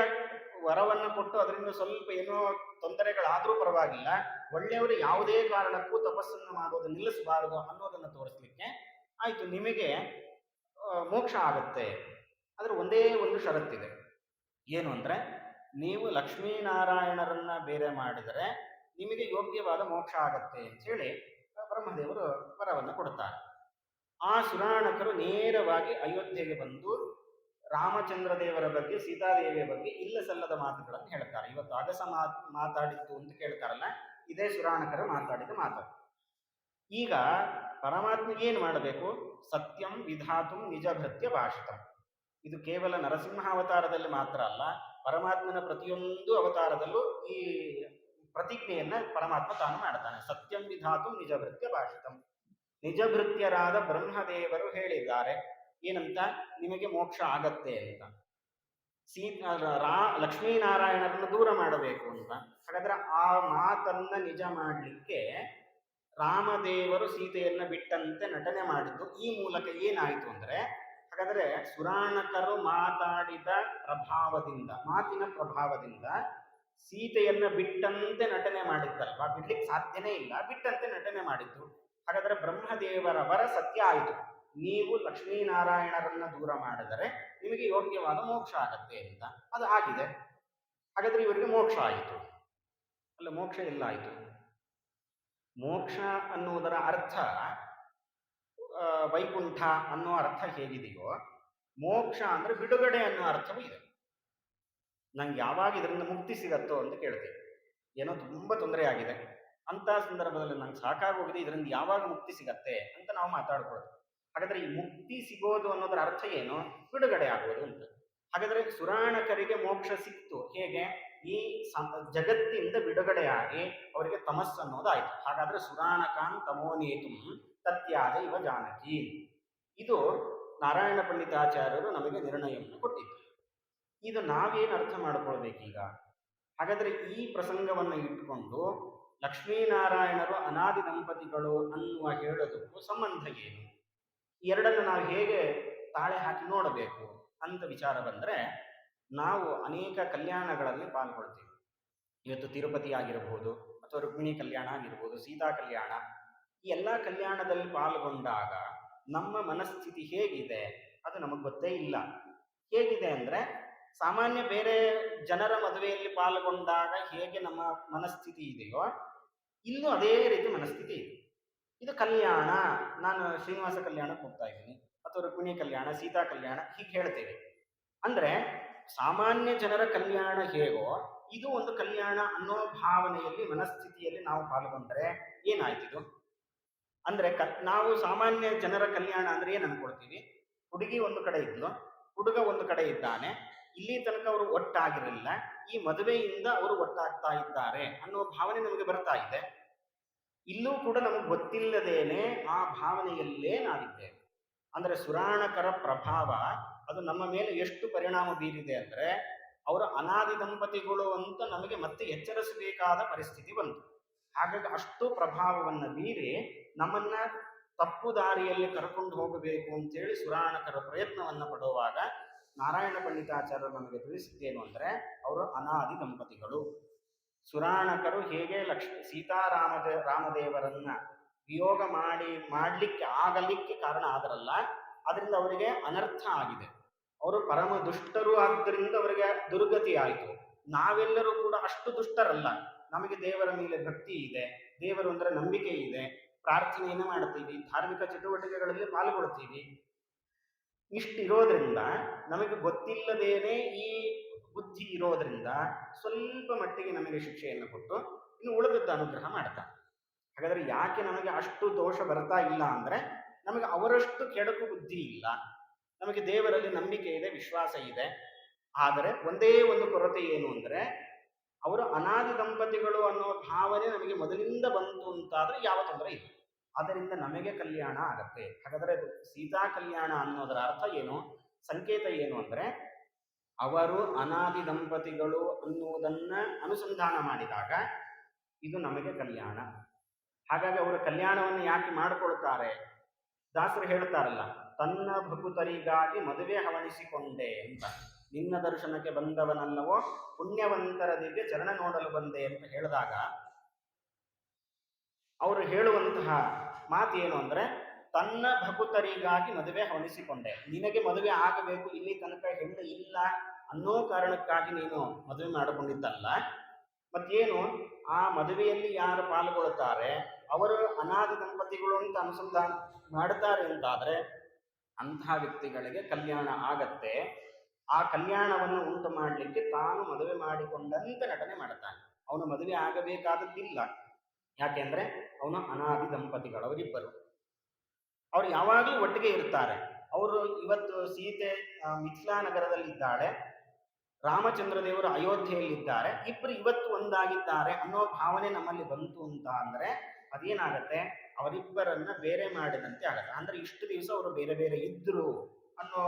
ವರವನ್ನು ಕೊಟ್ಟು ಅದರಿಂದ ಸ್ವಲ್ಪ ಏನೋ ತೊಂದರೆಗಳಾದ್ರೂ ಪರವಾಗಿಲ್ಲ, ಒಳ್ಳೆಯವರು ಯಾವುದೇ ಕಾರಣಕ್ಕೂ ತಪಸ್ಸನ್ನು ಮಾಡೋದು ನಿಲ್ಲಿಸಬಾರದು ಅನ್ನೋದನ್ನು ತೋರಿಸ್ಲಿಕ್ಕೆ ಆಯ್ತು ನಿಮಗೆ ಮೋಕ್ಷ ಆಗತ್ತೆ. ಆದ್ರೆ ಒಂದೇ ಒಂದು ಷರತ್ತಿದೆ, ಏನು ಅಂದ್ರೆ ನೀವು ಲಕ್ಷ್ಮೀನಾರಾಯಣರನ್ನ ಬೇರೆ ಮಾಡಿದರೆ ನಿಮಗೆ ಯೋಗ್ಯವಾದ ಮೋಕ್ಷ ಆಗತ್ತೆ ಅಂತ ಹೇಳಿ ಬ್ರಹ್ಮದೇವರು ವರವನ್ನು ಕೊಡ್ತಾರೆ. ಆ ಸುರಾಣಕರು ನೇರವಾಗಿ ಅಯೋಧ್ಯೆಗೆ ಬಂದು ರಾಮಚಂದ್ರ ದೇವರ ಬಗ್ಗೆ, ಸೀತಾದೇವಿಯ ಬಗ್ಗೆ ಇಲ್ಲ ಸಲ್ಲದ ಮಾತುಗಳನ್ನು ಹೇಳ್ತಾರೆ. ಇವತ್ತು ಅಗಸ ಮಾತಾಡಿತ್ತು ಅಂತ ಕೇಳ್ತಾರಲ್ಲ, ಇದೇ ಸುರಾಣಕರು ಮಾತಾಡಿದ ಮಾತು. ಈಗ ಪರಮಾತ್ಮ ಏನು ಮಾಡಬೇಕು? ಸತ್ಯಂ ವಿಧಾತುಂ ನಿಜ ಭೃತ್ಯ ಭಾಷಿತಂ. ಇದು ಕೇವಲ ನರಸಿಂಹ ಅವತಾರದಲ್ಲಿ ಮಾತ್ರ ಅಲ್ಲ, ಪರಮಾತ್ಮನ ಪ್ರತಿಯೊಂದು ಅವತಾರದಲ್ಲೂ ಈ ಪ್ರತಿಜ್ಞೆಯನ್ನ ಪರಮಾತ್ಮ ತಾನು ಮಾಡ್ತಾನೆ. ಸತ್ಯಂ ವಿಧಾತುಂ ನಿಜ ಭೃತ್ಯ ಭಾಷಿತಂ. ನಿಜ ಭೃತ್ಯರಾದ ಬ್ರಹ್ಮದೇವರು ಹೇಳಿದ್ದಾರೆ ಏನಂತ? ನಿಮಗೆ ಮೋಕ್ಷ ಆಗತ್ತೆ ಅಂತ. ಲಕ್ಷ್ಮೀನಾರಾಯಣರನ್ನು ದೂರ ಮಾಡಬೇಕು ಅಂತ. ಹಾಗಾದ್ರೆ ಆ ಮಾತನ್ನ ನಿಜ ಮಾಡಲಿಕ್ಕೆ ರಾಮದೇವರು ಸೀತೆಯನ್ನ ಬಿಟ್ಟಂತೆ ನಟನೆ ಮಾಡಿದ್ದು. ಈ ಮೂಲಕ ಏನಾಯಿತು ಅಂದ್ರೆ, ಹಾಗಾದ್ರೆ ಸುರಾಣಕರು ಮಾತಾಡಿದ ಪ್ರಭಾವದಿಂದ, ಮಾತಿನ ಪ್ರಭಾವದಿಂದ ಸೀತೆಯನ್ನ ಬಿಟ್ಟಂತೆ ನಟನೆ ಮಾಡಿದ್ದಲ್ವಾ? ಬಿಡ್ಲಿಕ್ಕೆ ಸಾಧ್ಯನೇ ಇಲ್ಲ, ಬಿಟ್ಟಂತೆ ನಟನೆ ಮಾಡಿದ್ದು. ಹಾಗಾದ್ರೆ ಬ್ರಹ್ಮದೇವರ ವರ ಸತ್ಯ ಆಯಿತು, ನೀವು ಲಕ್ಷ್ಮೀನಾರಾಯಣರನ್ನ ದೂರ ಮಾಡಿದರೆ ನಿಮಗೆ ಯೋಗ್ಯವಾದ ಮೋಕ್ಷ ಆಗತ್ತೆ ಅಂತ. ಅದು ಆಗಿದೆ. ಹಾಗಾದ್ರೆ ಇವರಿಗೆ ಮೋಕ್ಷ ಆಯಿತು. ಅಲ್ಲ, ಮೋಕ್ಷ ಎಲ್ಲ ಆಯಿತು. ಮೋಕ್ಷ ಅನ್ನುವುದರ ಅರ್ಥ ವೈಕುಂಠ ಅನ್ನೋ ಅರ್ಥ ಹೇಗಿದೆಯೋ, ಮೋಕ್ಷ ಅಂದ್ರೆ ಬಿಡುಗಡೆ ಅನ್ನೋ ಅರ್ಥವೂ ಇದೆ. ನಂಗೆ ಯಾವಾಗ ಇದರಿಂದ ಮುಕ್ತಿ ಸಿಗತ್ತೋ ಅಂತ ಕೇಳ್ತೇವೆ. ಏನೋ ತುಂಬಾ ತೊಂದರೆ ಆಗಿದೆ ಅಂತ ಸಂದರ್ಭದಲ್ಲಿ ನಂಗೆ ಸಾಕಾಗೋಗಿದೆ, ಇದರಿಂದ ಯಾವಾಗ ಮುಕ್ತಿ ಸಿಗತ್ತೆ ಅಂತ ನಾವು ಮಾತಾಡ್ಕೊಳ್ಳೋದು. ಹಾಗಾದ್ರೆ ಈ ಮುಕ್ತಿ ಸಿಗೋದು ಅನ್ನೋದರ ಅರ್ಥ ಏನು? ಬಿಡುಗಡೆ ಆಗೋದು ಅಂತ. ಹಾಗಾದ್ರೆ ಸುರಾಣಕರಿಗೆ ಮೋಕ್ಷ ಸಿಕ್ತು ಹೇಗೆ? ಈ ಜಗತ್ತಿಂದ ಬಿಡುಗಡೆಯಾಗಿ ಅವರಿಗೆ ತಮಸ್ಸು ಅನ್ನೋದಾಯ್ತು. ಹಾಗಾದ್ರೆ ಸುರಾಣಕಾನ್ ತಮೋನೇತುಂ ತತ್ಯಾದ ಇವ ಜಾನಕಿ. ಇದು ನಾರಾಯಣ ಪಂಡಿತಾಚಾರ್ಯರು ನಮಗೆ ನಿರ್ಣಯವನ್ನು ಕೊಟ್ಟಿದ್ದು. ಇದು ನಾವೇನು ಅರ್ಥ ಮಾಡ್ಕೊಳ್ಬೇಕೀಗ? ಹಾಗಾದ್ರೆ ಈ ಪ್ರಸಂಗವನ್ನು ಇಟ್ಟುಕೊಂಡು ಲಕ್ಷ್ಮೀನಾರಾಯಣರು ಅನಾದಿ ದಂಪತಿಗಳು ಅನ್ನುವ ಹೇಳೋದಕ್ಕೂ ಸಂಬಂಧ ಏನು? ಎರಡನ್ನು ನಾವು ಹೇಗೆ ತಾಳೆ ಹಾಕಿ ನೋಡಬೇಕು ಅಂತ ವಿಚಾರ ಬಂದರೆ, ನಾವು ಅನೇಕ ಕಲ್ಯಾಣಗಳಲ್ಲಿ ಪಾಲ್ಗೊಳ್ತೀವಿ. ಇವತ್ತು ತಿರುಪತಿ ಆಗಿರಬಹುದು, ಅಥವಾ ರುಕ್ಮಿಣಿ ಕಲ್ಯಾಣ ಆಗಿರ್ಬೋದು, ಸೀತಾ ಕಲ್ಯಾಣ, ಈ ಎಲ್ಲ ಕಲ್ಯಾಣದಲ್ಲಿ ಪಾಲ್ಗೊಂಡಾಗ ನಮ್ಮ ಮನಸ್ಥಿತಿ ಹೇಗಿದೆ ಅದು ನಮಗೆ ಗೊತ್ತೇ ಇಲ್ಲ. ಹೇಗಿದೆ ಅಂದರೆ, ಸಾಮಾನ್ಯ ಬೇರೆ ಜನರ ಮದುವೆಯಲ್ಲಿ ಪಾಲ್ಗೊಂಡಾಗ ಹೇಗೆ ನಮ್ಮ ಮನಸ್ಥಿತಿ ಇದೆಯೋ ಇಲ್ಲೂ ಅದೇ ರೀತಿ ಮನಸ್ಥಿತಿ ಇದೆ. ಇದು ಕಲ್ಯಾಣ, ನಾನು ಶ್ರೀನಿವಾಸ ಕಲ್ಯಾಣಕ್ಕೆ ಹೋಗ್ತಾ ಇದ್ದೀನಿ, ಅಥವಾ ರುಕ್ಮಿಣಿ ಕಲ್ಯಾಣ, ಸೀತಾ ಕಲ್ಯಾಣ ಹೀಗೆ ಹೇಳ್ತೇವೆ. ಅಂದ್ರೆ ಸಾಮಾನ್ಯ ಜನರ ಕಲ್ಯಾಣ ಹೇಗೋ ಇದು ಒಂದು ಕಲ್ಯಾಣ ಅನ್ನೋ ಭಾವನೆಯಲ್ಲಿ, ಮನಸ್ಥಿತಿಯಲ್ಲಿ ನಾವು ಪಾಲ್ಗೊಂಡ್ರೆ ಏನಾಯ್ತಿದು? ಅಂದ್ರೆ ನಾವು ಸಾಮಾನ್ಯ ಜನರ ಕಲ್ಯಾಣ ಅಂದ್ರೆ ಏನ್ ಅನ್ಕೊಳ್ತೀವಿ? ಹುಡುಗಿ ಒಂದು ಕಡೆ ಇದ್ಲು, ಹುಡುಗ ಒಂದು ಕಡೆ ಇದ್ದಾನೆ, ಇಲ್ಲಿ ತನಕ ಅವರು ಒಟ್ಟಾಗಿರಲಿಲ್ಲ, ಈ ಮದುವೆಯಿಂದ ಅವರು ಒಟ್ಟಾಗ್ತಾ ಇದ್ದಾರೆ ಅನ್ನೋ ಭಾವನೆ ನಮಗೆ ಬರ್ತಾ ಇದೆ. ಇಲ್ಲೂ ಕೂಡ ನಮಗೆ ಗೊತ್ತಿಲ್ಲದೇನೆ ಆ ಭಾವನೆಯಲ್ಲೇ ನಾವಿದ್ದೇವೆ. ಅಂದ್ರೆ ಸುರಾಣಕರ ಪ್ರಭಾವ ಅದು ನಮ್ಮ ಮೇಲೆ ಎಷ್ಟು ಪರಿಣಾಮ ಬೀರಿದೆ ಅಂದ್ರೆ, ಅವರ ಅನಾದಿ ದಂಪತಿಗಳು ಅಂತ ನಮಗೆ ಮತ್ತೆ ಎಚ್ಚರಿಸಬೇಕಾದ ಪರಿಸ್ಥಿತಿ ಬಂತು. ಹಾಗಾಗಿ ಅಷ್ಟು ಪ್ರಭಾವವನ್ನು ಬೀರಿ ನಮ್ಮನ್ನ ತಪ್ಪು ದಾರಿಯಲ್ಲಿ ಕರ್ಕೊಂಡು ಹೋಗಬೇಕು ಅಂತೇಳಿ ಸುರಾಣಕರ ಪ್ರಯತ್ನವನ್ನು ಪಡುವಾಗ ನಾರಾಯಣ ಪಂಡಿತಾಚಾರ್ಯರು ನಮಗೆ ತಿಳಿಸಿದ್ದೇನು ಅಂದ್ರೆ, ಅವರು ಅನಾದಿ ದಂಪತಿಗಳು. ಸುರಾಣಕರು ಹೇಗೆ ರಾಮದೇವರನ್ನ ವಿಯೋಗ ಮಾಡಲಿಕ್ಕೆ ಆಗಲಿಕ್ಕೆ ಕಾರಣ ಆದರಲ್ಲ, ಅದರಿಂದ ಅವರಿಗೆ ಅನರ್ಥ ಆಗಿದೆ. ಅವರು ಪರಮ ದುಷ್ಟರು ಆದ್ದರಿಂದ ಅವರಿಗೆ ದುರ್ಗತಿ ಆಯಿತು. ನಾವೆಲ್ಲರೂ ಕೂಡ ಅಷ್ಟು ದುಷ್ಟರಲ್ಲ, ನಮಗೆ ದೇವರ ಮೇಲೆ ಭಕ್ತಿ ಇದೆ, ದೇವರು ಅಂದ್ರೆ ನಂಬಿಕೆ ಇದೆ, ಪ್ರಾರ್ಥನೆಯನ್ನು ಮಾಡ್ತೀವಿ, ಧಾರ್ಮಿಕ ಚಟುವಟಿಕೆಗಳಲ್ಲಿ ಪಾಲ್ಗೊಳ್ತೀವಿ. ಇಷ್ಟಿರೋದ್ರಿಂದ ನಮಗೆ ಗೊತ್ತಿಲ್ಲದೇನೆ ಈ ಬುದ್ಧಿ ಇರೋದ್ರಿಂದ ಸ್ವಲ್ಪ ಮಟ್ಟಿಗೆ ನಮಗೆ ಶಿಕ್ಷೆಯನ್ನು ಕೊಟ್ಟು ಇನ್ನು ಉಳಿದದ್ದು ಅನುಗ್ರಹ ಮಾಡ್ತಾನೆ. ಹಾಗಾದ್ರೆ ಯಾಕೆ ನಮಗೆ ಅಷ್ಟು ದೋಷ ಬರ್ತಾ ಇಲ್ಲ ಅಂದ್ರೆ, ನಮಗೆ ಅವರಷ್ಟು ಕೆಡಕು ಬುದ್ಧಿ ಇಲ್ಲ, ನಮಗೆ ದೇವರಲ್ಲಿ ನಂಬಿಕೆ ಇದೆ, ವಿಶ್ವಾಸ ಇದೆ. ಆದರೆ ಒಂದೇ ಒಂದು ಕೊರತೆ ಏನು ಅಂದ್ರೆ, ಅವರು ಅನಾದಿ ದಂಪತಿಗಳು ಅನ್ನೋ ಭಾವನೆ ನಮಗೆ ಮೊದಲಿಂದ ಬಂತು ಅಂತಾದ್ರೆ ಯಾವ ತೊಂದರೆ ಇಲ್ಲ, ಅದರಿಂದ ನಮಗೆ ಕಲ್ಯಾಣ ಆಗತ್ತೆ. ಹಾಗಾದ್ರೆ ಸೀತಾ ಕಲ್ಯಾಣ ಅನ್ನೋದರ ಅರ್ಥ ಏನು, ಸಂಕೇತ ಏನು ಅಂದ್ರೆ, ಅವರು ಅನಾದಿ ದಂಪತಿಗಳು ಅನ್ನುವುದನ್ನ ಅನುಸಂಧಾನ ಮಾಡಿದಾಗ ಇದು ನಮಗೆ ಕಲ್ಯಾಣ. ಹಾಗಾಗಿ ಅವರ ಕಲ್ಯಾಣವನ್ನು ಯಾಕೆ ಮಾಡಿಕೊಳ್ತಾರೆ? ದಾಸರು ಹೇಳ್ತಾರಲ್ಲ, ತನ್ನ ಭಕುತರಿಗಾಗಿ ಮದುವೆ ಹವಣಿಸಿಕೊಂಡೆ ಅಂತ. ನಿನ್ನ ದರ್ಶನಕ್ಕೆ ಬಂದವನಲ್ಲವೋ ಪುಣ್ಯವಂತರ ದಿವ್ಯ ಚರಣ ನೋಡಲು ಬಂದೆ ಅಂತ ಹೇಳಿದಾಗ ಅವರು ಹೇಳುವಂತಹ ಮಾತು ಏನು ಅಂದ್ರೆ, ತನ್ನ ಭಕುತರಿಗಾಗಿ ಮದುವೆ ಹವಣಿಸಿಕೊಂಡೆ. ನಿನಗೆ ಮದುವೆ ಆಗಬೇಕು, ಇಲ್ಲಿ ತನಕ ಹೆಣ್ಣು ಇಲ್ಲ ಅನ್ನೋ ಕಾರಣಕ್ಕಾಗಿ ನೀನು ಮದುವೆ ಮಾಡಿಕೊಂಡಿದ್ದಲ್ಲ. ಮತ್ತೇನು, ಆ ಮದುವೆಯಲ್ಲಿ ಯಾರು ಪಾಲ್ಗೊಳ್ತಾರೆ ಅವರು ಅನಾದಿ ದಂಪತಿಗಳು ಅಂತ ಅನುಸಂಧಾನ ಮಾಡ್ತಾರೆ ಅಂತಾದ್ರೆ ಅಂತಹ ವ್ಯಕ್ತಿಗಳಿಗೆ ಕಲ್ಯಾಣ ಆಗತ್ತೆ. ಆ ಕಲ್ಯಾಣವನ್ನು ಉಂಟು ಮಾಡಲಿಕ್ಕೆ ತಾನು ಮದುವೆ ಮಾಡಿಕೊಂಡಂತ ನಟನೆ ಮಾಡ್ತಾನೆ. ಅವನು ಮದುವೆ ಆಗಬೇಕಾದದ್ದಿಲ್ಲ. ಯಾಕೆಂದ್ರೆ ಅವನು ಅನಾದಿ ದಂಪತಿಗಳು, ಅವರಿಬ್ಬರು ಅವ್ರು ಯಾವಾಗಲೂ ಒಟ್ಟಿಗೆ ಇರ್ತಾರೆ. ಅವರು ಇವತ್ತು ಸೀತೆ ಮಿಥಿಲಾ ನಗರದಲ್ಲಿದ್ದಾಳೆ, ರಾಮಚಂದ್ರ ದೇವರು ಅಯೋಧ್ಯೆಯಲ್ಲಿದ್ದಾರೆ, ಇಬ್ಬರು ಇವತ್ತು ಒಂದಾಗಿದ್ದಾರೆ ಅನ್ನೋ ಭಾವನೆ ನಮ್ಮಲ್ಲಿ ಬಂತು ಅಂತ ಅಂದ್ರೆ ಅದೇನಾಗತ್ತೆ, ಅವರಿಬ್ಬರನ್ನ ಬೇರೆ ಮಾಡಿದಂತೆ ಆಗತ್ತೆ. ಅಂದ್ರೆ ಇಷ್ಟು ದಿವಸ ಅವರು ಬೇರೆ ಬೇರೆ ಇದ್ರು ಅನ್ನೋ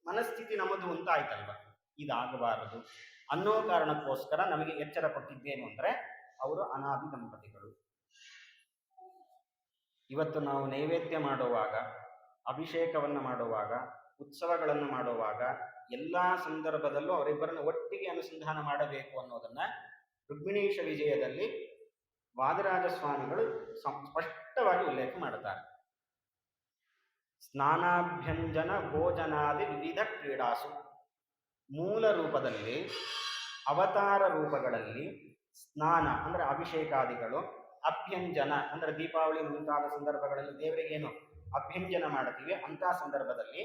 ಮನಸ್ಥಿತಿ ನಮ್ಮದು ಅಂತ ಆಯ್ತಲ್ವ. ಇದಾಗಬಾರದು ಅನ್ನೋ ಕಾರಣಕ್ಕೋಸ್ಕರ ನಮಗೆ ಎಚ್ಚರ ಕೊಟ್ಟಿದ್ದೇನು ಅಂದ್ರೆ, ಅವರು ಅನಾದಿ ದಂಪತಿಗಳು. ಇವತ್ತು ನಾವು ನೈವೇದ್ಯ ಮಾಡುವಾಗ, ಅಭಿಷೇಕವನ್ನು ಮಾಡುವಾಗ, ಉತ್ಸವಗಳನ್ನು ಮಾಡುವಾಗ ಎಲ್ಲಾ ಸಂದರ್ಭದಲ್ಲೂ ಅವರಿಬ್ಬರನ್ನು ಒಟ್ಟಿಗೆ ಅನುಸಂಧಾನ ಮಾಡಬೇಕು ಅನ್ನೋದನ್ನ ರುಕ್ಮಿಣೀಶ ವಿಜಯದಲ್ಲಿ ವಾದಿರಾಜ ಸ್ವಾಮಿಗಳು ಸ್ಪಷ್ಟವಾಗಿ ಉಲ್ಲೇಖ ಮಾಡುತ್ತಾರೆ. ಸ್ನಾನಾಭ್ಯಂಜನ ಭೋಜನಾದಿ ವಿವಿಧ ಕ್ರೀಡಾಸು, ಮೂಲ ರೂಪದಲ್ಲಿ ಅವತಾರ ರೂಪಗಳಲ್ಲಿ ಸ್ನಾನ ಅಂದ್ರೆ ಅಭಿಷೇಕಾದಿಗಳು, ಅಭ್ಯಂಜನ ಅಂದ್ರೆ ದೀಪಾವಳಿ ಮುಂತಾದ ಸಂದರ್ಭಗಳಲ್ಲಿ ದೇವರಿಗೇನು ಅಭ್ಯಂಜನ ಮಾಡ್ತೀವಿ ಅಂತಹ ಸಂದರ್ಭದಲ್ಲಿ,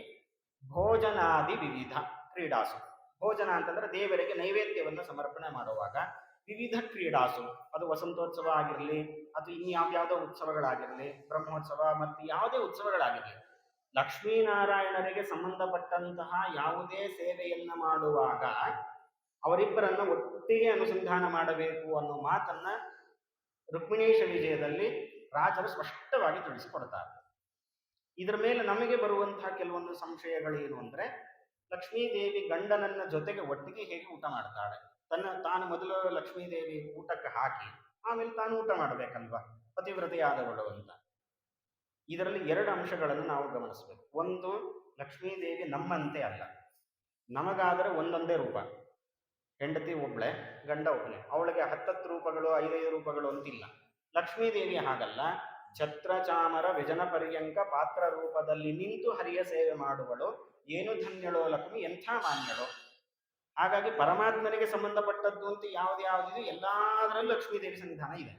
ಭೋಜನಾದಿ ವಿವಿಧ ಕ್ರೀಡಾಸು, ಭೋಜನ ಅಂತಂದ್ರೆ ದೇವರಿಗೆ ನೈವೇದ್ಯವನ್ನು ಸಮರ್ಪಣೆ ಮಾಡುವಾಗ, ವಿವಿಧ ಕ್ರೀಡಾಸು ಅದು ವಸಂತೋತ್ಸವ ಆಗಿರಲಿ ಅಥವಾ ಇನ್ಯಾವ್ಯಾವುದೋ ಉತ್ಸವಗಳಾಗಿರಲಿ, ಬ್ರಹ್ಮೋತ್ಸವ ಮತ್ತು ಯಾವುದೇ ಉತ್ಸವಗಳಾಗಿರಲಿ, ಲಕ್ಷ್ಮೀನಾರಾಯಣರಿಗೆ ಸಂಬಂಧಪಟ್ಟಂತಹ ಯಾವುದೇ ಸೇವೆಯನ್ನ ಮಾಡುವಾಗ ಅವರಿಬ್ಬರನ್ನ ಒಟ್ಟಿಗೆ ಅನುಸಂಧಾನ ಮಾಡಬೇಕು ಅನ್ನೋ ಮಾತನ್ನ ರುಕ್ಮಿಣೀಶ ವಿಜಯದಲ್ಲಿ ರಾಜರು ಸ್ಪಷ್ಟವಾಗಿ ತಿಳಿಸಿಕೊಡ್ತಾರೆ. ಇದರ ಮೇಲೆ ನಮಗೆ ಬರುವಂತಹ ಕೆಲವೊಂದು ಸಂಶಯಗಳೇನು ಅಂದ್ರೆ, ಲಕ್ಷ್ಮೀದೇವಿ ಗಂಡನನ್ನ ಜೊತೆಗೆ ಒಟ್ಟಿಗೆ ಹೇಗೆ ಊಟ ಮಾಡ್ತಾಳೆ? ತಾನು ಮೊದಲು ಲಕ್ಷ್ಮೀದೇವಿ ಊಟಕ್ಕೆ ಹಾಕಿ ಆಮೇಲೆ ತಾನು ಊಟ ಮಾಡಬೇಕಲ್ವಾ, ಪತಿವ್ರತೆಯಾದವಳು ಅಂತ. ಇದರಲ್ಲಿ ಎರಡು ಅಂಶಗಳನ್ನು ನಾವು ಗಮನಿಸಬೇಕು. ಒಂದು, ಲಕ್ಷ್ಮೀದೇವಿ ನಮ್ಮಂತೆ ಅಲ್ಲ. ನಮಗಾದರೆ ಒಂದೊಂದೇ ರೂಪ, ಹೆಂಡತಿ ಒಬ್ಳೆ, ಗಂಡ ಒಬ್ಬನೇ. ಅವಳಿಗೆ 10 ರೂಪಗಳು 5 ರೂಪಗಳು ಅಂತಿಲ್ಲ. ಲಕ್ಷ್ಮೀದೇವಿ ಹಾಗಲ್ಲ. ಛತ್ರ ಚಾಮರ ವ್ಯಜನ ಪರ್ಯಂಕ ಪಾತ್ರ ರೂಪದಲ್ಲಿ ನಿಂತು ಹರಿಯ ಸೇವೆ ಮಾಡುವಳು. ಏನು ಧನ್ಯಳೋ ಲಕ್ಷ್ಮಿ, ಎಂಥ ಮಾನ್ಯಳೋ. ಹಾಗಾಗಿ ಪರಮಾತ್ಮನಿಗೆ ಸಂಬಂಧಪಟ್ಟದ್ದು ಅಂತ ಯಾವ್ದ್ಯಾವ್ದಿದೆ ಎಲ್ಲದರಲ್ಲೂ ಲಕ್ಷ್ಮೀದೇವಿ ಸನ್ನಿಧಾನ ಇದೆ.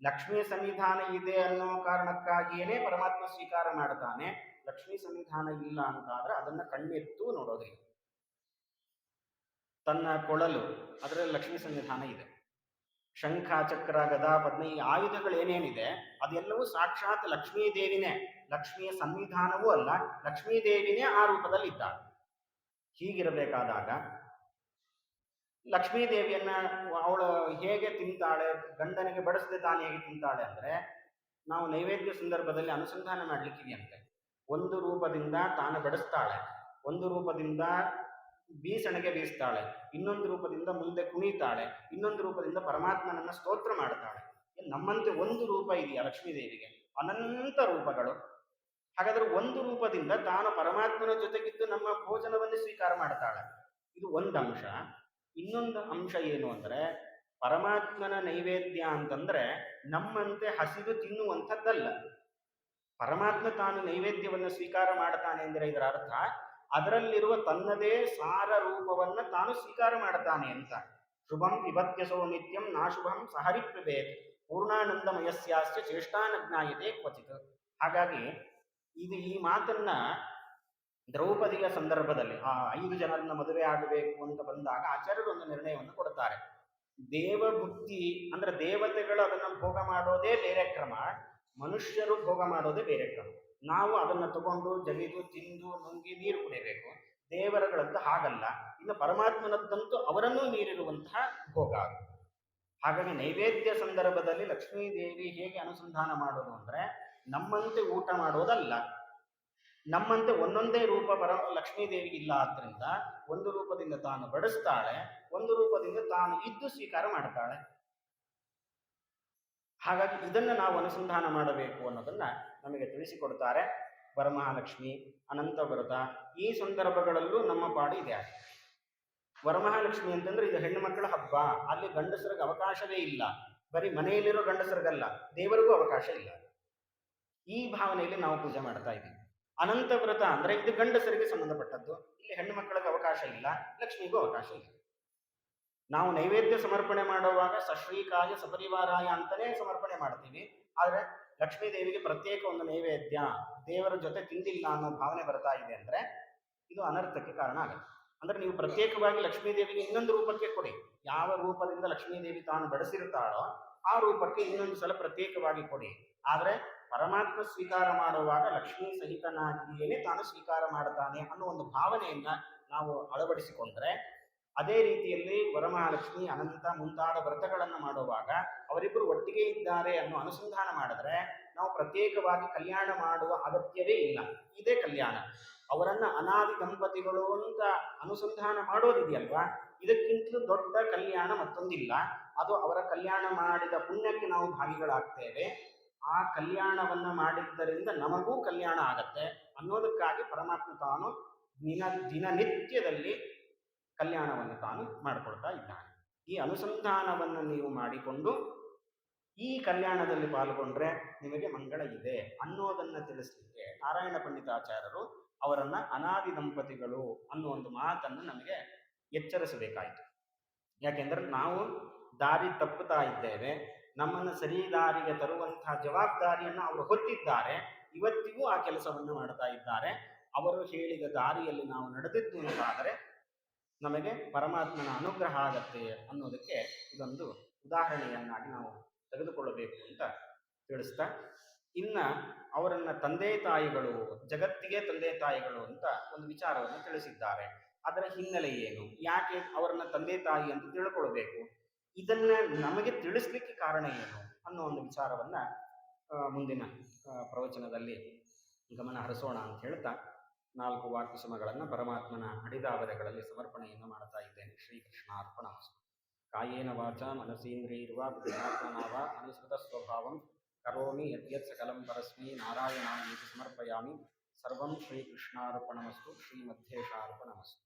ಲಕ್ಷ್ಮೀ ಸನ್ನಿಧಾನ ಇದೆ ಅನ್ನೋ ಕಾರಣಕ್ಕಾಗಿಯೇ ಪರಮಾತ್ಮ ಸ್ವೀಕಾರ ಮಾಡ್ತಾನೆ. ಲಕ್ಷ್ಮೀ ಸನ್ನಿಧಾನ ಇಲ್ಲ ಅಂತಾದ್ರೆ ಅದನ್ನ ಕಣ್ಣೆತ್ತು ನೋಡೋದಿಲ್ಲ. ತನ್ನ ಕೊಳಲು, ಅದರಲ್ಲಿ ಲಕ್ಷ್ಮೀ ಸನ್ನಿಧಾನ ಇದೆ. ಶಂಖ ಚಕ್ರ ಗದಾ ಪದ್ಮ ಈ ಆಯುಧಗಳೇನೇನಿದೆ ಅದೆಲ್ಲವೂ ಸಾಕ್ಷಾತ್ ಲಕ್ಷ್ಮೀದೇವಿನೇ. ಲಕ್ಷ್ಮಿಯ ಸನ್ನಿಧಾನವೂ ಅಲ್ಲ, ಲಕ್ಷ್ಮೀದೇವಿನೇ ಆ ರೂಪದಲ್ಲಿ ಇದ್ದಾಳೆ. ಹೀಗಿರಬೇಕಾದಾಗ ಲಕ್ಷ್ಮೀದೇವಿಯನ್ನ ಅವಳು ಹೇಗೆ ತಿಂತಾಳೆ, ಗಂಡನಿಗೆ ಬಡಿಸದೆ ತಾನು ಹೇಗೆ ತಿಂತಾಳೆ ಅಂದ್ರೆ, ನಾವು ನೈವೇದ್ಯ ಸಂದರ್ಭದಲ್ಲಿ ಅನುಸಂಧಾನ ಮಾಡ್ಲಿಕ್ಕಿದೆಯಂತೆ. ಒಂದು ರೂಪದಿಂದ ತಾನು ಬಡಿಸ್ತಾಳೆ, ಒಂದು ರೂಪದಿಂದ ಬೀಸಣಿಗೆ ಬೀಸ್ತಾಳೆ, ಇನ್ನೊಂದು ರೂಪದಿಂದ ಮುಂದೆ ಕುಣಿತಾಳೆ, ಇನ್ನೊಂದು ರೂಪದಿಂದ ಪರಮಾತ್ಮನನ್ನ ಸ್ತೋತ್ರ ಮಾಡ್ತಾಳೆ. ನಮ್ಮಂತೆ ಒಂದು ರೂಪ ಇದೆಯಾ ಲಕ್ಷ್ಮೀದೇವಿಗೆ? ಅನಂತ ರೂಪಗಳು. ಹಾಗಾದ್ರೆ ಒಂದು ರೂಪದಿಂದ ತಾನು ಪರಮಾತ್ಮನ ಜೊತೆಗಿದ್ದು ನಮ್ಮ ಭೋಜನವನ್ನು ಸ್ವೀಕಾರ ಮಾಡ್ತಾಳೆ. ಇದು ಒಂದು ಅಂಶ. ಇನ್ನೊಂದು ಅಂಶ ಏನು ಅಂದ್ರೆ, ಪರಮಾತ್ಮನ ನೈವೇದ್ಯ ಅಂತಂದ್ರೆ ನಮ್ಮಂತೆ ಹಸಿದು ತಿನ್ನುವಂಥದ್ದಲ್ಲ. ಪರಮಾತ್ಮ ತಾನು ನೈವೇದ್ಯವನ್ನು ಸ್ವೀಕಾರ ಮಾಡ್ತಾನೆ ಅಂದ್ರೆ ಇದರ ಅರ್ಥ ಅದರಲ್ಲಿರುವ ತನ್ನದೇ ಸಾರ ರೂಪವನ್ನ ತಾನು ಸ್ವೀಕಾರ ಮಾಡ್ತಾನೆ ಅಂತ. ಶುಭಂ ವಿಭತ್ಯಸೋ ನಿತ್ಯಂ ನಾಶುಭಂ ಸಹರಿ ಪ್ರಭೇತ್ ಪೂರ್ಣಾನಂದಮಯಸ್ಯಾಸ್ಯ ಚೇಷ್ಟಾನ ಜ್ಞಾಯತೆ ಕ್ವಚಿತ್. ಹಾಗಾಗಿ ಈ ಮಾತನ್ನ ದ್ರೌಪದಿಯ ಸಂದರ್ಭದಲ್ಲಿ ಆ 5 ಜನರನ್ನ ಮದುವೆ ಆಗಬೇಕು ಅಂತ ಬಂದಾಗ ಆಚಾರ್ಯರು ಒಂದು ನಿರ್ಣಯವನ್ನು ಕೊಡ್ತಾರೆ. ದೇವಭುಕ್ತಿ ಅಂದ್ರೆ ದೇವತೆಗಳು ಅದನ್ನು ಭೋಗ ಮಾಡೋದೇ ಬೇರೆ ಕ್ರಮ, ಮನುಷ್ಯರು ಭೋಗ ಮಾಡೋದೇ ಬೇರೆ ಕ್ರಮ. ನಾವು ಅದನ್ನು ತಗೊಂಡು ಜಗಿದು ತಿಂದು ನುಂಗಿ ನೀರು ಕುಡಿಯಬೇಕು. ದೇವರುಗಳದ್ದು ಹಾಗಲ್ಲ. ಇನ್ನು ಪರಮಾತ್ಮನದ್ದಂತೂ ಅವರನ್ನೂ ಮೀರಿರುವಂತಹ ಭೋಗ. ಹಾಗಾಗಿ ನೈವೇದ್ಯ ಸಂದರ್ಭದಲ್ಲಿ ಲಕ್ಷ್ಮೀದೇವಿ ಹೇಗೆ ಅನುಸಂಧಾನ ಮಾಡೋದು ಅಂದ್ರೆ, ನಮ್ಮಂತೆ ಊಟ ಮಾಡೋದಲ್ಲ. ನಮ್ಮಂತೆ ಒಂದೊಂದೇ ರೂಪ ಲಕ್ಷ್ಮೀದೇವಿಗೆ ಇಲ್ಲ. ಆದ್ರಿಂದ ಒಂದು ರೂಪದಿಂದ ತಾನು ಬಡಿಸ್ತಾಳೆ, ಒಂದು ರೂಪದಿಂದ ತಾನು ಇದ್ದು ಸ್ವೀಕಾರ ಮಾಡ್ತಾಳೆ. ಹಾಗಾಗಿ ಇದನ್ನ ನಾವು ಅನುಸಂಧಾನ ಮಾಡಬೇಕು ಅನ್ನೋದನ್ನ ನಮಗೆ ತಿಳಿಸಿಕೊಡ್ತಾರೆ. ವರಮಹಾಲಕ್ಷ್ಮಿ, ಅನಂತ ವ್ರತ ಈ ಸಂದರ್ಭಗಳಲ್ಲೂ ನಮ್ಮ ಪಾಡು ಇದೆ. ವರಮಹಾಲಕ್ಷ್ಮಿ ಅಂತಂದ್ರೆ ಇದು ಹೆಣ್ಣು ಮಕ್ಕಳ ಹಬ್ಬ. ಅಲ್ಲಿ ಗಂಡಸರಿಗೆ ಅವಕಾಶವೇ ಇಲ್ಲ. ಬರೀ ಮನೆಯಲ್ಲಿರೋ ಗಂಡಸರಿಗಲ್ಲ, ದೇವರಿಗೂ ಅವಕಾಶ ಇಲ್ಲ. ಈ ಭಾವನೆಯಲ್ಲಿ ನಾವು ಪೂಜೆ ಮಾಡ್ತಾ ಇದ್ದೀವಿ. ಅನಂತ ವ್ರತ ಅಂದ್ರೆ ಇದು ಗಂಡಸರಿಗೆ ಸಂಬಂಧಪಟ್ಟದ್ದು. ಇಲ್ಲಿ ಹೆಣ್ಣು ಮಕ್ಕಳಿಗೆ ಅವಕಾಶ ಇಲ್ಲ, ಲಕ್ಷ್ಮಿಗೂ ಅವಕಾಶ ಇಲ್ಲ. ನಾವು ನೈವೇದ್ಯ ಸಮರ್ಪಣೆ ಮಾಡುವಾಗ ಸಶ್ರೀಕಾಯ ಸಪರಿವಾರಾಯ ಅಂತಾನೆ ಸಮರ್ಪಣೆ ಮಾಡ್ತೀವಿ. ಆದ್ರೆ ಲಕ್ಷ್ಮೀ ದೇವಿಗೆ ಪ್ರತ್ಯೇಕ ಒಂದು ನೈವೇದ್ಯ ದೇವರ ಜೊತೆ ತಿಂದಿಲ್ಲ ಅನ್ನೋ ಭಾವನೆ ಬರ್ತಾ ಇದೆ ಅಂದ್ರೆ ಇದು ಅನರ್ಥಕ್ಕೆ ಕಾರಣ ಆಗುತ್ತೆ. ಅಂದ್ರೆ ನೀವು ಪ್ರತ್ಯೇಕವಾಗಿ ಲಕ್ಷ್ಮೀ ದೇವಿಗೆ ಇನ್ನೊಂದು ರೂಪಕ್ಕೆ ಕೊಡಿ. ಯಾವ ರೂಪದಿಂದ ಲಕ್ಷ್ಮೀ ದೇವಿ ತಾನು ಬಡಿಸಿರ್ತಾಳೋ ಆ ರೂಪಕ್ಕೆ ಇನ್ನೊಂದು ಸಲ ಪ್ರತ್ಯೇಕವಾಗಿ ಕೊಡಿ. ಆದ್ರೆ ಪರಮಾತ್ಮ ಸ್ವೀಕಾರ ಮಾಡುವಾಗ ಲಕ್ಷ್ಮೀ ಸಹಿತನಾಗಿಯೇ ತಾನು ಸ್ವೀಕಾರ ಮಾಡ್ತಾನೆ ಅನ್ನೋ ಒಂದು ಭಾವನೆಯನ್ನ ನಾವು ಅಳವಡಿಸಿಕೊಂಡ್ರೆ, ಅದೇ ರೀತಿಯಲ್ಲಿ ವರಮಹಾಲಕ್ಷ್ಮಿ ಅನಂತ ಮುಂತಾದ ವ್ರತಗಳನ್ನು ಮಾಡುವಾಗ ಅವರಿಬ್ಬರು ಒಟ್ಟಿಗೆ ಇದ್ದಾರೆ ಅನ್ನೋ ಅನುಸಂಧಾನ ಮಾಡಿದ್ರೆ ನಾವು ಪ್ರತ್ಯೇಕವಾಗಿ ಕಲ್ಯಾಣ ಮಾಡುವ ಅಗತ್ಯವೇ ಇಲ್ಲ. ಇದೇ ಕಲ್ಯಾಣ. ಅವರನ್ನ ಅನಾದಿ ದಂಪತಿಗಳು ಅಂತ ಅನುಸಂಧಾನ ಮಾಡೋದಿದೆಯಲ್ವಾ, ಇದಕ್ಕಿಂತಲೂ ದೊಡ್ಡ ಕಲ್ಯಾಣ ಮತ್ತೊಂದಿಲ್ಲ. ಅದು ಅವರ ಕಲ್ಯಾಣ ಮಾಡಿದ ಪುಣ್ಯಕ್ಕೆ ನಾವು ಭಾಗಿಗಳಾಗ್ತೇವೆ. ಆ ಕಲ್ಯಾಣವನ್ನ ಮಾಡಿದ್ದರಿಂದ ನಮಗೂ ಕಲ್ಯಾಣ ಆಗತ್ತೆ ಅನ್ನೋದಕ್ಕಾಗಿ ಪರಮಾತ್ಮ ತಾನು ದಿನನಿತ್ಯದಲ್ಲಿ ಕಲ್ಯಾಣವನ್ನು ತಾನು ಮಾಡಿಕೊಳ್ತಾ ಇದ್ದಾನೆ. ಈ ಅನುಸಂಧಾನವನ್ನು ನೀವು ಮಾಡಿಕೊಂಡು ಈ ಕಲ್ಯಾಣದಲ್ಲಿ ಪಾಲ್ಗೊಂಡ್ರೆ ನಿಮಗೆ ಮಂಗಳ ಇದೆ ಅನ್ನೋದನ್ನ ತಿಳಿಸ್ಲಿಕ್ಕೆ ನಾರಾಯಣ ಪಂಡಿತಾಚಾರ್ಯರು ಅವರನ್ನ ಅನಾದಿ ದಂಪತಿಗಳು ಅನ್ನೋ ಒಂದು ಮಾತನ್ನು ನಮಗೆ ಎಚ್ಚರಿಸಬೇಕಾಯಿತು. ಯಾಕೆಂದ್ರೆ ನಾವು ದಾರಿ ತಪ್ಪುತ್ತಾ ಇದ್ದೇವೆ. ನಮ್ಮನ್ನು ಸರಿ ದಾರಿಗೆ ತರುವಂತಹ ಜವಾಬ್ದಾರಿಯನ್ನು ಅವರು ಹೊತ್ತಿದ್ದಾರೆ. ಇವತ್ತಿಗೂ ಆ ಕೆಲಸವನ್ನು ಮಾಡ್ತಾ ಇದ್ದಾರೆ. ಅವರು ಹೇಳಿದ ದಾರಿಯಲ್ಲಿ ನಾವು ನಡೆದಿದ್ದು ಅಂತಾದರೆ ನಮಗೆ ಪರಮಾತ್ಮನ ಅನುಗ್ರಹ ಆಗತ್ತೆ ಅನ್ನೋದಕ್ಕೆ ಇದೊಂದು ಉದಾಹರಣೆಯನ್ನಾಗಿ ನಾವು ತೆಗೆದುಕೊಳ್ಳಬೇಕು ಅಂತ ತಿಳಿಸ್ತಾ, ಇನ್ನ ಅವರನ್ನ ತಂದೆ ತಾಯಿಗಳು, ಜಗತ್ತಿಗೆ ತಂದೆ ತಾಯಿಗಳು ಅಂತ ಒಂದು ವಿಚಾರವನ್ನು ತಿಳಿಸಿದ್ದಾರೆ. ಅದರ ಹಿನ್ನೆಲೆ ಏನು, ಯಾಕೆ ಅವರನ್ನ ತಂದೆ ತಾಯಿ ಅಂತ ತಿಳ್ಕೊಳ್ಬೇಕು, ಇದನ್ನ ನಮಗೆ ತಿಳಿಸ್ಲಿಕ್ಕೆ ಕಾರಣ ಏನು ಅನ್ನೋ ಒಂದು ವಿಚಾರವನ್ನ ಮುಂದಿನ ಪ್ರವಚನದಲ್ಲಿ ಗಮನ ಹರಿಸೋಣ ಅಂತ ಹೇಳ್ತಾ 4 ವಾಕ್ಯಸಮಗಳನ್ನು ಪರಮಾತ್ಮನ ಅಡಿದಾವರೆಗಳಲ್ಲಿ ಸಮರ್ಪಣೆಯನ್ನು ಮಾಡ್ತಾ ಇದ್ದೇನೆ. ಶ್ರೀಕೃಷ್ಣಾರ್ಪಣಮಸ್ತು. ಕಾಯೇನ ವಾಚ ಮನಸೇಂದ್ರಿಯರ್ವಾ ಬುದ್ಧ್ಯಾತ್ಮನಾ ವಾ ಅನುಸೃತ ಸ್ವಭಾವಂ ಕರೋಮಿ ಯದ್ಯತ್ ಸಕಲಂ ಪರಸ್ಮೈ ನಾರಾಯಣಾಯೇತಿ ಸಮರ್ಪಯಾಮಿ. ಸರ್ವಂ ಶ್ರೀಕೃಷ್ಣಾರ್ಪಣಮಸ್ತು. ಶ್ರೀಮಧ್ಯೇಶಾರ್ಪಣಮಸ್ತು.